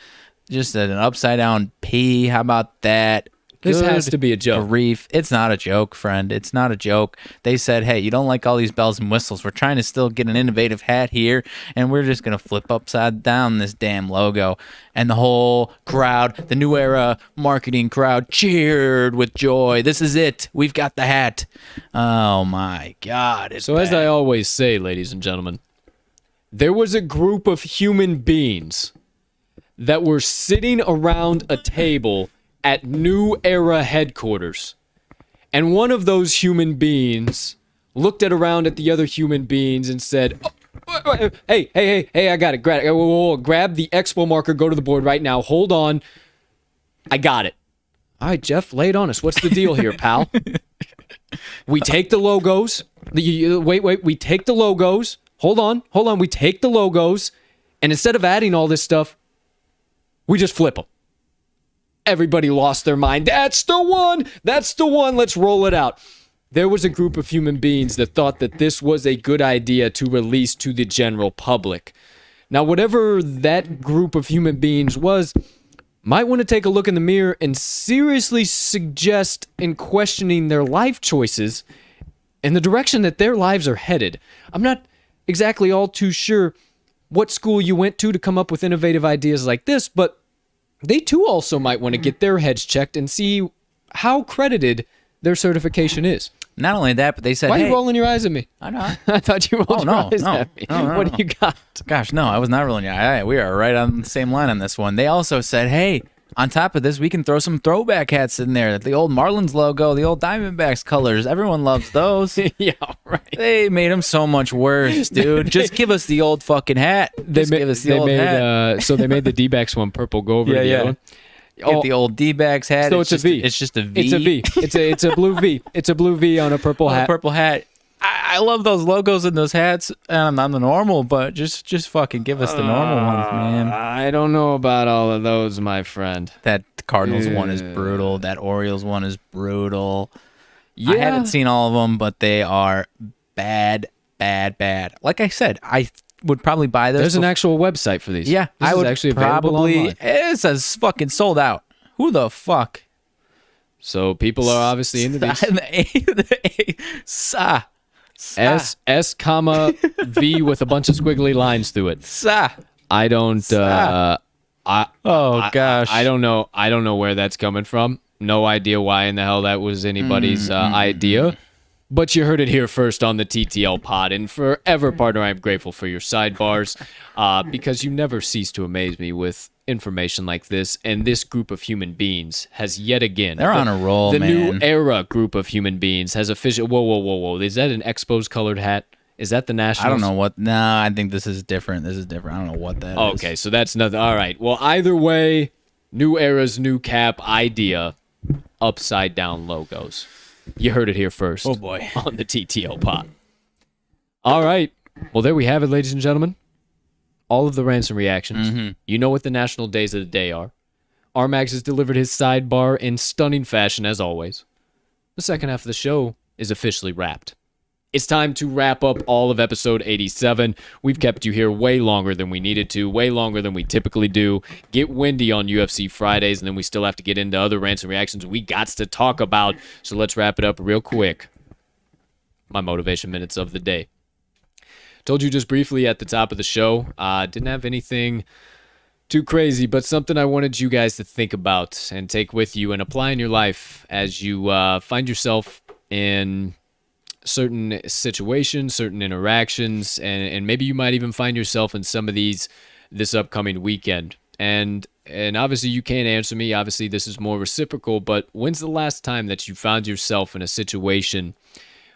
Speaker 2: Just an upside down P. How about that?
Speaker 1: This has to be a joke.
Speaker 2: Grief. It's not a joke, friend. It's not a joke. They said, hey, you don't like all these bells and whistles. We're trying to still get an innovative hat here, and we're just going to flip upside down this damn logo. And the whole crowd, the New Era marketing crowd, cheered with joy. This is it. We've got the hat. Oh, my God. It's
Speaker 1: So
Speaker 2: bad.
Speaker 1: as I always say, ladies and gentlemen, there was a group of human beings that were sitting around a table at New Era headquarters. And one of those human beings looked around at the other human beings and said, hey, I got it. Grab the expo marker, go to the board right now. Hold on. I got it. All right, Jeff, lay it on us. What's the deal here, pal? We take the logos. Wait. We take the logos. Hold on. We take the logos. And instead of adding all this stuff, we just flip them. Everybody lost their mind. That's the one. Let's roll it out. There was a group of human beings that thought that this was a good idea to release to the general public. Now, whatever that group of human beings was, might want to take a look in the mirror and seriously suggest in questioning their life choices and the direction that their lives are headed. I'm not exactly all too sure what school you went to come up with innovative ideas like this, but they too also might want to get their heads checked and see how credited their certification is.
Speaker 2: Not only that, but they said,
Speaker 1: Why are
Speaker 2: hey,
Speaker 1: you rolling your eyes at me?
Speaker 2: I know.
Speaker 1: I thought you rolled your eyes at me.
Speaker 2: No,
Speaker 1: What do you got?
Speaker 2: Gosh, no, I was not rolling your eye. We are right on the same line on this one. They also said, hey, on top of this, we can throw some throwback hats in there. The old Marlins logo, the old Diamondbacks colors. Everyone loves those.
Speaker 1: Yeah, right.
Speaker 2: They made them so much worse, dude. Just give us the old fucking hat. Just give us the old hat.
Speaker 1: So they made the D-backs one purple go over to the other one.
Speaker 2: Get the old D-backs hat.
Speaker 1: So it's a V.
Speaker 2: It's just a V.
Speaker 1: It's a V. It's a blue V. It's a blue V on a purple hat.
Speaker 2: Purple hat. I love those logos and those hats. I'm the normal, but just fucking give us the normal ones, man.
Speaker 1: I don't know about all of those, my friend.
Speaker 2: That Cardinals one is brutal. That Orioles one is brutal.
Speaker 1: Yeah.
Speaker 2: I haven't seen all of them, but they are bad. Like I said, I would probably buy this.
Speaker 1: There's an actual website for these.
Speaker 2: Yeah,
Speaker 1: This
Speaker 2: I
Speaker 1: is
Speaker 2: would
Speaker 1: actually available
Speaker 2: probably.
Speaker 1: online.
Speaker 2: It says fucking sold out. Who the fuck?
Speaker 1: So people are obviously into these. S comma V with a bunch of squiggly lines through it. I don't.
Speaker 2: Gosh.
Speaker 1: I don't know. I don't know where that's coming from. No idea why in the hell that was anybody's idea. But you heard it here first on the TTL pod. And forever, partner, I'm grateful for your sidebars because you never cease to amaze me with information like this. And this group of human beings has yet again...
Speaker 2: They're on a roll,
Speaker 1: the
Speaker 2: man.
Speaker 1: New Era group of human beings has official... Whoa. Is that an Expos colored hat? Is that the Nationals?
Speaker 2: I don't know what... Nah, I think this is different. I don't know what that is.
Speaker 1: Okay, so that's nothing. All right. Well, either way, New Era's new cap idea, upside down logos. You heard it here first.
Speaker 2: Oh, boy.
Speaker 1: On the TTL pod. All right. Well, there we have it, ladies and gentlemen. All of the rants and reactions.
Speaker 2: Mm-hmm.
Speaker 1: You know what the national days of the day are. RMags has delivered his sidebar in stunning fashion, as always. The second half of the show is officially wrapped. It's time to wrap up all of episode 87. We've kept you here way longer than we needed to, way longer than we typically do. Get windy on UFC Fridays, and then we still have to get into other rants and reactions we got to talk about. So let's wrap it up real quick. My motivation minutes of the day. Told you just briefly at the top of the show. Didn't have anything too crazy, but something I wanted you guys to think about and take with you and apply in your life as you find yourself in certain situations, certain interactions, and maybe you might even find yourself in some of these this upcoming weekend. And obviously you can't answer me. Obviously this is more reciprocal, but when's the last time that you found yourself in a situation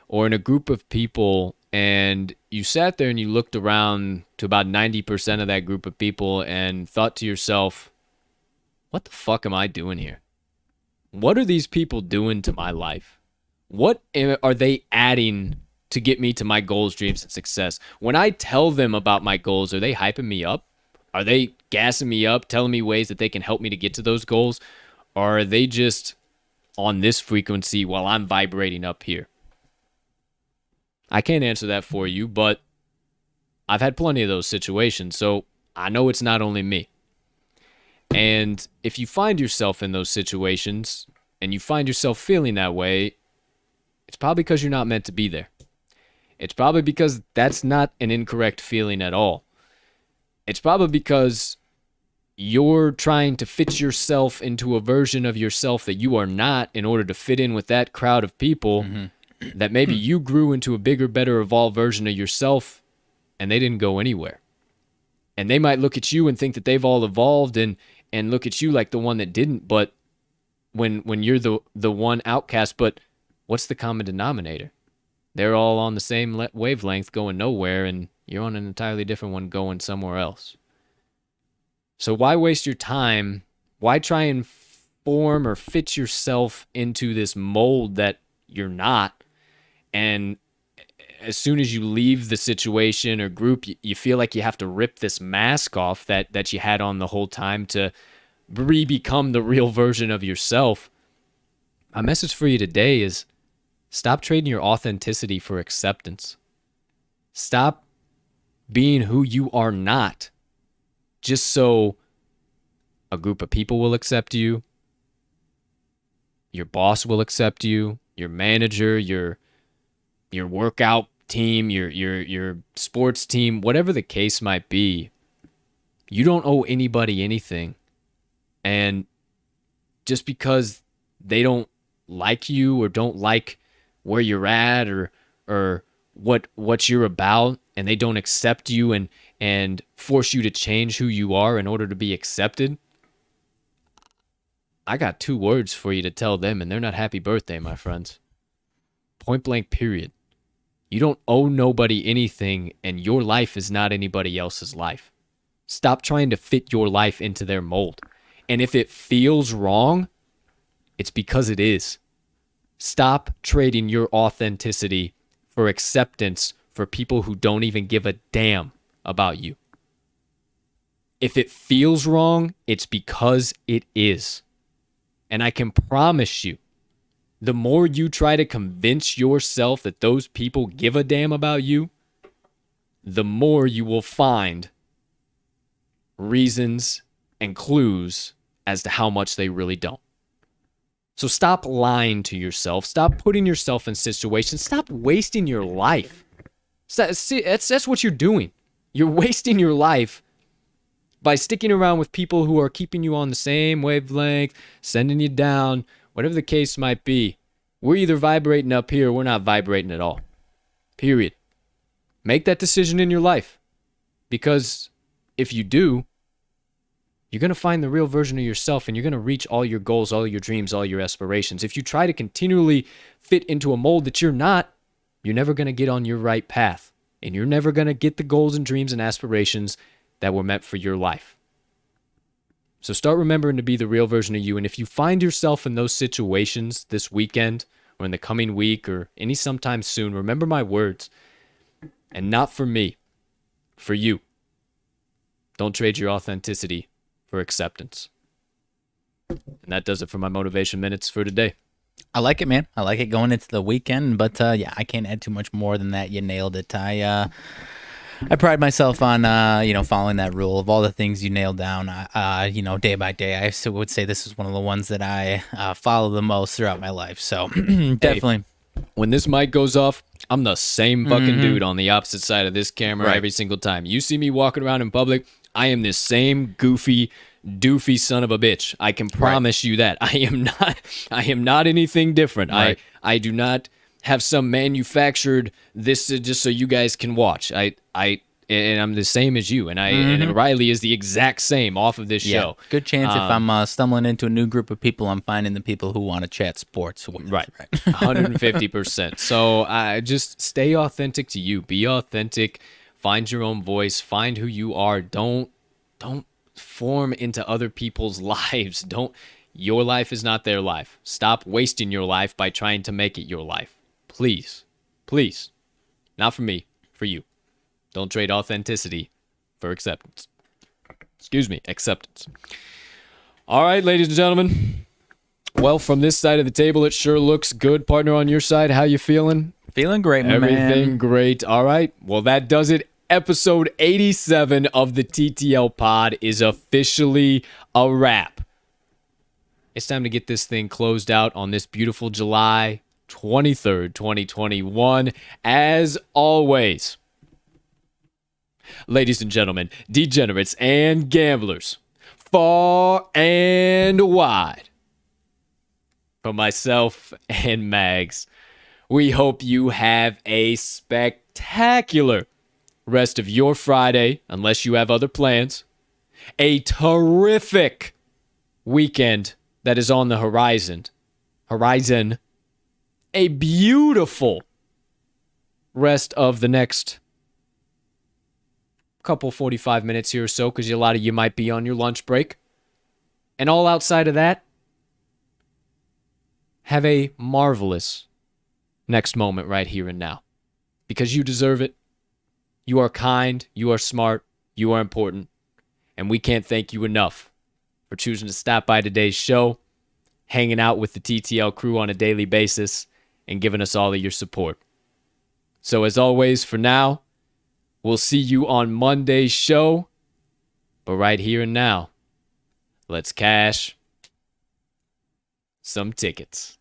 Speaker 1: or in a group of people and you sat there and you looked around to about 90% of that group of people and thought to yourself, what the fuck am I doing here? What are these people doing to my life? What are they adding to get me to my goals, dreams, and success? When I tell them about my goals, are they hyping me up? Are they gassing me up, telling me ways that they can help me to get to those goals? Or are they just on this frequency while I'm vibrating up here? I can't answer that for you, but I've had plenty of those situations, so I know it's not only me. And if you find yourself in those situations and you find yourself feeling that way, it's probably because you're not meant to be there. It's probably because that's not an incorrect feeling at all. It's probably because you're trying to fit yourself into a version of yourself that you are not in order to fit in with that crowd of people that maybe you grew into a bigger, better, evolved version of yourself and they didn't go anywhere. And they might look at you and think that they've all evolved and look at you like the one that didn't, but when you're the one outcast, but what's the common denominator? They're all on the same wavelength going nowhere, and you're on an entirely different one going somewhere else. So why waste your time? Why try and form or fit yourself into this mold that you're not? And as soon as you leave the situation or group, you feel like you have to rip this mask off that you had on the whole time to re-become the real version of yourself. My message for you today is stop trading your authenticity for acceptance. Stop being who you are not just so a group of people will accept you, your boss will accept you, your manager, your workout team, your sports team, whatever the case might be. You don't owe anybody anything. And just because they don't like you or don't like where you're at or what you're about, and they don't accept you and force you to change who you are in order to be accepted, I got 2 words for you to tell them, and they're not happy birthday, my friends. Point blank, period. You don't owe nobody anything, and your life is not anybody else's life. Stop trying to fit your life into their mold. And if it feels wrong, it's because it is. Stop trading your authenticity for acceptance for people who don't even give a damn about you. If it feels wrong, it's because it is. And I can promise you, the more you try to convince yourself that those people give a damn about you, the more you will find reasons and clues as to how much they really don't. So stop lying to yourself. Stop putting yourself in situations. Stop wasting your life. That's what you're doing. You're wasting your life by sticking around with people who are keeping you on the same wavelength, sending you down, whatever the case might be. We're either vibrating up here or we're not vibrating at all. Period. Make that decision in your life. Because if you do, you're going to find the real version of yourself and you're going to reach all your goals, all your dreams, all your aspirations. If you try to continually fit into a mold that you're not, you're never going to get on your right path. And you're never going to get the goals and dreams and aspirations that were meant for your life. So start remembering to be the real version of you. And if you find yourself in those situations this weekend or in the coming week or any sometime soon, remember my words. And not for me, for you. Don't trade your authenticity for acceptance. And that does it for my motivation minutes for today.
Speaker 2: I like it, man. I like it going into the weekend, but yeah, I can't add too much more than that. You nailed it. I pride myself on following that rule. Of all the things you nailed down, day by day, I still would say this is one of the ones that I follow the most throughout my life. So definitely.
Speaker 1: Hey, when this mic goes off, I'm the same fucking dude on the opposite side of this camera every single time. You see me walking around in public, I am this same goofy, doofy son of a bitch. I can promise you that. I am not anything different. Right. I do not have some manufactured this just so you guys can watch. And I'm the same as you, and Riley is the exact same off of this show.
Speaker 2: Good chance if I'm stumbling into a new group of people, I'm finding the people who want to chat sports.
Speaker 1: Right. 150%. So just stay authentic to you. Be authentic. Find your own voice. Find who you are. Don't form into other people's lives. Your life is not their life. Stop wasting your life by trying to make it your life. Please. Not for me, for you. Don't trade authenticity for acceptance. Acceptance. All right, ladies and gentlemen. Well, from this side of the table, it sure looks good. Partner, on your side, how you feeling?
Speaker 2: Feeling great, my man.
Speaker 1: Everything great. All right. Well, that does it. Episode 87 of the TTL pod is officially a wrap. It's time to get this thing closed out on this beautiful July 23rd, 2021. As always, ladies and gentlemen, degenerates and gamblers, far and wide, from myself and Mags, we hope you have a spectacular rest of your Friday, unless you have other plans. A terrific weekend that is on the horizon. A beautiful rest of the next couple 45 minutes here or so, because a lot of you might be on your lunch break. And all outside of that, have a marvelous next moment right here and now, because you deserve it. You are kind, you are smart, you are important, and we can't thank you enough for choosing to stop by today's show, hanging out with the TTL crew on a daily basis, and giving us all of your support. So as always, for now, we'll see you on Monday's show, but right here and now, let's cash some tickets.